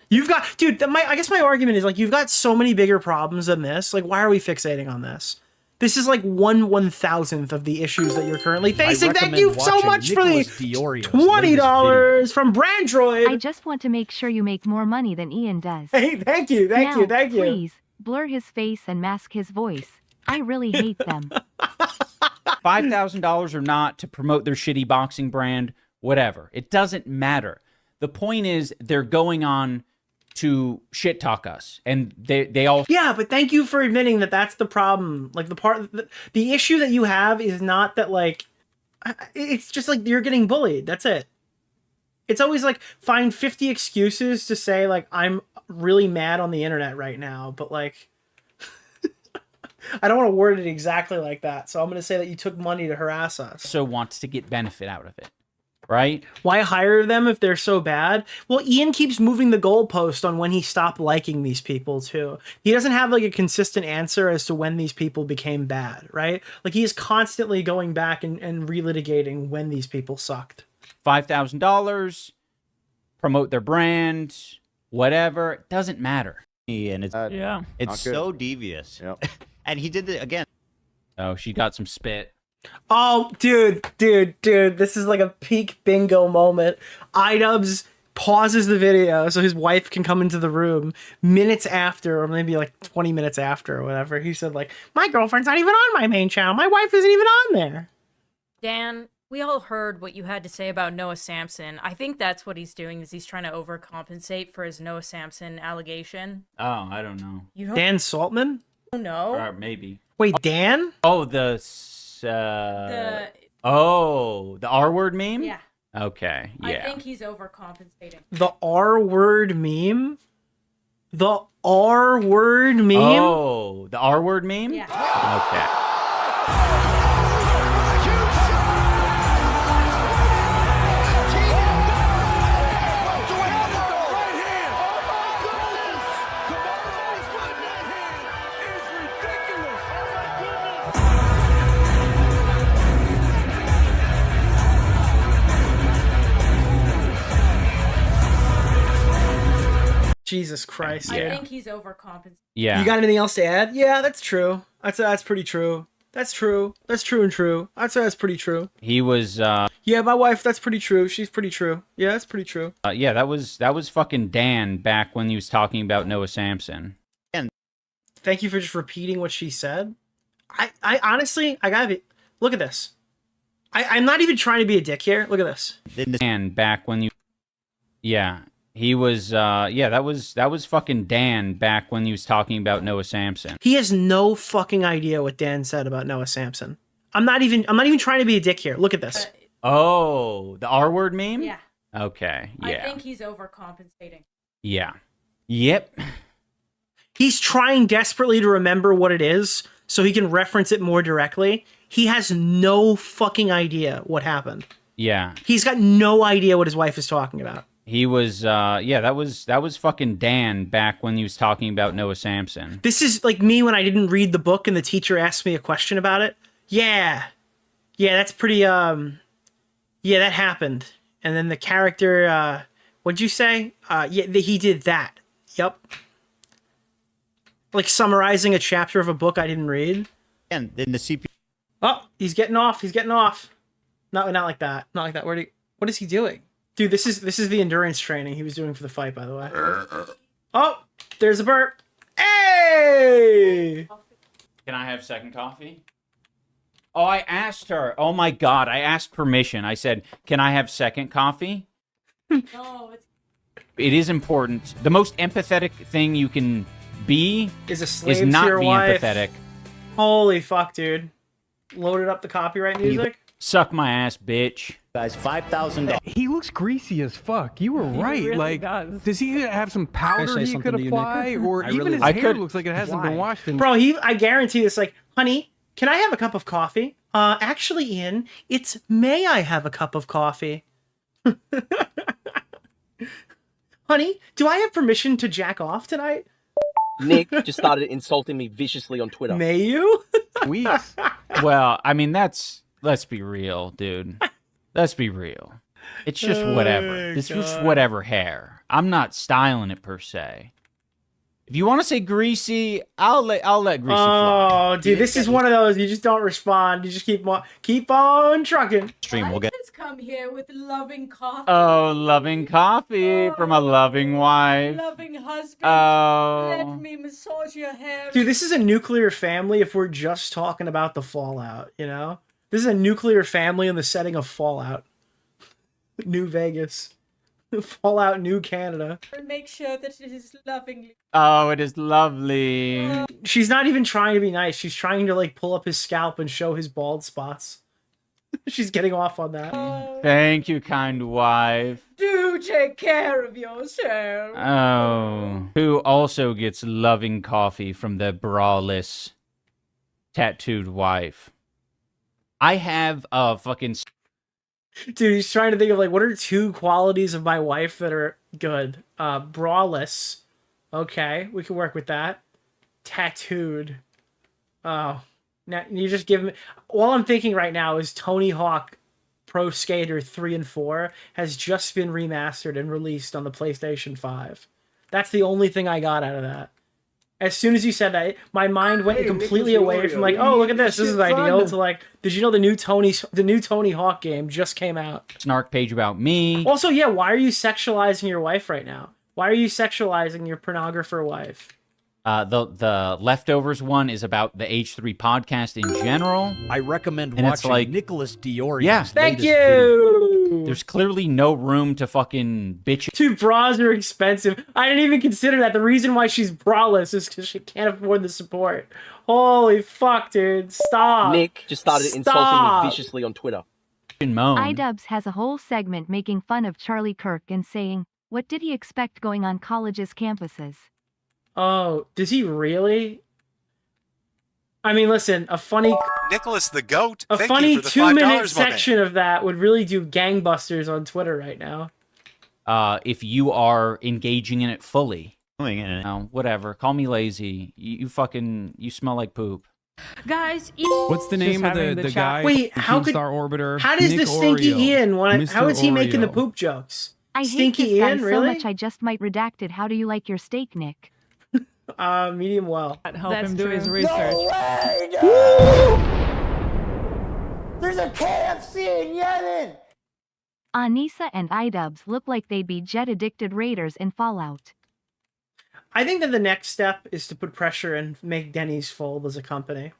You've got, dude. I guess my argument is like you've got so many bigger problems than this. Like, why are we fixating on this? This is like 1/1000th of the issues that you're currently facing. Thank you so much for the $20 from Brandroid. I just want to make sure you make more money than Ian does. Hey, thank you. Please, blur his face and mask his voice. I really hate them. $5,000 or not to promote their shitty boxing brand, whatever. It doesn't matter. The point is they're going on to shit talk us, and they all. Yeah, but thank you for admitting that that's the problem. Like the issue that you have is not that, like, it's just like you're getting bullied. That's it. It's always like find 50 excuses to say like I'm really mad on the internet right now, but like I don't want to word it exactly like that. So I'm going to say that you took money to harass us. So wants to get benefit out of it. Right? Why hire them if they're so bad? Well, Ian keeps moving the goalpost on when he stopped liking these people too. He doesn't have like a consistent answer as to when these people became bad, right? Like he is constantly going back and relitigating when these people sucked. $5,000, promote their brand, whatever. It doesn't matter. And it's so devious. Yep. And he did it again. Oh, she got some spit. Oh, dude, this is like a peak bingo moment. iDubbbz pauses the video so his wife can come into the room minutes after, or maybe like 20 minutes after or whatever. He said like, my girlfriend's not even on my main channel. My wife isn't even on there. Dan, we all heard what you had to say about Noah Samson. I think that's what he's doing, is he's trying to overcompensate for his Noah Samson allegation. Oh, I don't know. You don't Dan Saltman? know? Or maybe. Wait, Dan? Oh, the R word meme? Yeah. Okay, yeah. I think he's overcompensating. The R word meme? The R word meme? Oh, the R word meme? Yeah. Okay. Jesus Christ. I think he's overcompensating. Yeah. You got anything else to add? Yeah, that's true. That's pretty true. That's true. That's true and true. I'd say that's pretty true. He was yeah, my wife, that's pretty true. She's pretty true. Yeah, that's pretty true. yeah, that was fucking Dan back when he was talking about Noah Samson. Thank you for just repeating what she said. I honestly, I gotta be, look at this. I'm not even trying to be a dick here. Look at this. Dan back when you, yeah, he was, yeah, that was fucking Dan back when he was talking about Noah Samson. He has no fucking idea what Dan said about Noah Samson. I'm not even trying to be a dick here. Look at this. Oh, the R word meme? Yeah. Okay, yeah. I think he's overcompensating. Yeah. Yep. He's trying desperately to remember what it is so he can reference it more directly. He has no fucking idea what happened. Yeah. He's got no idea what his wife is talking about. He was, yeah, that was fucking Dan back when he was talking about Noah Samson. This is like me when I didn't read the book and the teacher asked me a question about it. Yeah. Yeah, that's pretty, yeah, that happened. And then the character, what'd you say? Yeah, he did that. Yep. Like summarizing a chapter of a book I didn't read. And then the CPU. Oh, he's getting off. He's getting off. Not like that. Not like that. What is he doing? Dude, this is the endurance training he was doing for the fight, by the way. Oh, there's a burp. Hey! Can I have second coffee? Oh, I asked her. Oh my God, I asked permission. I said, can I have second coffee? No, it is important. The most empathetic thing you can be is a slave is not to your be wife. empathetic. Holy fuck, dude. loaded up the copyright music. Suck my ass, bitch. Guys, $5,000. He looks greasy as fuck. You were right. really like, does. he have some powder say he could something to you, Nick? apply, or I even really- his I hair could- looks like it hasn't been washed in? Bro, I guarantee this. Like, honey, can I have a cup of coffee? Actually, Ian, it's may I have a cup of coffee? Honey, do I have permission to jack off tonight? Nick just started insulting me viciously on Twitter. May you? Weeks. Well, I mean, let's be real, dude. Let's be real. It's just whatever. It's just whatever hair. I'm not styling it per se. If you want to say greasy, I'll let greasy fly. Oh, dude, this is one of those. You just don't respond. You just keep on trucking. Stream, we'll get. Come here with loving coffee. Oh, loving coffee from a loving wife. Loving husband. Oh. Let me massage your hair. Dude, this is a nuclear family if we're just talking about the Fallout, you know? This is a nuclear family in the setting of Fallout. New Vegas. Fallout New Canada. Make sure that it is lovingly. Oh, it is lovely. She's not even trying to be nice. She's trying to, like, pull up his scalp and show his bald spots. She's getting off on that. Thank you, kind wife. Do take care of yourself. Oh. Who also gets loving coffee from the braless, tattooed wife. I have a fucking... Dude, he's trying to think of, like, what are 2 qualities of my wife that are good? Braless. Okay, we can work with that. Tattooed. Oh. Now, you just give me... All I'm thinking right now is Tony Hawk Pro Skater 3 and 4 has just been remastered and released on the PlayStation 5. That's the only thing I got out of that. As soon as you said that, my mind went completely away from like, oh, look at this is ideal, to like, did you know the new Tony Hawk game just came out? Snark page about me. Also, yeah, why are you sexualizing your wife right now? Why are you sexualizing your pornographer wife? The Leftovers one is about the H3 podcast in general. I recommend and it's watching like, Nicholas DeOrio. Yeah, thank you. There's clearly no room to fucking bitch. Dude, bras are expensive. I didn't even consider that. The reason why she's braless is because she can't afford the support. Holy fuck, dude. Stop. Nick just started insulting me viciously on Twitter. iDubbbz has a whole segment making fun of Charlie Kirk and saying, what did he expect going on colleges' campuses? Oh, does he really? I mean, listen, a funny... Nicholas the Goat, a thank funny you for the 2-minute $5, my section of that would really do gangbusters on Twitter right now. If you are engaging in it fully. Whatever. Call me lazy. You smell like poop. Guys, what's the name of the guy? Wait, the how Keemstar Orbiter? How does Nick the Stinky Oreo. Ian want? How Mr. is he making the Oreo. poop jokes? I Stinky hate this guy Ian, so really? much I just might redact it. How do you like your steak, Nick? Medium well. Help him do his research. There's a KFC in Yemen! Anissa and iDubbbz look like they'd be jet-addicted raiders in Fallout. I think that the next step is to put pressure and make Denny's fold as a company.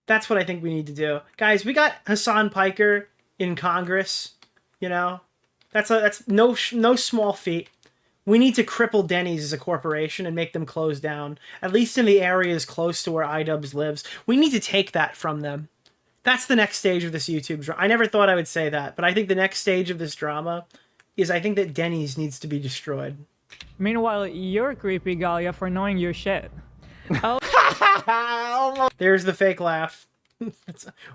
That's what I think we need to do. Guys, we got Hassan Piker in Congress, you know? That's no small feat. We need to cripple Denny's as a corporation and make them close down, at least in the areas close to where iDubbbz lives. We need to take that from them. That's the next stage of this YouTube drama. I never thought I would say that, but I think the next stage of this drama is I think that Denny's needs to be destroyed. Meanwhile, you're creepy, Galia, for knowing your shit. Oh. There's the fake laugh.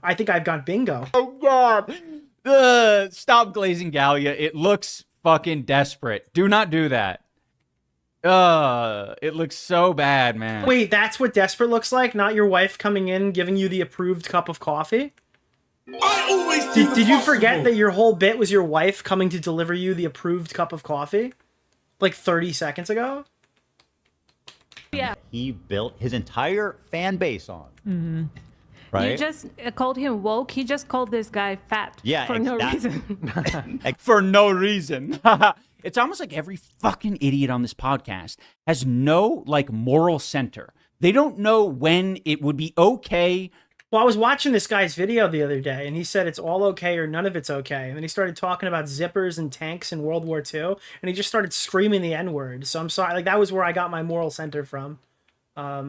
I think I've got bingo. Oh, God. Stop glazing Gallia. It looks fucking desperate. Do not do that. It looks so bad, man. Wait, that's what desperate looks like? Not your wife coming in giving you the approved cup of coffee? I always Did you forget that your whole bit was your wife coming to deliver you the approved cup of coffee? Like 30 seconds ago? Yeah. He built his entire fan base on. Mm-hmm. Right? You just called him woke. He just called this guy fat. Yeah, for no reason. For no reason. It's almost like every fucking idiot on this podcast has no, like, moral center. They don't know when it would be okay. Well, I was watching this guy's video the other day, and he said it's all okay or none of it's okay. And then he started talking about zippers and tanks in World War II, and he just started screaming the N-word. So I'm sorry. Like, that was where I got my moral center from.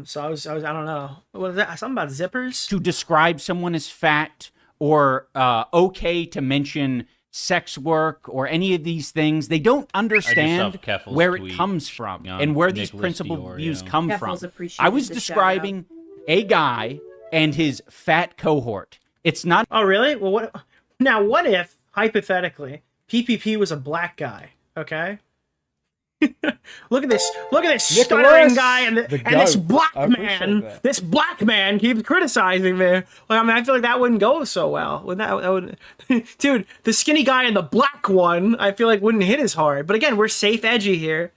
So I don't know. What was that? Something about zippers? To describe someone as fat or okay to mention sex work or any of these things. They don't understand where it comes from and where these principled views come from. I was describing a guy and his fat cohort. It's not. Oh, really? Well, what if, hypothetically, PPP was a black guy, okay? Look at this stuttering guy and this black man. This black man keeps criticizing me. Like, I mean, I feel like that wouldn't go so well. That would, dude, the skinny guy and the black one, I feel like wouldn't hit as hard. But again, we're safe edgy here.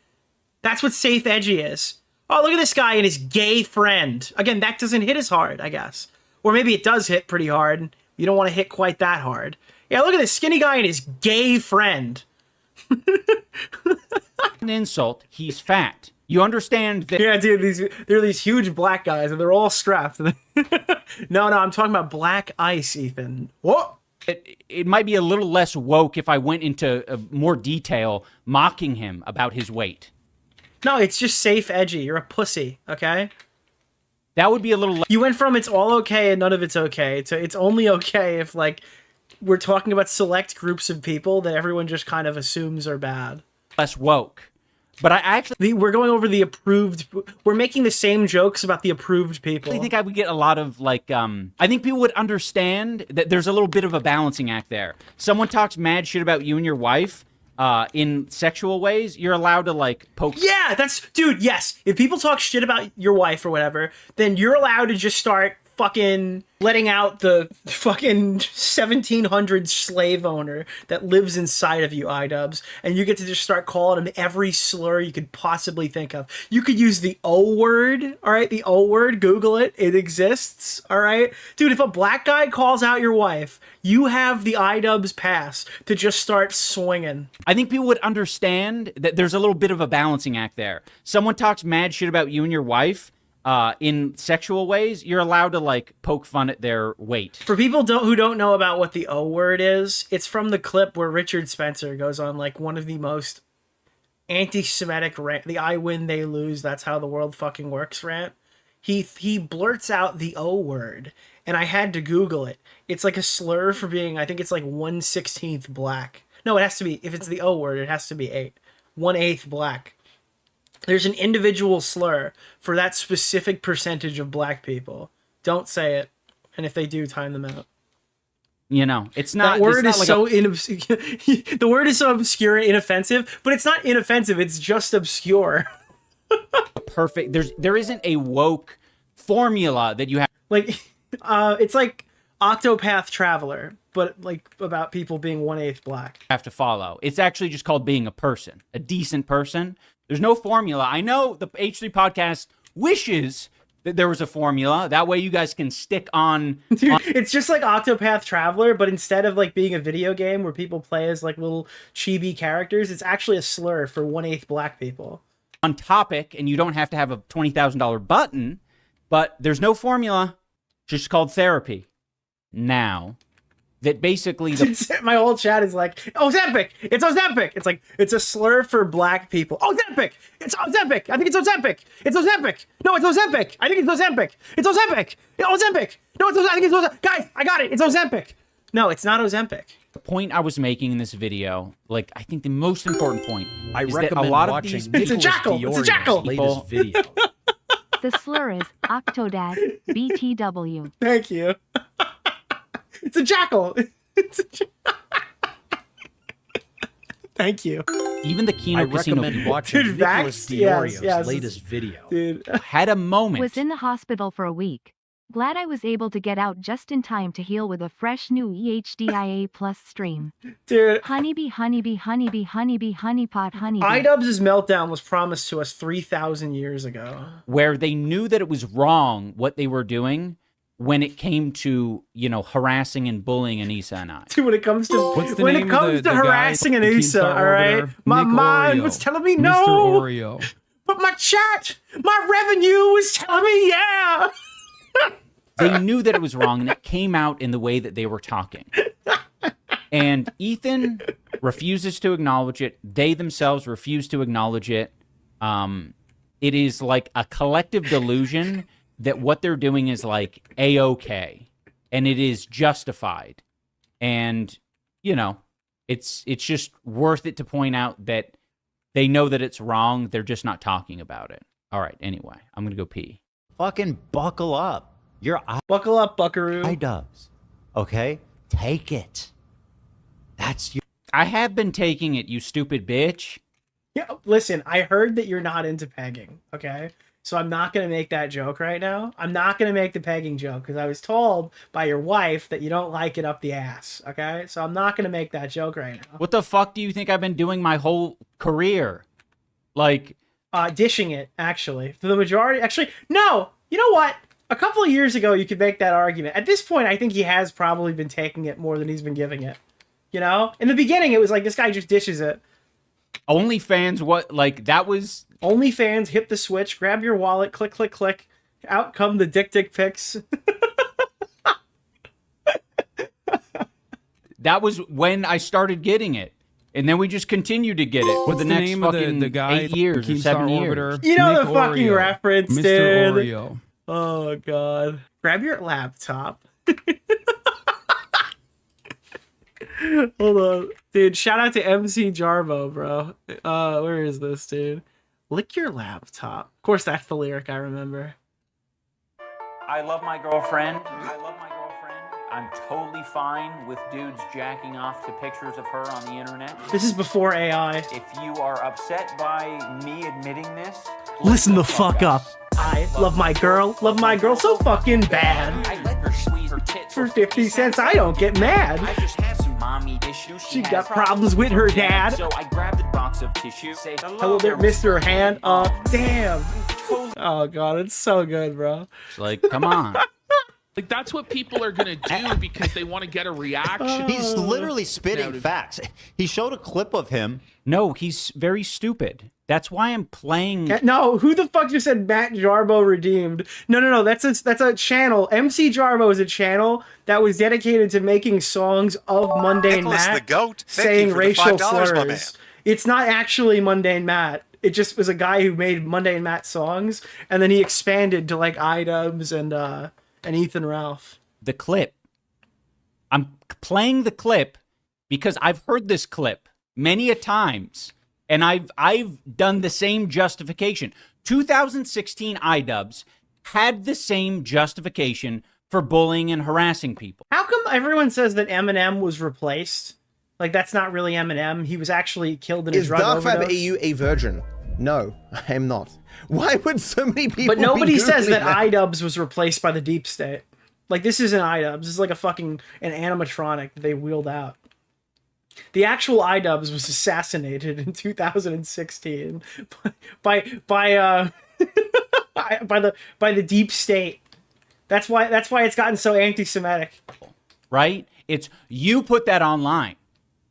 That's what safe edgy is. Oh, look at this guy and his gay friend. Again, that doesn't hit as hard, I guess. Or maybe it does hit pretty hard. You don't want to hit quite that hard. Yeah, look at this skinny guy and his gay friend. An insult. He's fat. You understand that? Yeah, dude. There are these huge black guys, and they're all strapped. No, I'm talking about black ice, Ethan. What? It might be a little less woke if I went into more detail mocking him about his weight. No, it's just safe edgy. You're a pussy, okay? That would be a little. You went from it's all okay and none of it's okay to it's only okay if, like, we're talking about select groups of people that everyone just kind of assumes are bad. Less woke. But I actually... We're going over the approved... We're making the same jokes about the approved people. I think I would get a lot of, like, I think people would understand that there's a little bit of a balancing act there. Someone talks mad shit about you and your wife in sexual ways, you're allowed to, like, poke... Yeah, dude, yes. If people talk shit about your wife or whatever, then you're allowed to just start fucking letting out the fucking 1700 slave owner that lives inside of you, iDubbbz, and you get to just start calling him every slur you could possibly think of. You could use the O word, all right? The O word, Google it. It exists, all right? Dude, if a black guy calls out your wife, you have the iDubbbz pass to just start swinging. I think people would understand that there's a little bit of a balancing act there. Someone talks mad shit about you and your wife, in sexual ways, you're allowed to, like, poke fun at their weight. For people who don't know about what the O word is, it's from the clip where Richard Spencer goes on, like, one of the most anti-Semitic rant, the I win, they lose, that's how the world fucking works rant. He blurts out the O word, and I had to Google it. It's like a slur for being, I think it's like 1/16 black. No, it has to be, if it's the O word, it has to be 1/8 black. There's an individual slur for that specific percentage of black people. Don't say it. And if they do, time them out. You know, it's not... That word is like so the word is so obscure and inoffensive, but it's not inoffensive. It's just obscure. Perfect. There isn't a woke formula that you have. Like, it's like Octopath Traveler, but, like, about people being 1/8 black. Have to follow. It's actually just called being a person. A decent person. There's no formula. I know the H3 podcast wishes that there was a formula. That way you guys can stick on... Dude, it's just like Octopath Traveler, but instead of, like, being a video game where people play as, like, little chibi characters, it's actually a slur for 1/8 black people. On topic, and you don't have to have a $20,000 button, but there's no formula. Just called therapy. Now... that basically my whole chat is like, Ozempic! It's Ozempic! It's like, it's a slur for black people. Ozempic! It's Ozempic! I think it's Ozempic! It's Ozempic! No, it's Ozempic! I think it's Ozempic! It's Ozempic! Ozempic! No, it's I think it's Ozempic! Guys, I got it! It's Ozempic! No, it's not Ozempic. The point I was making in this video, like, I think the most important point I is recommend that a lot watching of these... It's a jackal! It's a jackal! Latest video. The slur is Octodad BTW. Thank you. It's a jackal. Thank you. Even the Kino I Casino recommend people watching Nicholas DeOrio's latest video. Dude. had a moment. Was in the hospital for a week. Glad I was able to get out just in time to heal with a fresh new EHDIA Plus stream. Dude. Honeybee, honeybee, honeybee, honeybee, honeypot, honeybee. iDubbbz's meltdown was promised to us 3,000 years ago. Where they knew that it was wrong what they were doing when it came to, you know, harassing and bullying Anissa and I. Dude, when it comes to harassing Anissa, all right? My mind was telling me no. Mr. Oreo. But my chat, my revenue was telling me yeah. They knew that it was wrong, and it came out in the way that they were talking. And Ethan refuses to acknowledge it. They themselves refuse to acknowledge it. it is like a collective delusion that what they're doing is like A-okay, and it is justified. And, you know, it's just worth it to point out that they know that it's wrong. They're just not talking about it. All right, anyway, I'm going to go pee. Fucking buckle up. Buckle up, buckaroo. iDubbbz. Okay? Take it. That's your... I have been taking it, you stupid bitch. Yeah, listen, I heard that you're not into pegging, okay? So I'm not going to make that joke right now. I'm not going to make the pegging joke because I was told by your wife that you don't like it up the ass, okay? So I'm not going to make that joke right now. What the fuck do you think I've been doing my whole career? Like... dishing it, actually. For the majority... Actually, no! You know what? A couple of years ago, you could make that argument. At this point, I think he has probably been taking it more than he's been giving it. You know? In the beginning, it was like, this guy just dishes it. OnlyFans, what, like, that was... OnlyFans, hit the switch, grab your wallet, click, click, click. Out come the dick pics. That was when I started getting it. And then we just continued to get it for the next fucking the guy 8 years or 7 years. You know Nick the fucking Oreo. reference, Mr. dude. Oreo. Oh, God. Grab your laptop. Hold on. Dude, shout out to MC Jarbo, bro. Where is this, dude? Lick your laptop. Of course, that's the lyric I remember. I love my girlfriend. I'm totally fine with dudes jacking off to pictures of her on the internet. This is before AI. If you are upset by me admitting this, Listen the fuck up. I love my girl so fucking bad. I let her squeeze her tits For 50 cents, I don't get mad. I just have some mommy issues. She got problems with her dad. So I grabbed a box of tissue. Say Hello there, Mr. Hand. Oh, damn. Oh, God, it's so good, bro. It's like, come on. Like, that's what people are going to do because they want to get a reaction. He's literally spitting facts. He showed a clip of him. No, he's very stupid. That's why I'm playing. No, who the fuck just said Matt Jarbo redeemed? No. That's a channel. MC Jarbo is a channel that was dedicated to making songs of Mundane Nicholas Matt the Goat, thank saying you for racial the $5, my slurs. man. It's not actually Mundane Matt. It just was a guy who made Mundane Matt songs, and then he expanded to like iDubbbz and Ethan Ralph. The clip. I'm playing the clip because I've heard this clip many a times, and I've done the same justification. 2016 iDubbbz had the same justification for bullying and harassing people. How come everyone says that Eminem was replaced? Like, that's not really Eminem. He was actually killed in a drug overdose. Is EU a virgin? No, I am not. Why would so many people But nobody be says that Googling iDubbbz was replaced by the deep state. Like, this isn't iDubbbz. This is like an animatronic that they wheeled out. The actual iDubbbz was assassinated in 2016 by the deep state. That's why it's gotten so anti-Semitic. Right? It's you put that online.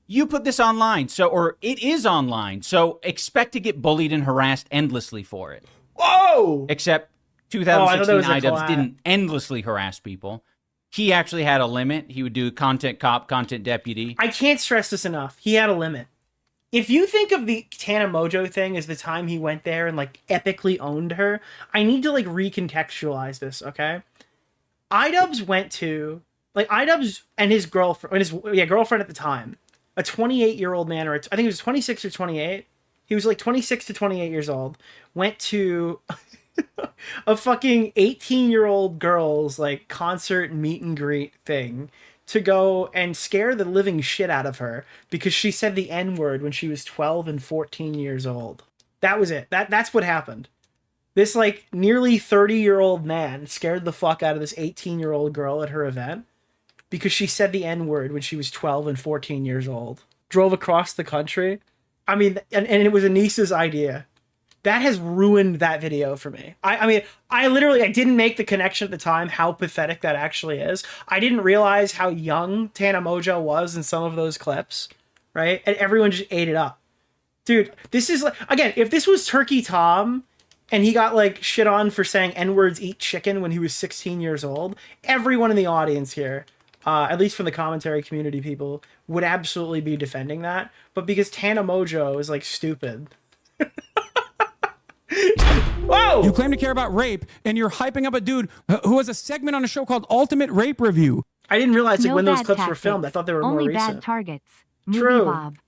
You put this online, or it is online, so expect to get bullied and harassed endlessly for it. Whoa! Except 2016 iDubbbz didn't endlessly harass people. He actually had a limit. He would do content cop, content deputy. I can't stress this enough. He had a limit. If you think of the Tana Mojo thing as the time he went there and like epically owned her, I need to like recontextualize this, okay? iDubbbz went to iDubbbz and his girlfriend, girlfriend at the time, a 28-year-old man, or I think he was 26 or 28. He was like 26 to 28 years old. Went to a fucking 18-year-old girl's like concert meet and greet thing to go and scare the living shit out of her because she said the N-word when she was 12 and 14 years old. That was it. That's what happened. This like nearly 30-year-old man scared the fuck out of this 18-year-old girl at her event because she said the N-word when she was 12 and 14 years old. Drove across the country. I mean, and it was Anissa's idea. That has ruined that video for me. I didn't make the connection at the time how pathetic that actually is. I didn't realize how young Tana Mojo was in some of those clips, right? And everyone just ate it up. Dude, this is like, again, if this was Turkey Tom and he got like shit on for saying N-words eat chicken when he was 16 years old, everyone in the audience here, at least from the commentary community people, would absolutely be defending that. But because Tana Mojo is like stupid. Whoa! You claim to care about rape, and you're hyping up a dude who has a segment on a show called Ultimate Rape Review. I didn't realize like No when those bad clips were tactics, filmed. I thought they were only more bad recent. targets. Movie True. Bob.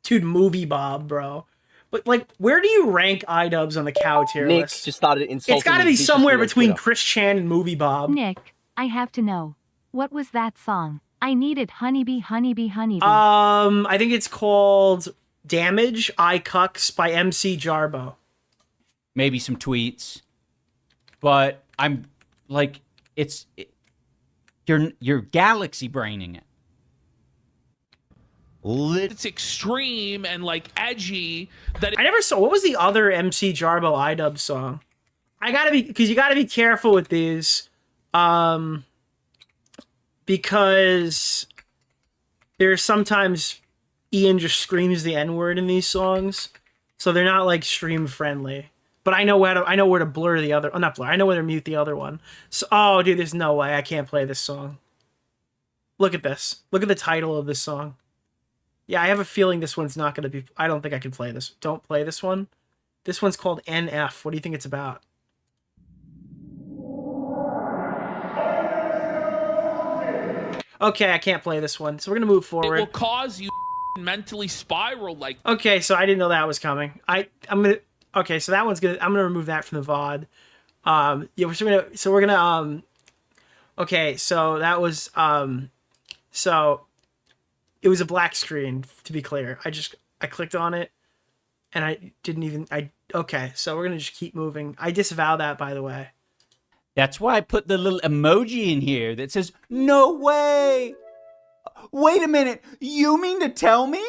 Dude, Movie Bob, bro. But like, where do you rank iDubbbz on the cow tier Nick list? just started insulting It's got to me be somewhere viciously on between Twitter. Chris Chan and Movie Bob. Nick, I have to know. What was that song? I needed Honeybee, Honeybee, Honeybee. I think it's called Damage, I Cucks by MC Jarbo. Maybe some tweets. But I'm like, you're galaxy braining it. It's extreme and like edgy. That I never saw. What was the other MC Jarbo iDubbbz song? I gotta be, because you gotta be careful with these, because there's sometimes Ian just screams the N-word in these songs, so they're not like stream friendly. But I know where to blur the other. Oh, not blur. I know where to mute the other one. So, oh, dude, there's no way I can't play this song. Look at this. Look at the title of this song. Yeah, I have a feeling this one's not going to be... I don't think I can play this. Don't play this one. This one's called NF. What do you think it's about? Okay, I can't play this one. So we're going to move it forward. will cause you mentally spiral like. Okay, so I didn't know that was coming. I'm going to... Okay, so that one's going to... I'm going to remove that from the VOD. Yeah, we're gonna... Okay, so that was... So... It was a black screen, to be clear. I clicked on it, and I didn't even... Okay, so we're going to just keep moving. I disavow that, by the way. That's why I put the little emoji in here that says, no way! Wait a minute, you mean to tell me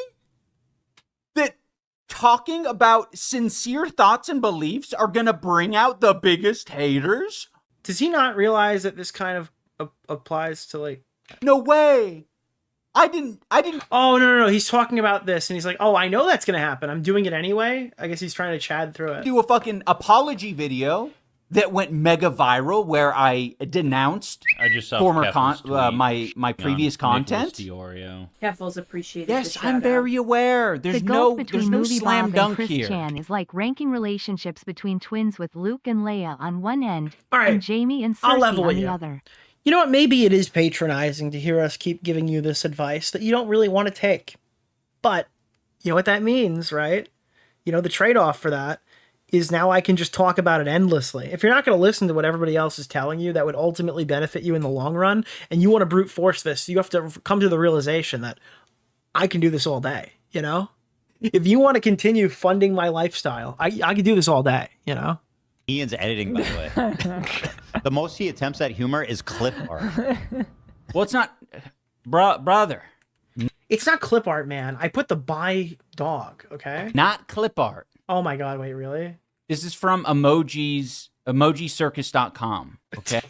that talking about sincere thoughts and beliefs are going to bring out the biggest haters? Does he not realize that this kind of applies to, like... No way! I didn't... Oh, no. He's talking about this, and he's like, oh, I know that's going to happen. I'm doing it anyway. I guess he's trying to chad through it. Do a fucking apology video that went mega viral where I denounced former my previous content. Nicholas DeOrio. Keffels appreciated. Yes, I'm very aware. There's no slam Bob dunk and Chris here. Chan is like ranking relationships between twins with Luke and Leia on one end, All right, and Jamie and I'll Cersei level on with the you. other. You know what? Maybe it is patronizing to hear us keep giving you this advice that you don't really want to take. But you know what that means, right? You know, the trade-off for that is now I can just talk about it endlessly. If you're not going to listen to what everybody else is telling you that would ultimately benefit you in the long run, and you want to brute force this, you have to come to the realization that I can do this all day, you know? If you want to continue funding my lifestyle, I can do this all day, you know? Ian's editing, by the way. The most he attempts at humor is clip art. Well, it's not... brother. It's not clip art, man. I put the by dog, okay? Not clip art. Oh my god, wait, really? This is from emojicircus.com, okay?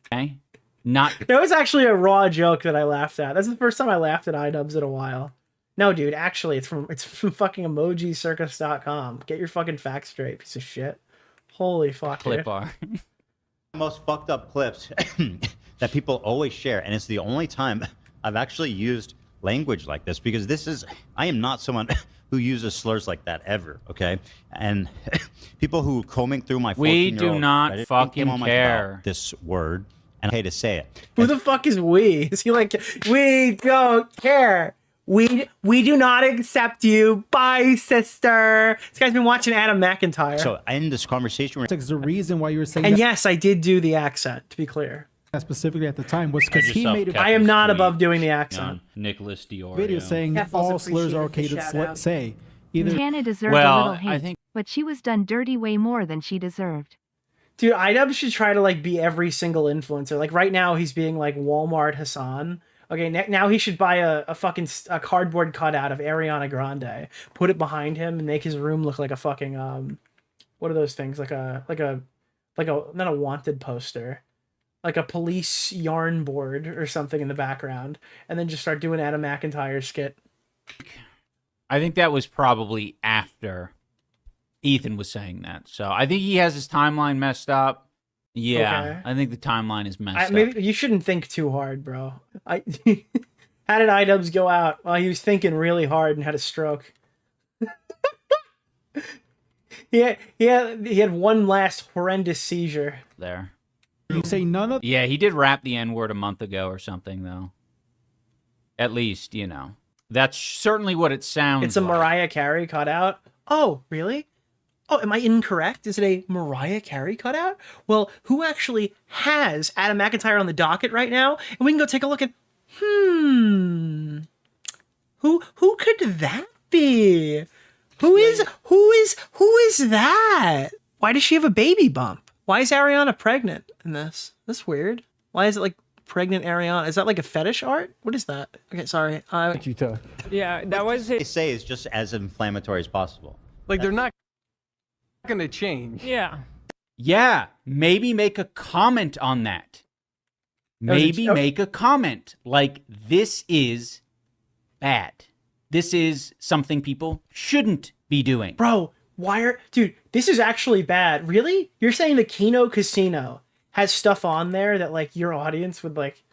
Okay? Not... That was actually a raw joke that I laughed at. That's the first time I laughed at iDubbbz in a while. No, dude, actually, it's from fucking emojicircus.com. Get your fucking facts straight, piece of shit. Holy fuck. Clip art. Most fucked up clips that people always share, and it's the only time I've actually used language like this, because I am not someone who uses slurs like that ever, okay? And people who combing through my 14-year-old... We do not Reddit fucking came on my care. about this word, and I hate to say it. Who the fuck is we? Is he like, we don't care. We do not accept you. Bye, sister. This guy's been watching Adam McIntyre. So in this conversation... It's the reason why you were saying and that yes, I did do the accent, to be clear. specifically at the time was because he made it. I am not above doing the accent. Nicholas DeOrio. Video saying all slurs are okay to say. Either Hannah deserved a little hate, but she was done dirty way more than she deserved. Dude, iDubbbz should try to like be every single influencer. Like right now, he's being like Walmart Hassan. Okay, now he should buy a fucking cardboard cutout of Ariana Grande, put it behind him, and make his room look like a fucking what are those things? Like a not a wanted poster, like a police yarn board or something in the background, and then just start doing Adam McIntyre skit. I think that was probably after Ethan was saying that. So I think he has his timeline messed up. Yeah, okay. I think the timeline is messed up. Maybe you shouldn't think too hard, bro. How did iDubbbz go out? Well, he was thinking really hard and had a stroke. He had one last horrendous seizure. There. You say none of. Yeah, he did rap the N-word a month ago or something, though. At least, you know. That's certainly what it sounds It's a like. Mariah Carey cutout. Oh, really? Oh, am I incorrect? Is it a Mariah Carey cutout? Well, who actually has Adam McIntyre on the docket right now? And we can go take a look at. Who could that be? Who is that? Why does she have a baby bump? Why is Ariana pregnant in this? That's weird. Why is it like pregnant Ariana? Is that like a fetish art? What is that? Okay, sorry. Yeah, that was They say is just as inflammatory as possible. Like they're not gonna change. Yeah. Yeah, maybe make a comment on that. Maybe make a comment like, this is bad. This is something people shouldn't be doing. Bro, dude, this is actually bad. Really? You're saying the Kino Casino has stuff on there that like your audience would like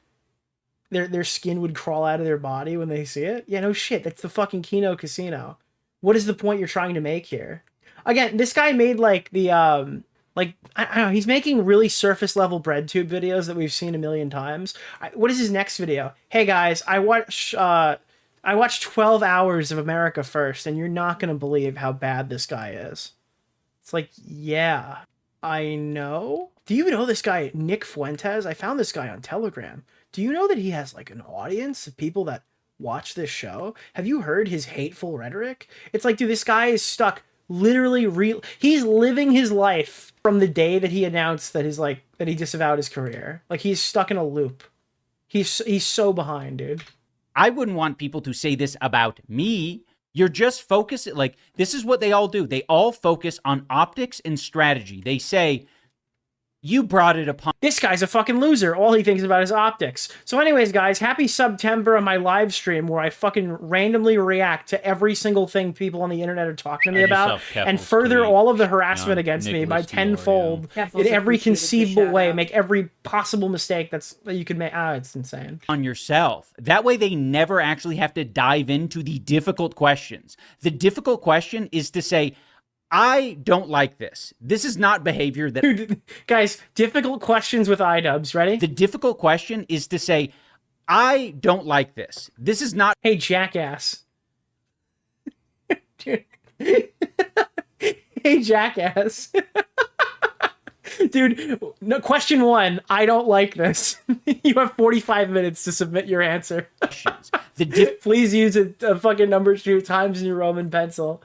their skin would crawl out of their body when they see it? Yeah, no shit. That's the fucking Kino Casino. What is the point you're trying to make here? Again, this guy made like the like, I don't know, he's making really surface level breadtube videos that we've seen a million times. What is his next video? Hey guys, I watched 12 hours of America First, and you're not going to believe how bad this guy is. It's like, yeah, I know. Do you know this guy, Nick Fuentes? I found this guy on Telegram. Do you know that he has like an audience of people that watch this show? Have you heard his hateful rhetoric? It's like, dude, this guy is stuck literally he's living his life from the day that he announced that that he disavowed his career. Like, he's stuck in a loop. He's so behind, dude. I wouldn't want people to say this about me. You're just focused, like, this is what they all do. They all focus on optics and strategy. They say, you brought it upon... This guy's a fucking loser. All he thinks about is optics. So anyways, guys, happy September on my live stream where I fucking randomly react to every single thing people on the internet are talking to me about and further all of the harassment against me by tenfold in every conceivable way, make every possible mistake that you could make. It's insane. On yourself. That way they never actually have to dive into the difficult questions. The difficult question is to say, I don't like this. This is not behavior that... Dude, guys, difficult questions with iDubbbz. Ready? The difficult question is to say, I don't like this. This is not... Hey, jackass. Dude. Hey, jackass. Dude, no, question 1, I don't like this. You have 45 minutes to submit your answer. Please use a fucking number 2 times New Roman pencil.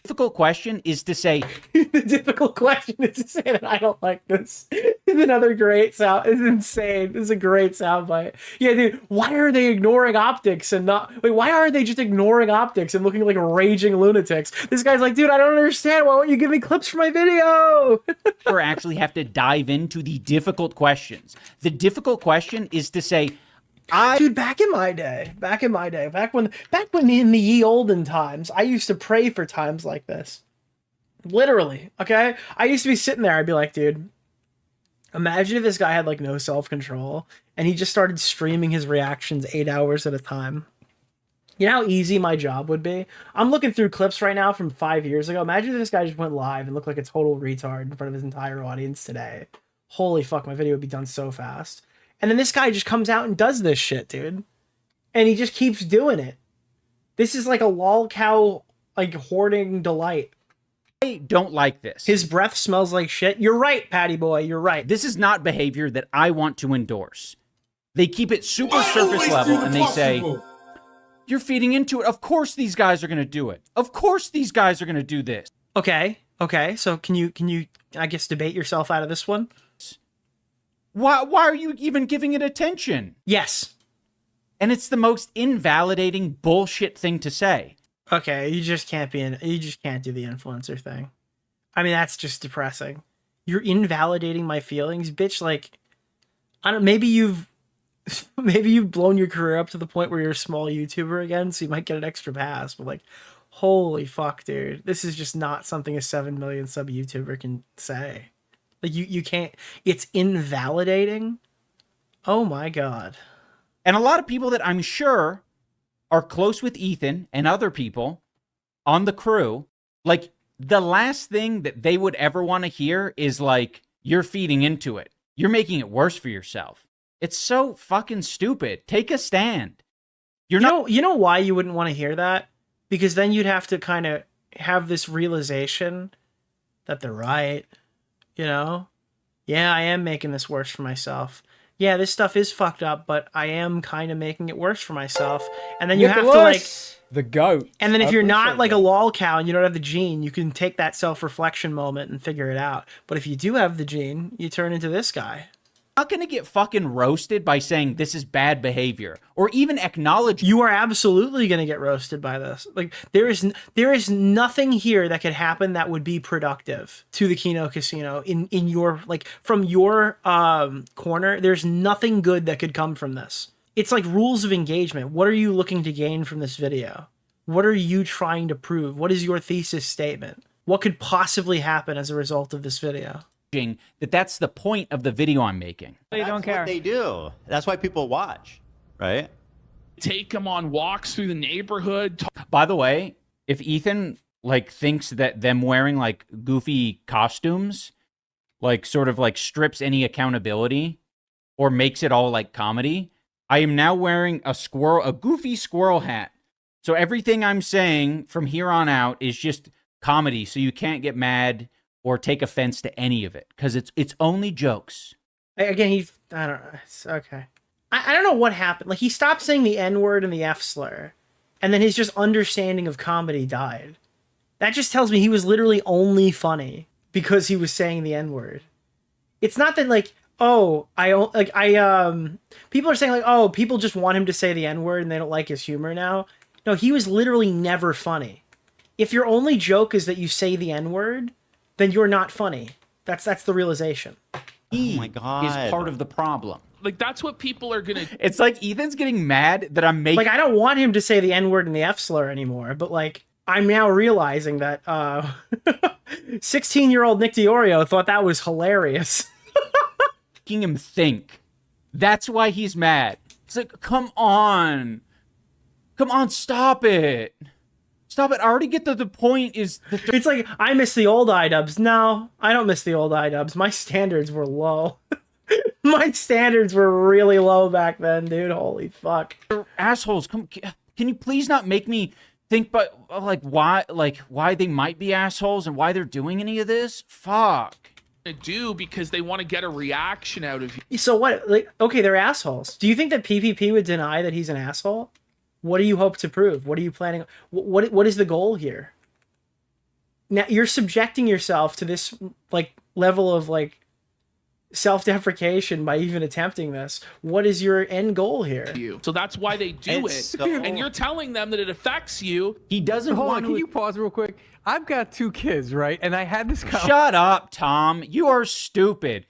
Difficult question is to say... The difficult question is to say that I don't like this. It's another great sound. It's insane. This is a great soundbite. Yeah, dude, why are they ignoring optics and not... Wait, why are they just ignoring optics and looking like raging lunatics? This guy's like, dude, I don't understand. Why won't you give me clips for my video? Or actually have to dive into the difficult questions. The difficult question is to say... Dude, back in my day, back when in the ye olden times, I used to pray for times like this. Literally, okay? I used to be sitting there, I'd be like, dude, imagine if this guy had like no self-control and he just started streaming his reactions 8 hours at a time. You know how easy my job would be? I'm looking through clips right now from 5 years ago. Imagine if this guy just went live and looked like a total retard in front of his entire audience today. Holy fuck, my video would be done so fast. And then this guy just comes out and does this shit, dude. And he just keeps doing it. This is like a lol cow, like, hoarding delight. I don't like this. His breath smells like shit. You're right, Patty boy. You're right. This is not behavior that I want to endorse. They keep it super surface level and they say, you're feeding into it. Of course these guys are going to do it. Of course these guys are going to do this. Okay. So can you, I guess, debate yourself out of this one? Why are you even giving it attention? Yes. And it's the most invalidating bullshit thing to say. Okay, you just can't do the influencer thing. I mean, that's just depressing. You're invalidating my feelings, bitch. Like, maybe you've blown your career up to the point where you're a small YouTuber again, so you might get an extra pass, but like, holy fuck, dude. This is just not something a 7 million sub YouTuber can say. Like, you can't... It's invalidating? Oh my god. And a lot of people that I'm sure are close with Ethan and other people on the crew, like, the last thing that they would ever want to hear is like, you're feeding into it. You're making it worse for yourself. It's so fucking stupid. Take a stand. You know why you wouldn't want to hear that? Because then you'd have to kind of have this realization that they're right. You know? Yeah, I am making this worse for myself. Yeah, this stuff is fucked up, but I am kind of making it worse for myself. And then you have to like... The goat. And then if you're not like a lol cow and you don't have the gene, you can take that self-reflection moment and figure it out. But if you do have the gene, you turn into this guy. Not gonna get fucking roasted by saying this is bad behavior or even acknowledge. You are absolutely gonna get roasted by this. Like there is nothing here that could happen that would be productive to the Kino Casino in your like from your corner. There's nothing good that could come from this. It's like rules of engagement. What are you looking to gain from this video? What are you trying to prove? What is your thesis statement? What could possibly happen as a result of this video? That's the point of the video I'm making. They don't care. What they do. That's why people watch, right? Take them on walks through the neighborhood. By the way, if Ethan like thinks that them wearing like goofy costumes, like sort of like strips any accountability or makes it all like comedy, I am now wearing a goofy squirrel hat. So everything I'm saying from here on out is just comedy. So you can't get mad or take offense to any of it, because it's only jokes. Again, I don't know. It's okay. I don't know what happened. Like, he stopped saying the N-word and the F-slur, and then his just understanding of comedy died. That just tells me he was literally only funny because he was saying the N-word. It's not that, like, people are saying, like, oh, people just want him to say the N-word and they don't like his humor now. No, he was literally never funny. If your only joke is that you say the N-word, then you're not funny. That's the realization. He oh my God. is part of the problem. Like, that's what people are gonna... It's like Ethan's getting mad that I'm making... Like, I don't want him to say the N-word and the F-slur anymore, but, like, I'm now realizing that 16-year-old Nick DeOrio thought that was hilarious. Making him think. That's why he's mad. It's like, come on. Come on, stop it. Stop it. I already get that the point is... It's like, I miss the old iDubbbz. No, I don't miss the old iDubbbz. My standards were low. My standards were really low back then, dude. Holy fuck. Assholes, can you please not make me think but why they might be assholes and why they're doing any of this? Fuck. Do because they want to get a reaction out of you. So what? Like, okay, they're assholes. Do you think that PPP would deny that he's an asshole? What do you hope to prove? What are you planning? What is the goal here? Now you're subjecting yourself to this like level of like self-deprecation by even attempting this. What is your end goal here? So that's why they do it. And you're telling them that it affects you. He doesn't Hold want on, can you pause real quick? I've got 2 kids, right? And I had this Shut up, Tom. You are stupid.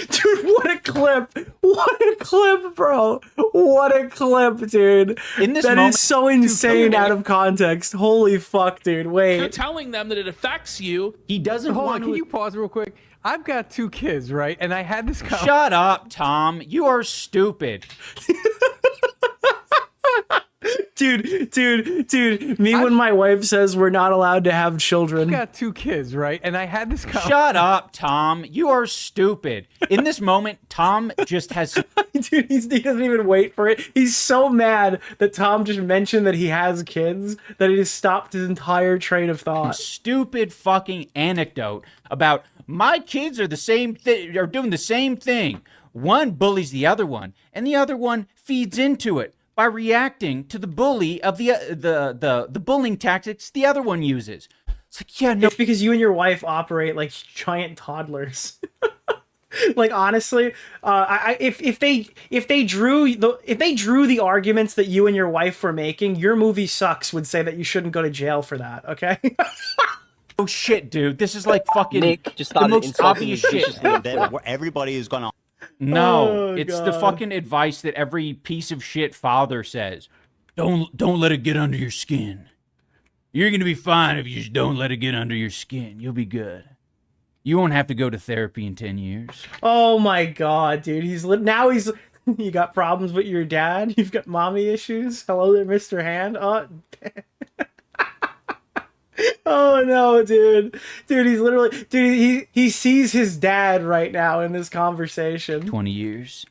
Dude, what a clip. What a clip, bro. What a clip, dude. In this that moment, is so insane out of context. Holy fuck, dude. Wait. You're telling them that it affects you. He doesn't Hold want on, can you pause real quick? I've got 2 kids, right? And I had this Shut up, Tom. You are stupid. Dude, when my wife says we're not allowed to have children. I've got 2 kids, right? And I had this Shut up, Tom. You are stupid. In this moment, Tom just has... Dude, he doesn't even wait for it. He's so mad that Tom just mentioned that he has kids that he just stopped his entire train of thought. Stupid fucking anecdote about my kids are are doing the same thing. One bullies the other one, and the other one feeds into it by reacting to the bully of the bullying tactics the other one uses. It's like, yeah, no. It's because you and your wife operate like giant toddlers. Like, honestly, if they drew the arguments that you and your wife were making, Your Movie Sucks would say that you shouldn't go to jail for that. Okay. Oh shit, dude! This is like fucking Nick just the most obvious shit. Where everybody is gonna. No, it's the fucking advice that every piece of shit father says. Don't let it get under your skin. You're gonna be fine if you just don't let it get under your skin. You'll be good. You won't have to go to therapy in 10 years. Oh my god, dude. You got problems with your dad? You've got mommy issues? Hello there, Mr. Hand? Oh, Oh no, dude. Dude, he's literally he sees his dad right now in this conversation. 20 years.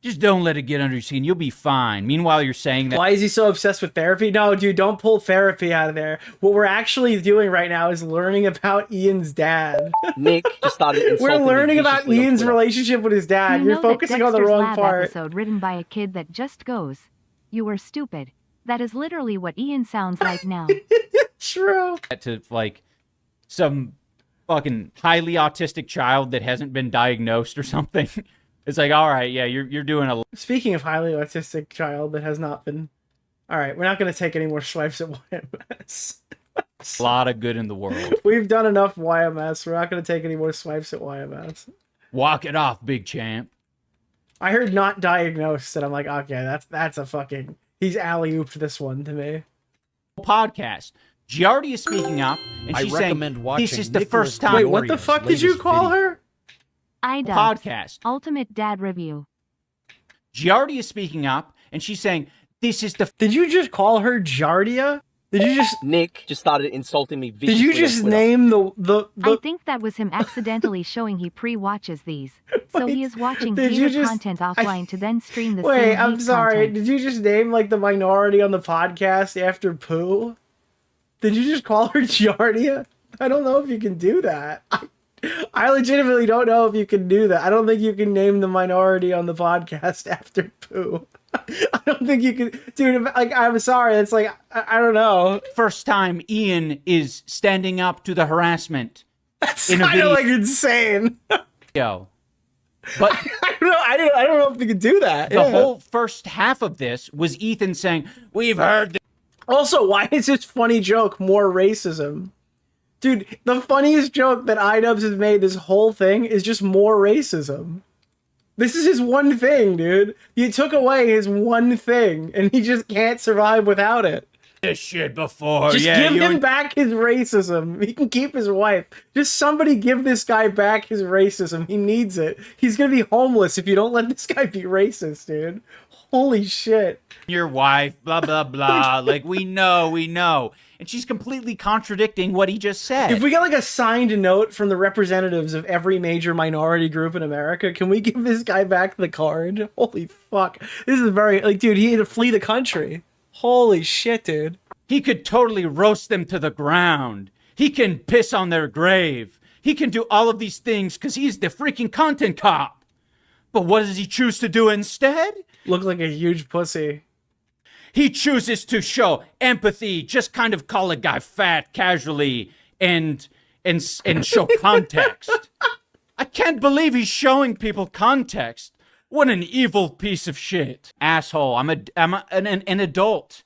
Just don't let it get under your skin. You'll be fine. Meanwhile, you're saying that. Why is he so obsessed with therapy? No, dude, don't pull therapy out of there. What we're actually doing right now is learning about Ian's dad. Nick just started insulting We're learning me about viciously on Ian's Twitter. relationship with his dad. You You're know that focusing on the Dexter's wrong Lab part. episode written by a kid that just goes, "You were stupid." That is literally what Ian sounds like now. True. To like some fucking highly autistic child that hasn't been diagnosed or something. It's like, all right, yeah, you're doing a. Speaking of highly autistic child that has not been. All right, we're not going to take any more swipes at YMS. A lot of good in the world. We've done enough YMS. We're not going to take any more swipes at YMS. Walk it off, big champ. I heard not diagnosed, and I'm like, okay, that's a fucking. He's alley-ooped this one to me. Podcast. Giardia is speaking up, and she's saying, this is the first time. Wait, what the fuck did you call her? iDubbbz. Podcast. Ultimate Dad Review. Giardia is speaking up, and she's saying, this is the... Did you just call her Giardia? Did you just... Nick just started insulting me viciously. Did you just name the... I think that was him accidentally showing he pre-watches these. So he is watching did you hater just- content offline to then stream the Wait, same I'm hate sorry. content. Did you just name, like, the minority on the podcast after Pooh? Did you just call her Giardia? I don't know if you can do that. I legitimately don't know if you can do that. I don't think you can name the minority on the podcast after Pooh. I don't think you can, dude. Like, I'm sorry. It's like I don't know. First time Ian is standing up to the harassment. That's in a kind of video. like insane. Yo, but I don't know if you can do that. The whole first half of this was Ethan saying, "We've heard." Also, why is this funny joke more racism? Dude, the funniest joke that iDubbbz has made this whole thing is just more racism. This is his one thing, dude. You took away his one thing, and he just can't survive without it. This shit before. Just yeah, give him back his racism. He can keep his wife. Just somebody give this guy back his racism. He needs it. He's gonna be homeless if you don't let this guy be racist, dude. Holy shit. Your wife, blah, blah, blah. Like, we know. And she's completely contradicting what he just said. If we get like a signed note from the representatives of every major minority group in America, can we give this guy back the card? Holy fuck. This is very, like, dude, he had to flee the country. Holy shit, dude. He could totally roast them to the ground. He can piss on their grave. He can do all of these things because he's the freaking content cop. But what does he choose to do instead? Look like a huge pussy. He chooses to show empathy, just kind of call a guy fat casually and show context. I can't believe he's showing people context. What an evil piece of shit. Asshole. I'm an adult.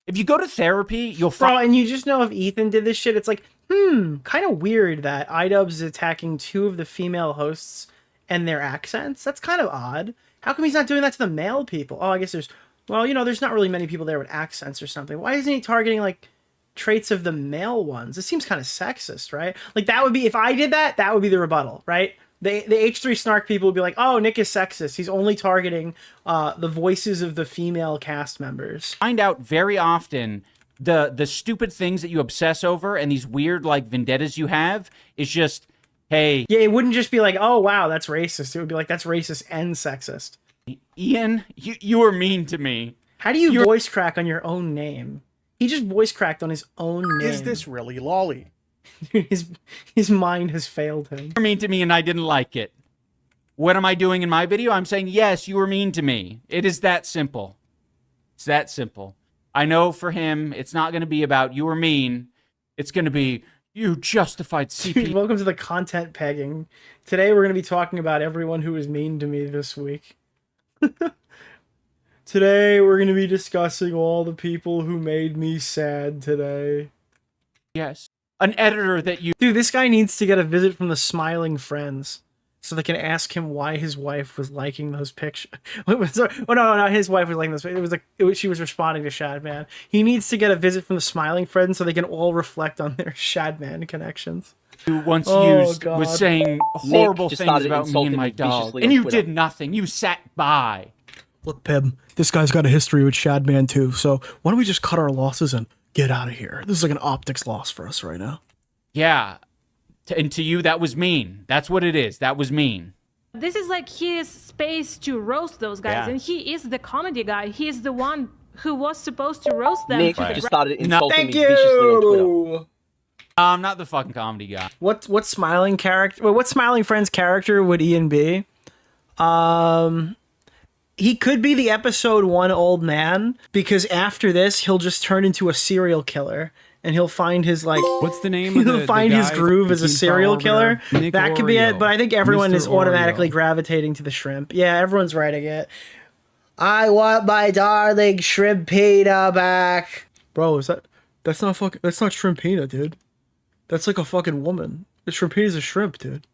If you go to therapy, you'll Bro, and you just know if Ethan did this shit, it's like, kind of weird that iDubbbz is attacking two of the female hosts and their accents. That's kind of odd. How come he's not doing that to the male people? Oh, I guess there's not really many people there with accents or something. Why isn't he targeting, like, traits of the male ones? It seems kind of sexist, right? Like, that would be, if I did that, that would be the rebuttal, right? The H3 Snark people would be like, oh, Nick is sexist. He's only targeting the voices of the female cast members. Find out very often the stupid things that you obsess over and these weird, like, vendettas you have is just, hey. Yeah, it wouldn't just be like, oh, wow, that's racist. It would be like, that's racist and sexist. Ian, you were mean to me. How do you voice crack on your own name? He just voice cracked on his own name. Is this really lolly? His mind has failed him. You were mean to me and I didn't like it. What am I doing in my video? I'm saying, yes, you were mean to me. It is that simple. It's that simple. I know for him, it's not going to be about you were mean. It's going to be you justified CP. Dude, welcome to the content pegging. Today we're going to be talking about everyone who was mean to me this week. Today we're going to be discussing all the people who made me sad today. Yes. An editor that you... Dude, this guy needs to get a visit from the Smiling Friends so they can ask him why his wife was liking those pictures. Oh, no, not his wife was liking those. It was like she was responding to Shadman. He needs to get a visit from the Smiling Friends so they can all reflect on their Shadman connections. Who once was saying horrible things about me and my dog. And you did nothing. You sat by. Look, Peb, this guy's got a history with Shadman too, so why don't we just cut our losses and Get out of here. This is like an optics loss for us right now. Yeah. And to you, that was mean. That's what it is. That was mean. This is like his space to roast those guys, and he is the comedy guy. He is the one who was supposed to roast them. Nick to just started No, insulting thank me viciously on Twitter. I'm not the fucking comedy guy. What smiling character? What smiling friend's character would Ian be? He could be the episode 1 old man, because after this he'll just turn into a serial killer and he'll find his like. What's the name? Of he'll find his groove as a serial killer. That could be it. But I think everyone Mr. is automatically Oreo. gravitating to the shrimp. Yeah, everyone's writing it. I want my darling shrimpina back. Bro, that's not shrimpina, dude. That's like a fucking woman. The shrimpina's a shrimp, dude.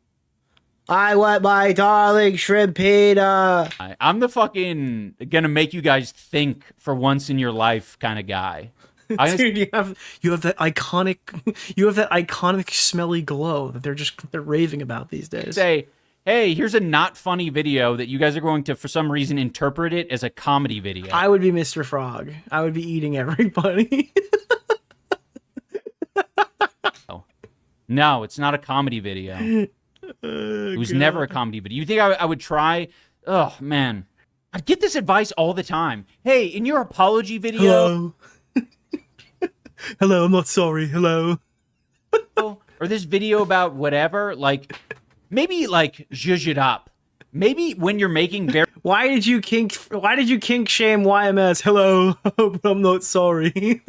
I want my darling shrimpina. I'm the fucking gonna make you guys think for once in your life kind of guy. Dude, you have that iconic smelly glow that they're raving about these days. Say, hey, here's a not funny video that you guys are going to, for some reason, interpret it as a comedy video. I would be Mr. Frog. I would be eating everybody. No, it's not a comedy video. It was never a comedy video. You think I would try? Oh, man. I get this advice all the time. Hey, in your apology video... Hello. Hello, I'm not sorry. Hello. Or this video about whatever, like, maybe, like, zhuzh it up. Maybe when you're making very... Why did you kink shame YMS? Hello, but I'm not sorry.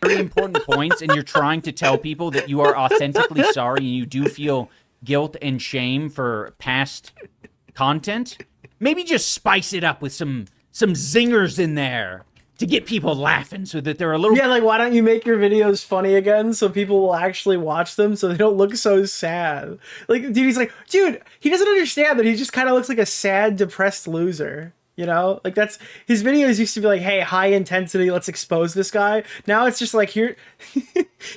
very important points, and you're trying to tell people that you are authentically sorry and you do feel guilt and shame for past content, maybe just spice it up with some zingers in there to get people laughing so that they're a little... Yeah, like, why don't you make your videos funny again so people will actually watch them so they don't look so sad? Like, dude, he doesn't understand that he just kind of looks like a sad, depressed loser. You know, like his videos used to be like, hey, high intensity, let's expose this guy. Now it's just like, here,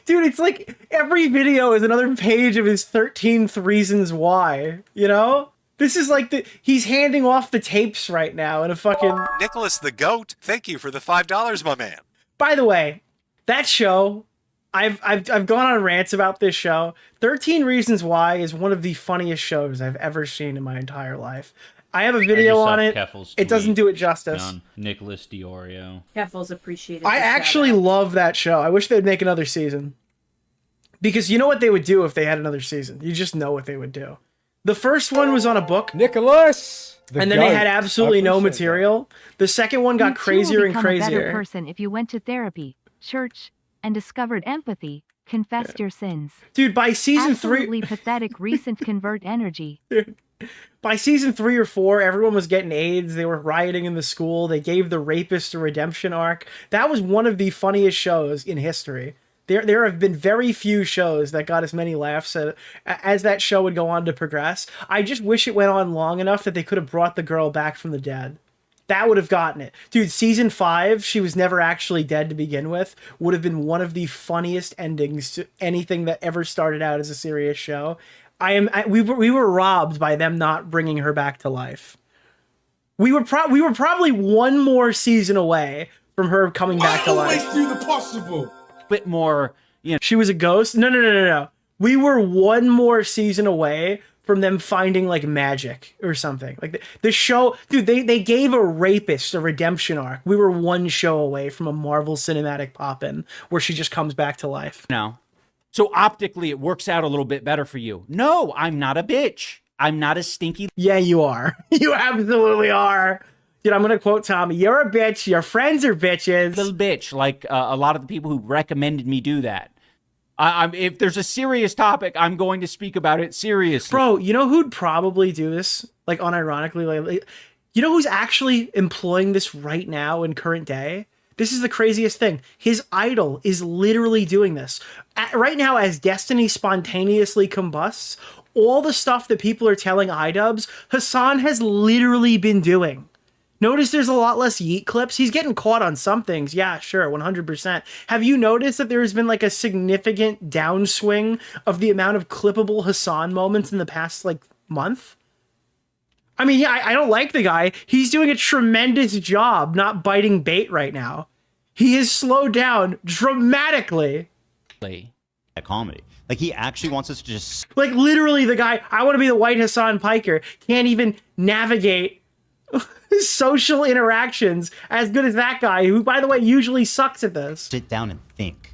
dude, it's like every video is another page of his 13th reasons why, you know? This is like he's handing off the tapes right now in a fucking... Nicholas the Goat, thank you for the $5, my man. By the way, that show, I've gone on rants about this show. 13 Reasons Why is one of the funniest shows I've ever seen in my entire life. I have a video on it. It doesn't do it justice. Nicholas DeOrio. Keffels appreciated. I actually love that show. I wish they'd make another season. Because you know what they would do if they had another season. You just know what they would do. The first one was on a book. Nicholas! And then they had absolutely no material. The second one got crazier and a crazier. Better person if you went to therapy, church, and discovered empathy, confessed your sins. Dude, by season 3... Absolutely pathetic recent convert energy. By season 3 or 4, everyone was getting AIDS. They were rioting in the school. They gave the rapist a redemption arc. That was one of the funniest shows in history. There have been very few shows that got as many laughs as that show would go on to progress. I just wish it went on long enough that they could have brought the girl back from the dead. That would have gotten it. Dude, season 5, she was never actually dead to begin with, would have been one of the funniest endings to anything that ever started out as a serious show. We were robbed by them not bringing her back to life. We were probably one more season away from her coming back to life. I always do the possible. Bit more, you know. She was a ghost? No. We were one more season away from them finding like magic or something. Like the show, dude, they gave a rapist a redemption arc. We were one show away from a Marvel Cinematic pop-in where she just comes back to life. No. So optically, it works out a little bit better for you. No, I'm not a bitch. I'm not a stinky... Yeah, you are. You absolutely are. Dude, I'm going to quote Tommy. You're a bitch. Your friends are bitches. Little bitch, like a lot of the people who recommended me do that. If there's a serious topic, I'm going to speak about it seriously. Bro, you know who'd probably do this? Like, unironically, like, you know who's actually employing this right now in current day? This is the craziest thing. His idol is literally doing this. Right now, as Destiny spontaneously combusts, all the stuff that people are telling iDubbbz, Hassan has literally been doing. Notice there's a lot less Yeet clips. He's getting caught on some things. Yeah, sure, 100%. Have you noticed that there's been like a significant downswing of the amount of clippable Hassan moments in the past like month? I mean, yeah, I don't like the guy. He's doing a tremendous job not biting bait right now. He has slowed down dramatically. At comedy. Like, he actually wants us to just... Like, literally, the guy, I want to be the white Hassan Piker, can't even navigate social interactions as good as that guy, who, by the way, usually sucks at this. Sit down and think.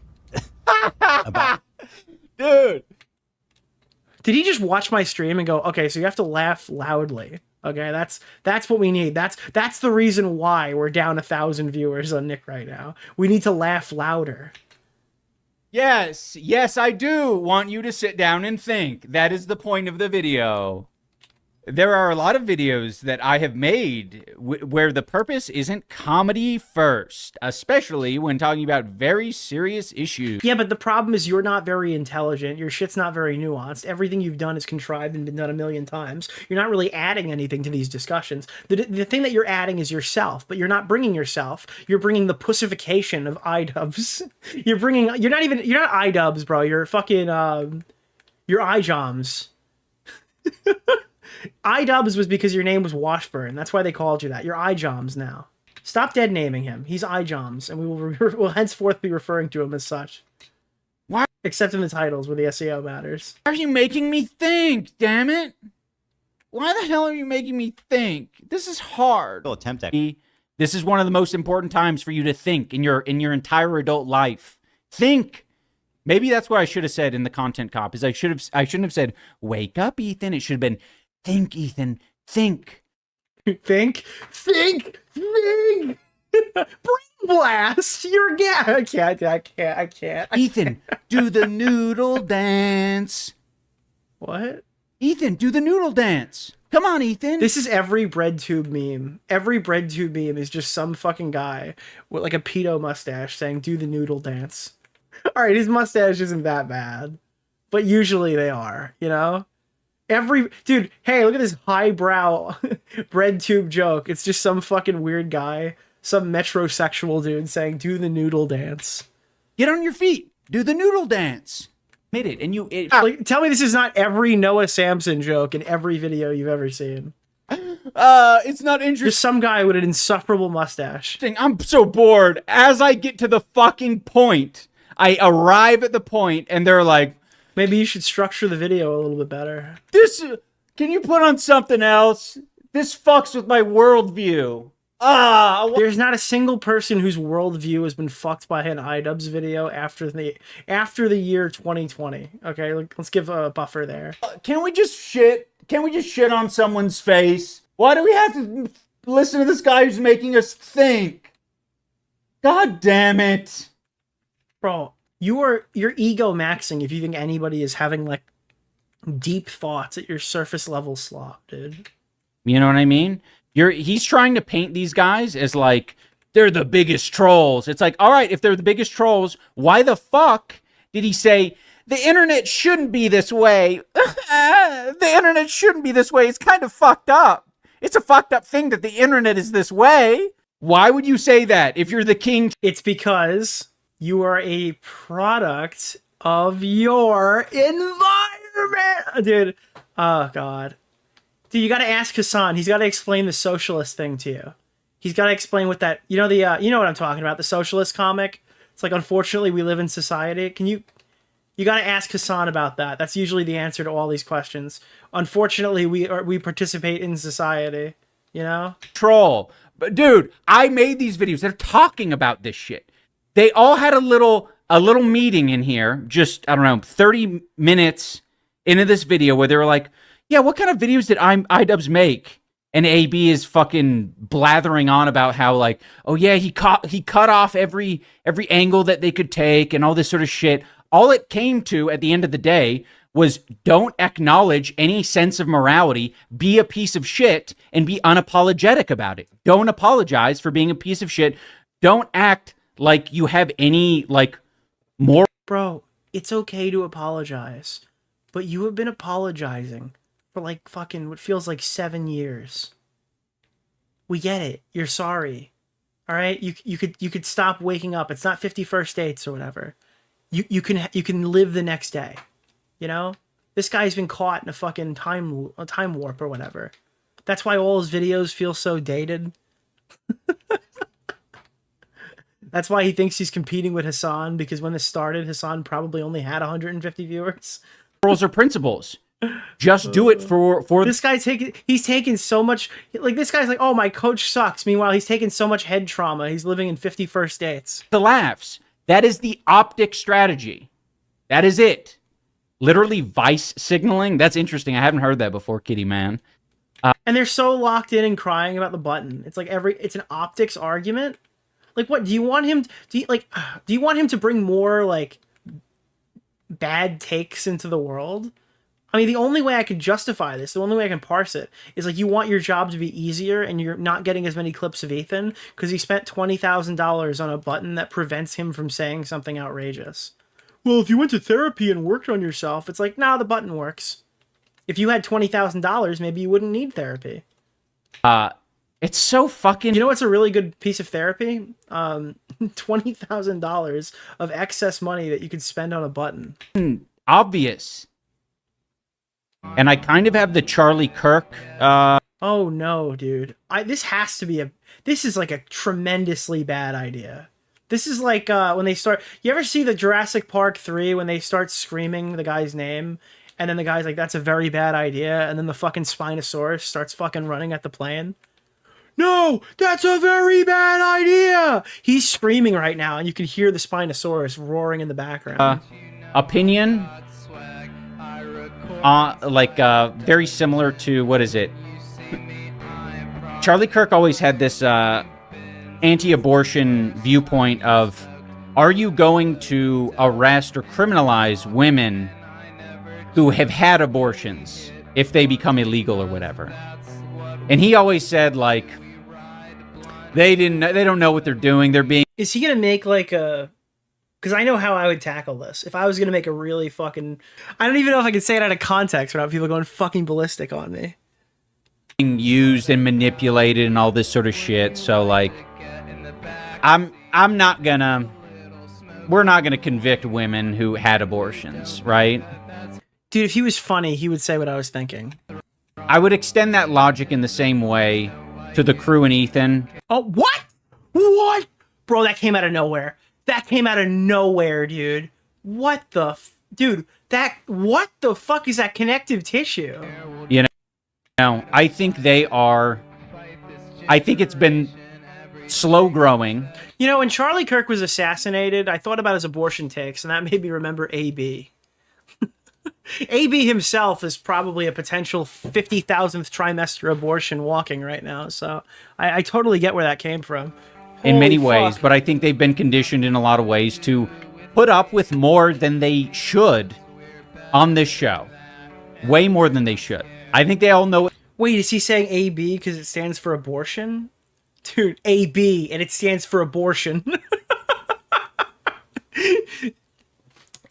Dude. Did he just watch my stream and go, okay, so you have to laugh loudly. Okay, that's what we need. That's the reason why we're down 1,000 viewers on Nick right now. We need to laugh louder. Yes, yes, I do want you to sit down and think. That is the point of the video. There are a lot of videos that I have made where the purpose isn't comedy first, especially when talking about very serious issues. Yeah, but the problem is you're not very intelligent. Your shit's not very nuanced. Everything you've done is contrived and been done a million times. You're not really adding anything to these discussions. The thing that you're adding is yourself, but you're not bringing yourself. You're bringing the pussification of iDubbbz. You're not iDubbbz, bro. You're fucking, you're iJoms. iDubbbz was because your name was Washburn. That's why they called you that. You're iJoms now. Stop dead naming him. He's iJoms, and we will henceforth be referring to him as such. Why? Except in the titles where the SEO matters. Why are you making me think, damn it? Why the hell are you making me think? This is hard. Attempt at. This is one of the most important times for you to think in your entire adult life. Think. Maybe that's what I should have said in the content cop. Is I shouldn't have said, "Wake up, Ethan." It should have been, "Think, Ethan. Think." Think. Brain blast. You're again. I can't. Ethan, do the noodle dance. What? Ethan, do the noodle dance. Come on, Ethan. This is every BreadTube meme. Every BreadTube meme is just some fucking guy with like a pedo mustache saying, "Do the noodle dance." All right, his mustache isn't that bad, but usually they are, you know? Dude, hey, look at this highbrow BreadTube joke. It's just some fucking weird guy, some metrosexual dude saying, "Do the noodle dance." Get on your feet. Do the noodle dance. Made it, and like, tell me this is not every Noah Samson joke in every video you've ever seen. It's not interesting. Just some guy with an insufferable mustache. I'm so bored. As I get to the fucking point, I arrive at the point, and they're like, maybe you should structure the video a little bit better. Can you put on something else? This fucks with my worldview. There's not a single person whose worldview has been fucked by an iDubbbz video after the year 2020. Okay, let's give a buffer there. Can we just shit? Can we just shit on someone's face? Why do we have to listen to this guy who's making us think? God damn it. Bro, you're ego maxing if you think anybody is having like deep thoughts at your surface level slop, dude. You know what I mean? He's trying to paint these guys as like they're the biggest trolls. It's like, all right, if they're the biggest trolls, why the fuck did he say the internet shouldn't be this way? The internet shouldn't be this way. It's kind of fucked up. It's a fucked up thing that the internet is this way. Why would you say that if you're the king? It's because you are a product of your environment, dude. Oh God. Dude, you got to ask Hassan. He's got to explain the socialist thing to you. He's got to explain what that, you know what I'm talking about, the socialist comic. It's like, unfortunately, we live in society. You got to ask Hassan about that. That's usually the answer to all these questions. Unfortunately, we participate in society, you know? Troll. But dude, I made these videos. They're talking about this shit. They all had a little meeting in here, just, I don't know, 30 minutes into this video where they were like, yeah, what kind of videos did iDubbbz make? And AB is fucking blathering on about how like, oh yeah, he cut off every angle that they could take and all this sort of shit. All it came to at the end of the day was don't acknowledge any sense of morality, be a piece of shit, and be unapologetic about it. Don't apologize for being a piece of shit. Don't act like you have any like more. Bro, it's okay to apologize, but you have been apologizing for like fucking what feels like 7 years. We get it. You're sorry. All right? You could stop waking up. It's not 51st dates or whatever. You can live the next day. You know? This guy's been caught in a fucking time warp or whatever. That's why all his videos feel so dated. That's why he thinks he's competing with Hassan, because when this started, Hassan probably only had 150 viewers. Rules or principles. Just do it for this guy's he's taken so much, like, this guy's like, oh, my coach sucks. Meanwhile, he's taken so much head trauma. He's living in 51st dates. the laughs. That is the optic strategy. That is it. Literally vice signaling. That's interesting. I haven't heard that before, Kitty Man. And they're so locked in and crying about the button. It's like it's an optics argument. Like, what do you want him? Do you want him to bring more like bad takes into the world? I mean, the only way I can justify this, the only way I can parse it, is like, you want your job to be easier, and you're not getting as many clips of Ethan because he spent $20,000 on a button that prevents him from saying something outrageous. Well, if you went to therapy and worked on yourself, it's like, nah, the button works. If you had $20,000, maybe you wouldn't need therapy. It's so fucking... You know what's a really good piece of therapy? $20,000 of excess money that you could spend on a button. Obvious. And I kind of have the Charlie Kirk. Oh no, dude! This has to be This is like a tremendously bad idea. This is like when they start. You ever see the Jurassic Park 3 when they start screaming the guy's name, and then the guy's like, "That's a very bad idea," and then the fucking Spinosaurus starts fucking running at the plane. No, that's a very bad idea. He's screaming right now, and you can hear the Spinosaurus roaring in the background. Opinion. Very similar to, what is it? Charlie Kirk always had this anti-abortion viewpoint of, are you going to arrest or criminalize women who have had abortions if they become illegal or whatever? And he always said, like, they don't know what they're doing. They're being... Is he gonna make like a... Because I know how I would tackle this. If I was going to make a really fucking... I don't even know if I could say it out of context without people going fucking ballistic on me. Being used and manipulated and all this sort of shit. So, like, I'm not gonna... We're not gonna convict women who had abortions, right? Dude, if he was funny, he would say what I was thinking. I would extend that logic in the same way to the crew and Ethan. Oh, what? What? Bro, that came out of nowhere. That came out of nowhere, dude. What the... Dude, what the fuck is that connective tissue? You know, I think they are... I think it's been slow growing. You know, when Charlie Kirk was assassinated, I thought about his abortion takes, and that made me remember AB. AB himself is probably a potential 50,000th trimester abortion walking right now, so I totally get where that came from. In many Holy ways, fuck. but I think they've been conditioned in a lot of ways to put up with more than they should on this show. Way more than they should. I think they all know it. Wait, is he saying AB because it stands for abortion? Dude, AB, and it stands for abortion.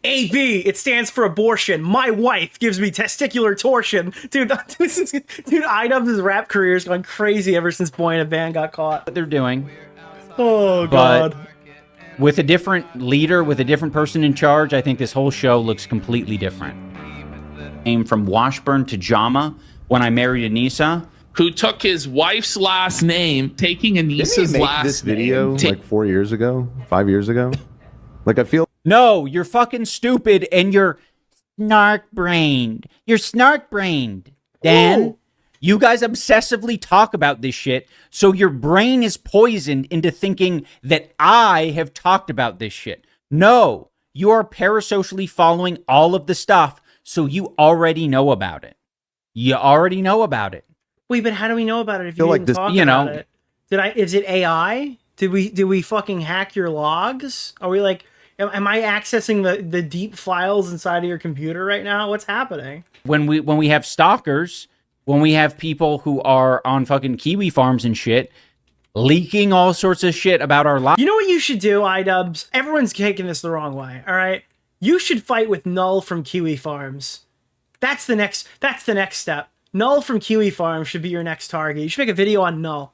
AB, it stands for abortion. My wife gives me testicular torsion. Dude, iDubbbz's rap career has gone crazy ever since Boy in a Band got caught. What they're doing. Oh, God. But with a different leader, with a different person in charge, I think this whole show looks completely different. Came from Washburn to Jama when I married Anissa. Who took his wife's last name, taking Anissa's Didn't he make last this video name. like 4 years ago, 5 years ago? Like, I feel... No, you're fucking stupid and you're snark-brained. You're snark-brained, Dan. Ooh. You guys obsessively talk about this shit, so your brain is poisoned into thinking that I have talked about this shit. No, you are parasocially following all of the stuff, so you already know about it. You already know about it. Wait, but how do we know about it if you Feel like didn't this- talk you about know- it? Is it AI? Did we fucking hack your logs? Are we like... Am I accessing the deep files inside of your computer right now? What's happening? When we have stalkers, when we have people who are on fucking kiwi farms and shit, leaking all sorts of shit about our lives. You know what you should do, iDubbbz? Everyone's taking this the wrong way, all right? You should fight with Null from Kiwi Farms. That's the next step. Null from Kiwi Farms should be your next target. You should make a video on Null.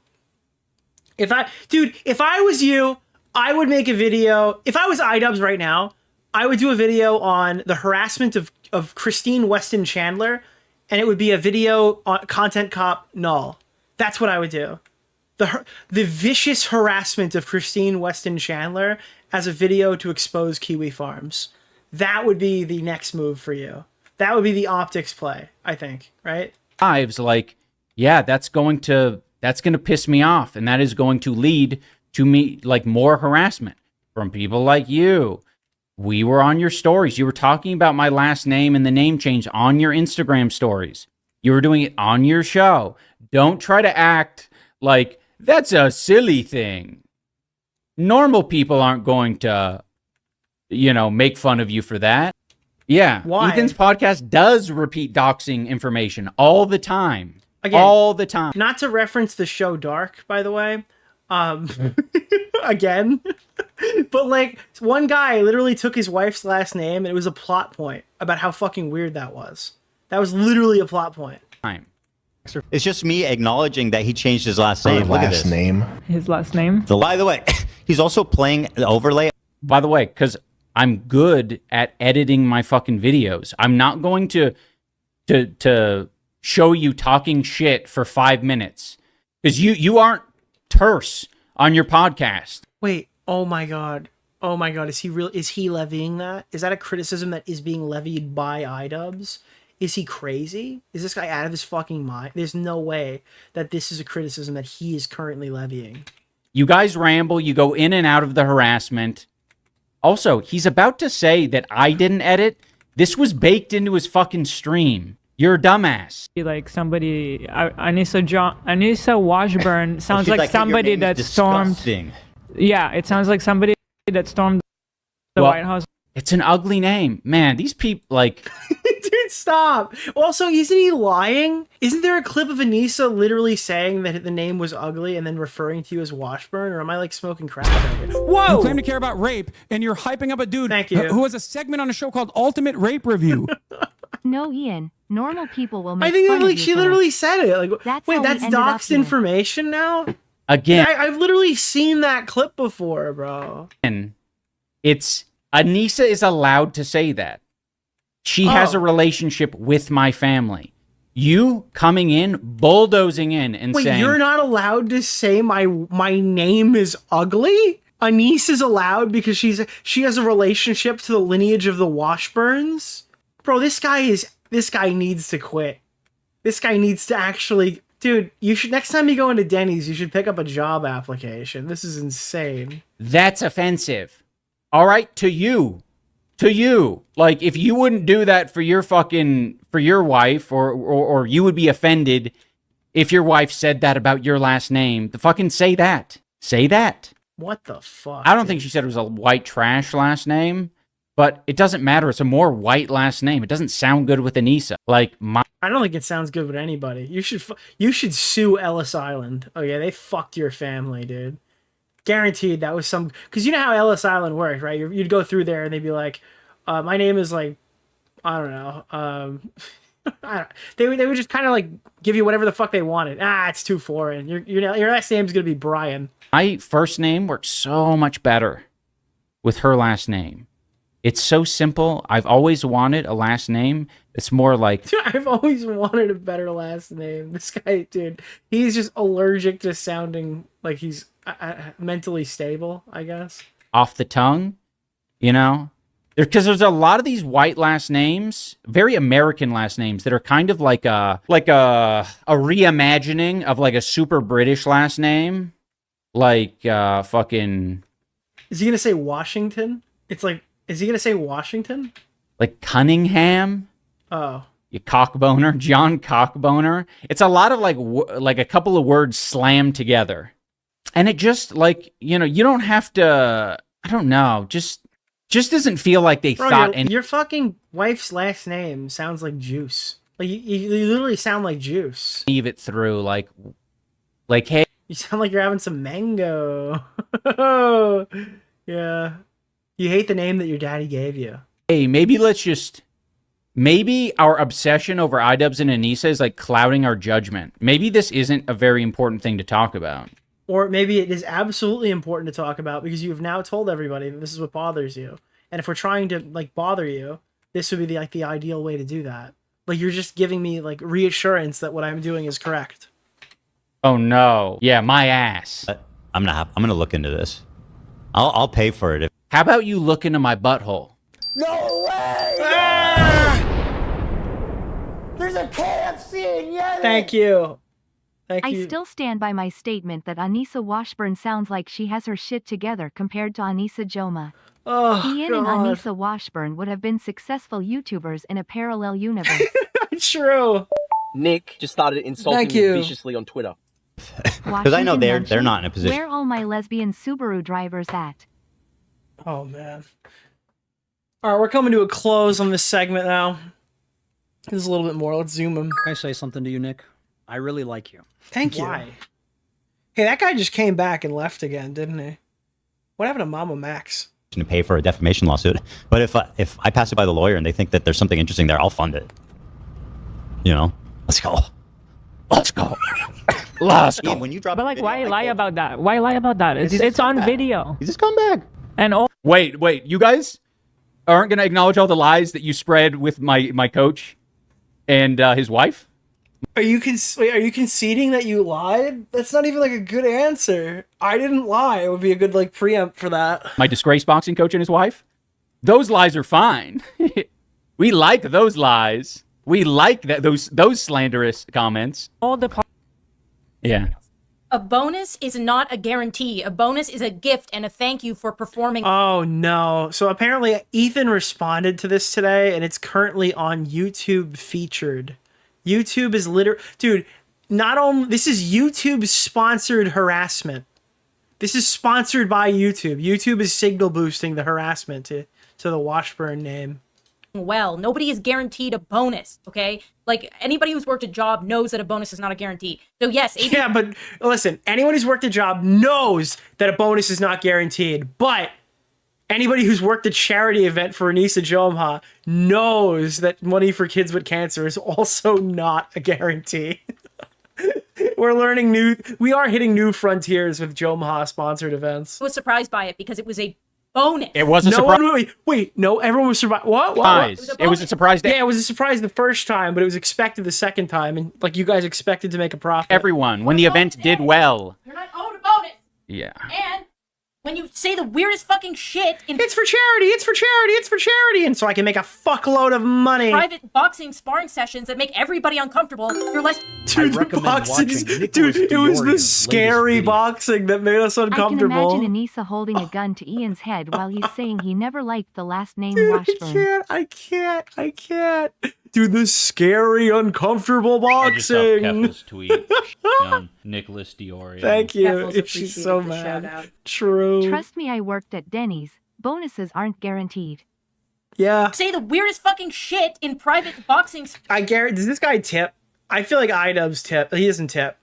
If I was you, I would make a video. If I was iDubbbz right now, I would do a video on the harassment of Christine Weston Chandler, and it would be a video on Content Cop Null. That's what I would do. the vicious harassment of Christine Weston Chandler as a video to expose Kiwi Farms. That would be the next move for you. That would be the optics play, I think, right? Like, yeah, that's going to piss me off, and that is going to lead to me like more harassment from people like you. We were on your stories. You were talking about my last name and the name change on your Instagram stories. You were doing it on your show. Don't try to act like that's a silly thing. Normal people aren't going to, make fun of you for that. Yeah. Why? Ethan's podcast does repeat doxing information all the time. Again, all the time. Not to reference the show Dark, by the way. Again. But like, one guy literally took his wife's last name and it was a plot point about how fucking weird that was. That was literally a plot point. It's just me acknowledging that he changed his last name. Look at this. His last name? So, by the way, he's also playing the overlay. By the way, because I'm good at editing my fucking videos. I'm not going to show you talking shit for 5 minutes. Because you aren't terse on your podcast. Wait, oh my god. Oh my god, is he levying that? Is that a criticism that is being levied by iDubbbz? Is he crazy? Is this guy out of his fucking mind? There's no way that this is a criticism that he is currently levying. You guys ramble, you go in and out of the harassment. Also, he's about to say that I didn't edit. This was baked into his fucking stream. You're a dumbass. Like somebody, Anissa Washburn sounds she's like somebody that stormed. Yeah, it sounds like somebody that stormed the White House. It's an ugly name. Man, these people, like... Dude, stop. Also, isn't he lying? Isn't there a clip of Anissa literally saying that the name was ugly and then referring to you as Washburn? Or am I like smoking crack? Whoa! You claim to care about rape, and you're hyping up a dude Thank you. who has a segment on a show called Ultimate Rape Review. No, Ian. Normal people will make I think fun like of you she for literally that. said it. Like, That's wait, how we that's ended up doxed here. information now? Again. I've literally seen that clip before, bro. And it's... Anissa is allowed to say that. She has a relationship with my family. You coming in, bulldozing in and Wait, saying... you're not allowed to say my name is ugly? Anise is allowed because she has a relationship to the lineage of the Washburns? Bro, this guy needs to quit. This guy needs to actually... Dude, you should, next time you go into Denny's, you should pick up a job application. This is insane. That's offensive. All right, to you. Like, if you wouldn't do that for your wife, or you would be offended if your wife said that about your last name, fucking say that. Say that. What the fuck? I don't think she said it was a white trash last name, but it doesn't matter. It's a more white last name. It doesn't sound good with Anissa. Like, I don't think it sounds good with anybody. You should sue Ellis Island. Oh yeah, they fucked your family, dude. Guaranteed that was some... Because you know how Ellis Island works, right? You'd go through there and they'd be like, my name is like, I don't know. They would just kind of like give you whatever the fuck they wanted. It's too foreign. Your last name's going to be Brian. My first name works so much better with her last name. It's so simple. I've always wanted a last name. It's more like... Dude, I've always wanted a better last name. This guy, dude, he's just allergic to sounding like he's mentally stable, I guess. Off the tongue, Because there's a lot of these white last names, very American last names, that are kind of like a reimagining of like a super British last name. Like fucking... Is he going to say Washington? It's like... Is he going to say Washington? Like Cunningham? Oh. You cockboner. John Cockboner. It's a lot of like a couple of words slammed together. And it just like, you don't have to, I don't know, just doesn't feel like they thought. Your fucking wife's last name sounds like Juice. Like you literally sound like Juice. Leave it through like, hey. You sound like you're having some mango. Yeah. You hate the name that your daddy gave you. Hey, maybe our obsession over iDubbbz and Anissa is like clouding our judgment. Maybe this isn't a very important thing to talk about. Or maybe it is absolutely important to talk about because you've now told everybody that this is what bothers you. And if we're trying to like bother you, this would be the ideal way to do that. Like you're just giving me like reassurance that what I'm doing is correct. Oh no. Yeah, my ass. I'm gonna look into this. I'll pay for it. How about you look into my butthole? No way! There's a KFC in Yemen! Thank you. I still stand by my statement that Anissa Washburn sounds like she has her shit together compared to Anissa Joma. Oh, Ian and Anissa Washburn would have been successful YouTubers in a parallel universe. True. Nick just started insulting me viciously on Twitter. Because I know they're not in a position. Where all my lesbian Subaru drivers at? Oh man. All right, we're coming to a close on this segment now. There's a little bit more. Let's zoom in. Can I say something to you, Nick? I really like you. Thank you. Why? Hey, that guy just came back and left again, didn't he? What happened to Mama Max? To pay for a defamation lawsuit, but if I pass it by the lawyer and they think that there's something interesting there, I'll fund it. You know, let's go. Let's go. Let's go. When you drop, But like, why lie about that? Why lie about that? It's on video. You just come back. And Wait, you guys aren't gonna acknowledge all the lies that you spread with my coach and his wife? Are you conceding that you lied? That's not even like a good answer. I didn't lie. It would be a good like preempt for that. My disgraced boxing coach and his wife? Those lies are fine. We like those lies. We like that those slanderous comments. all the Yeah. A bonus is not a guarantee. A bonus is a gift and a thank you for performing. Oh no. So apparently Ethan responded to this today and it's currently on YouTube featured. YouTube is dude, not only this is YouTube sponsored harassment. This is sponsored by YouTube. YouTube is signal boosting the harassment to the Washburn name. Well, nobody is guaranteed a bonus, okay? Like, anybody who's worked a job knows that a bonus is not a guarantee. So yes, yeah, but listen, anyone who's worked a job knows that a bonus is not guaranteed. But anybody who's worked a charity event for Anissa Joma knows that money for kids with cancer is also not a guarantee. We're learning we are hitting new frontiers with Joma sponsored events. I was surprised by it because it was a bonus. It was a surprise. Wait, no, everyone was surprised. What? It was a surprise day. Yeah, it was a surprise the first time, but it was expected the second time, and like you guys expected to make a profit. Everyone, when the event did well. You're not owed a bonus. Yeah. And when you say the weirdest fucking shit in it's for charity, it's for charity, it's for charity, and so I can make a fuckload of money. Private boxing sparring sessions that make everybody uncomfortable, you're less. Dude, it was the scary boxing that made us uncomfortable. I can imagine Anissa holding a gun to Ian's head while he's saying he never liked the last name Washburn. I can't. Dude, the scary, uncomfortable boxing. I just saw Kefla's tweet on Nicholas DeOrio. Thank you. She's so mad. True. Trust me, I worked at Denny's. Bonuses aren't guaranteed. Yeah. Say the weirdest fucking shit in private boxing. I guarantee. Does this guy tip? I feel like iDubbbz tip. He doesn't tip.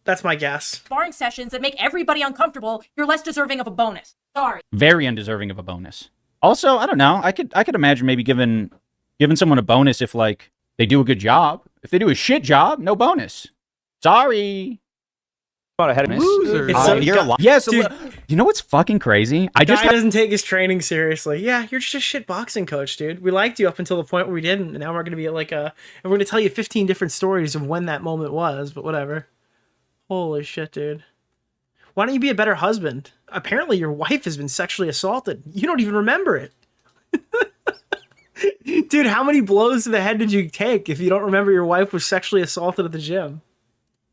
That's my guess. Sparring sessions that make everybody uncomfortable, you're less deserving of a bonus. Sorry. Very undeserving of a bonus. Also, I don't know. I could imagine maybe giving someone a bonus if like they do a good job. If they do a shit job, no bonus. Sorry. Loser. Yes, dude. You know what's fucking crazy? Guy doesn't take his training seriously. Yeah, you're just a shit boxing coach, dude. We liked you up until the point where we didn't, and now we're gonna be like and we're gonna tell you 15 different stories of when that moment was. But whatever. Holy shit, dude. Why don't you be a better husband? Apparently, your wife has been sexually assaulted. You don't even remember it. Dude, how many blows to the head did you take if you don't remember your wife was sexually assaulted at the gym?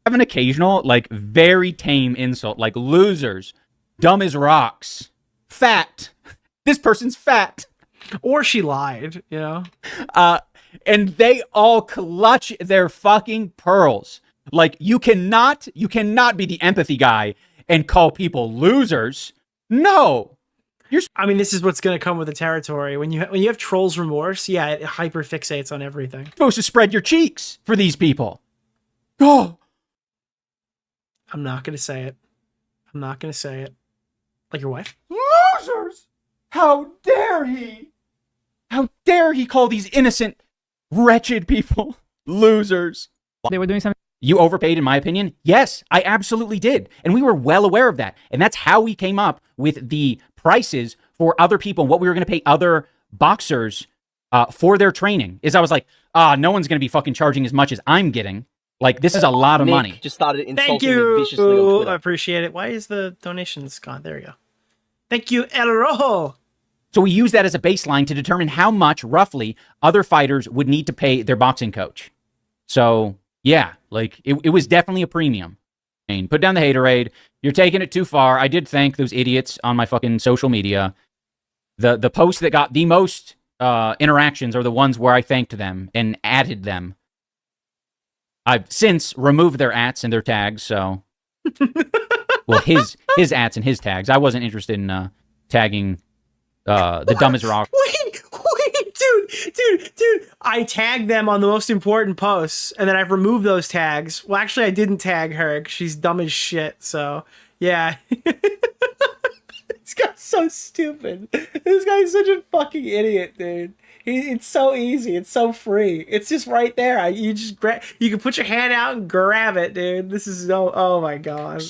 Have an occasional, like, very tame insult, like losers, dumb as rocks, fat. This person's fat. Or she lied, you know? And they all clutch their fucking pearls. Like, you cannot be the empathy guy and call people losers. No. I mean, this is what's going to come with the territory. When you have trolls remorse, yeah, it hyperfixates on everything. You're supposed to spread your cheeks for these people. Oh. I'm not going to say it. I'm not going to say it. Like your wife? Losers! How dare he? How dare he call these innocent, wretched people losers? They were doing something. You overpaid, in my opinion? Yes, I absolutely did. And we were well aware of that. And that's how we came up with the prices for other people and what we were going to pay other boxers for their training. Is I was like, no one's going to be fucking charging as much as I'm getting. Like, this is a lot of Nick money. just started Thank insulting me you. viciously on Twitter. I appreciate it. Why is the donations gone? There we go. Thank you, El Rojo. So we use that as a baseline to determine how much, roughly, other fighters would need to pay their boxing coach. So, yeah, like, it was definitely a premium. I mean, put down the haterade. You're taking it too far. I did thank those idiots on my fucking social media. The posts that got the most interactions are the ones where I thanked them and added them. I've since removed their ats and their tags, so... well, his ats and his tags. I wasn't interested in tagging the dumbest rock. Wait, dude. I tagged them on the most important posts, and then I've removed those tags. Well, actually, I didn't tag her because she's dumb as shit, so... Yeah. This guy's so stupid. This guy's such a fucking idiot, dude. It's so easy. It's so free. It's just right there. You just grab. You can put your hand out and grab it, dude. This is no. Oh my god.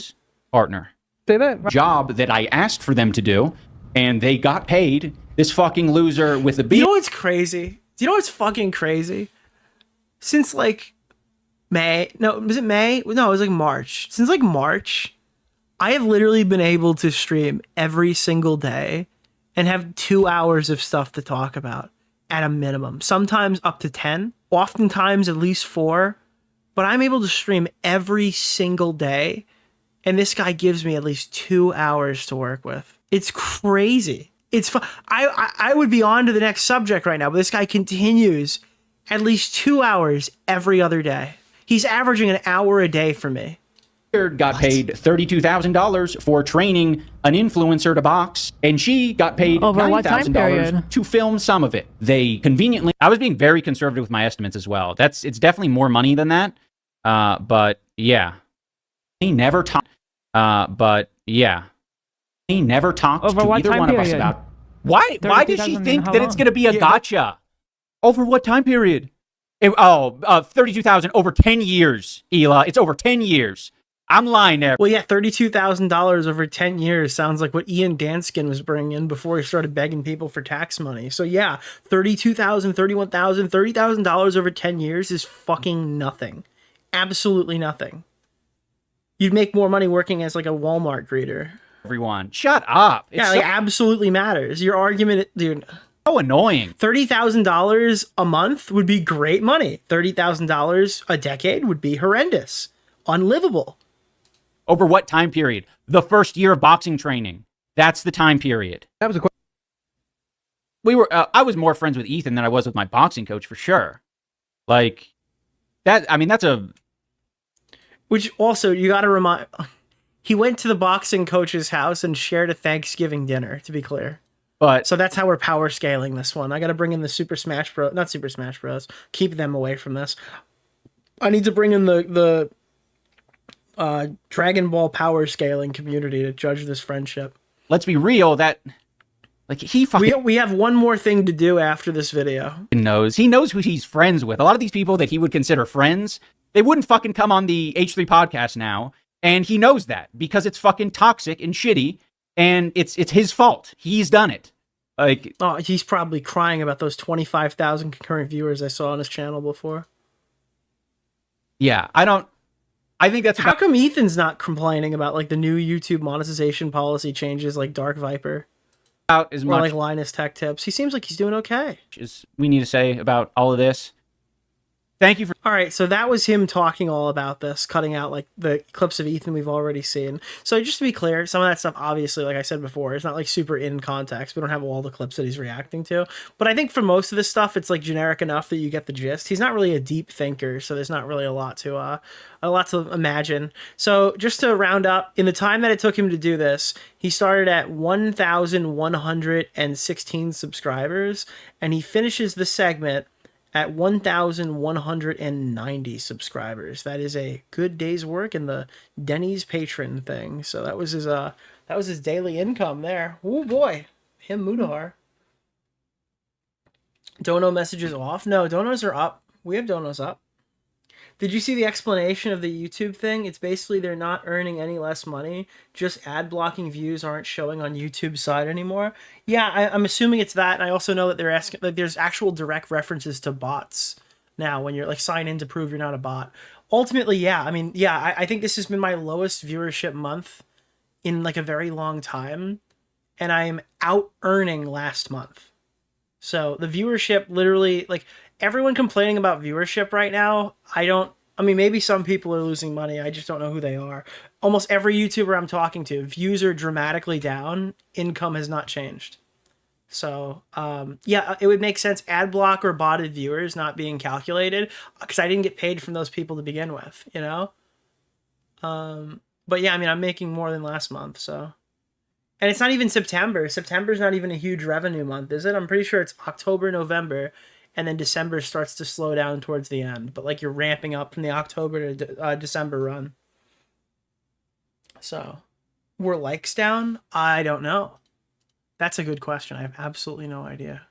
Partner. Say that. Job that I asked for them to do, and they got paid. This fucking loser with a beat. You know what's crazy? Do you know what's fucking crazy? Since like May. No, was it May? No, it was like March. Since like March, I have literally been able to stream every single day and have 2 hours of stuff to talk about. At a minimum, sometimes up to 10, oftentimes at least 4, but I'm able to stream every single day, and this guy gives me at least 2 hours to work with. It's crazy. It's I would be on to the next subject right now, but this guy continues at least 2 hours every other day. He's averaging an hour a day for me. Got paid $32,000 for training an influencer to box, and she got paid Over what time $9,000 period? to film some of it. They conveniently... I was being very conservative with my estimates as well. It's definitely more money than that. But yeah. He never talked... but yeah. He never talked Over to what either time one of us period? about... Why does she think that it's going to be a gotcha? Over what time period? 32,000 over 10 years, Ela. It's over 10 years. I'm lying there. Well, yeah, $32,000 over 10 years sounds like what Ian Danskin was bringing in before he started begging people for tax money. So yeah, $32,000, $31,000, $30,000 over 10 years is fucking nothing. Absolutely nothing. You'd make more money working as like a Walmart greeter. Everyone, shut up. Yeah, like absolutely matters. Your argument, dude. So annoying. $30,000 a month would be great money. $30,000 a decade would be horrendous. Unlivable. Over what time period? The first year of boxing training. That's the time period. That was a question. We were. I was more friends with Ethan than I was with my boxing coach for sure. Like that. I mean, that's a. Which also you got to remind. He went to the boxing coach's house and shared a Thanksgiving dinner. To be clear. But so that's how we're power scaling this one. I got to bring in the Super Smash Bros. Not Super Smash Bros. Keep them away from this. I need to bring in the Dragon Ball power scaling community to judge this friendship. Let's be real, that like he fucking we have one more thing to do after this video. He knows who he's friends with. A lot of these people that he would consider friends, they wouldn't fucking come on the H3 podcast now, and he knows that because it's fucking toxic and shitty, and it's his fault. He's done it. Like, oh, he's probably crying about those 25,000 concurrent viewers I saw on his channel before. Yeah, I think that's how come Ethan's not complaining about like the new YouTube monetization policy changes, like Dark Viper, out as much like Linus Tech Tips. He seems like he's doing okay. As we need to say about all of this. Thank you for. All right, so that was him talking all about this, cutting out like the clips of Ethan we've already seen. So just to be clear, some of that stuff, obviously, like I said before, is not like super in context. We don't have all the clips that he's reacting to. But I think for most of this stuff, it's like generic enough that you get the gist. He's not really a deep thinker, so there's not really a lot to imagine. So just to round up, in the time that it took him to do this, he started at 1,116 subscribers, and he finishes the segment at 1,190 subscribers. That is a good day's work in the Denny's patron thing. So that was his daily income there. Oh boy, him Mudahar. Dono messages off? No, donos are up. We have donos up. Did you see the explanation of the YouTube thing? It's basically they're not earning any less money. Just ad blocking views aren't showing on YouTube's side anymore. Yeah, I'm assuming it's that. And I also know that they're asking, like, there's actual direct references to bots now when you're like sign in to prove you're not a bot. ultimately, yeah. I mean, yeah, I think this has been my lowest viewership month in like a very long time, and I am out earning last month. So the viewership literally, like, everyone complaining about viewership right now, I mean, maybe some people are losing money. I just don't know who they are. Almost every YouTuber I'm talking to, views are dramatically down. Income has not changed. So, yeah, it would make sense ad block or botted viewers not being calculated because I didn't get paid from those people to begin with, you know? But yeah, I mean, I'm making more than last month, so. And it's not even September. September's not even a huge revenue month, is it? I'm pretty sure it's October, November, and then December starts to slow down towards the end. But like you're ramping up from the October to December run. So, were likes down? I don't know. That's a good question. I have absolutely no idea.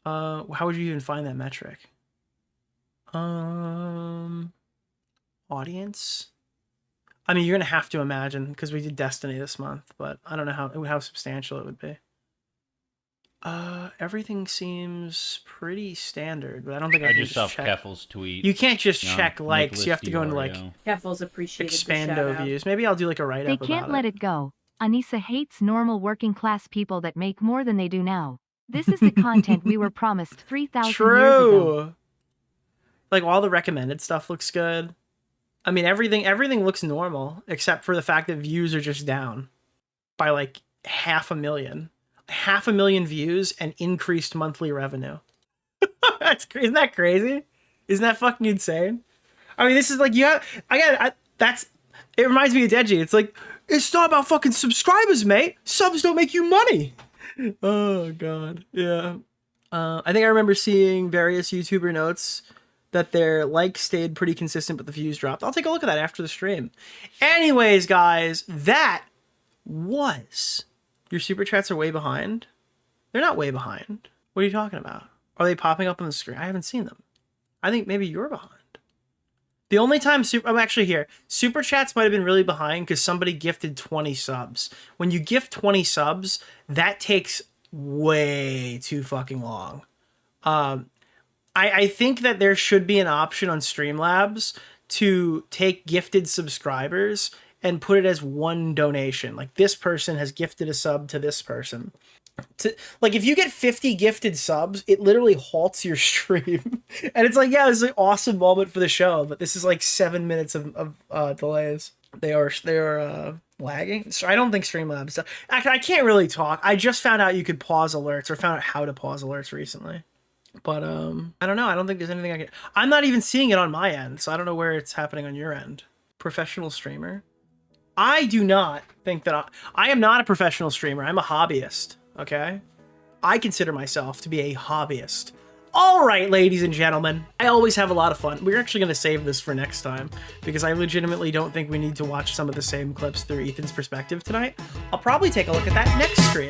How would you even find that metric? Audience? I mean, you're gonna have to imagine because we did Destiny this month, but I don't know how substantial it would be. Everything seems pretty standard, but I don't think I can just saw check. Keffel's tweet. You can't just check likes. Nicholas You have to go into like Keffel's appreciated expando views. Maybe I'll do like a write They up. can't about let it go. Anissa hates normal working class people that make more than they do now. This is the content we were promised 3,000 years ago. Like all the recommended stuff looks good. I mean, everything looks normal except for the fact that views are just down by like 500,000. 500,000 views and increased monthly revenue. Isn't that crazy? Isn't that fucking insane? I mean, this is like it reminds me of Deji. It's like, it's not about fucking subscribers, mate. Subs don't make you money. Oh god. Yeah. I think I remember seeing various YouTuber notes that their likes stayed pretty consistent, but the views dropped. I'll take a look at that after the stream. Anyways, guys, that was... Your super chats are way behind? They're not way behind. What are you talking about? Are they popping up on the screen? I haven't seen them. I think maybe you're behind. The only time I'm actually here. Super chats might have been really behind because somebody gifted 20 subs. When you gift 20 subs, that takes way too fucking long. I think that there should be an option on Streamlabs to take gifted subscribers and put it as one donation. Like, this person has gifted a sub to this person. Like, if you get 50 gifted subs, it literally halts your stream. And it's like, yeah, it's an awesome moment for the show, but this is like 7 minutes of delays. They are lagging. So I don't think Streamlabs... I can't really talk. I just found out you could pause alerts, or found out how to pause alerts recently. But, I don't know. I don't think there's anything I can... I'm not even seeing it on my end, so I don't know where it's happening on your end. Professional streamer? I do not think that I am not a professional streamer. I'm a hobbyist, okay? I consider myself to be a hobbyist. All right, ladies and gentlemen, I always have a lot of fun. We're actually going to save this for next time because I legitimately don't think we need to watch some of the same clips through Ethan's perspective tonight. I'll probably take a look at that next stream.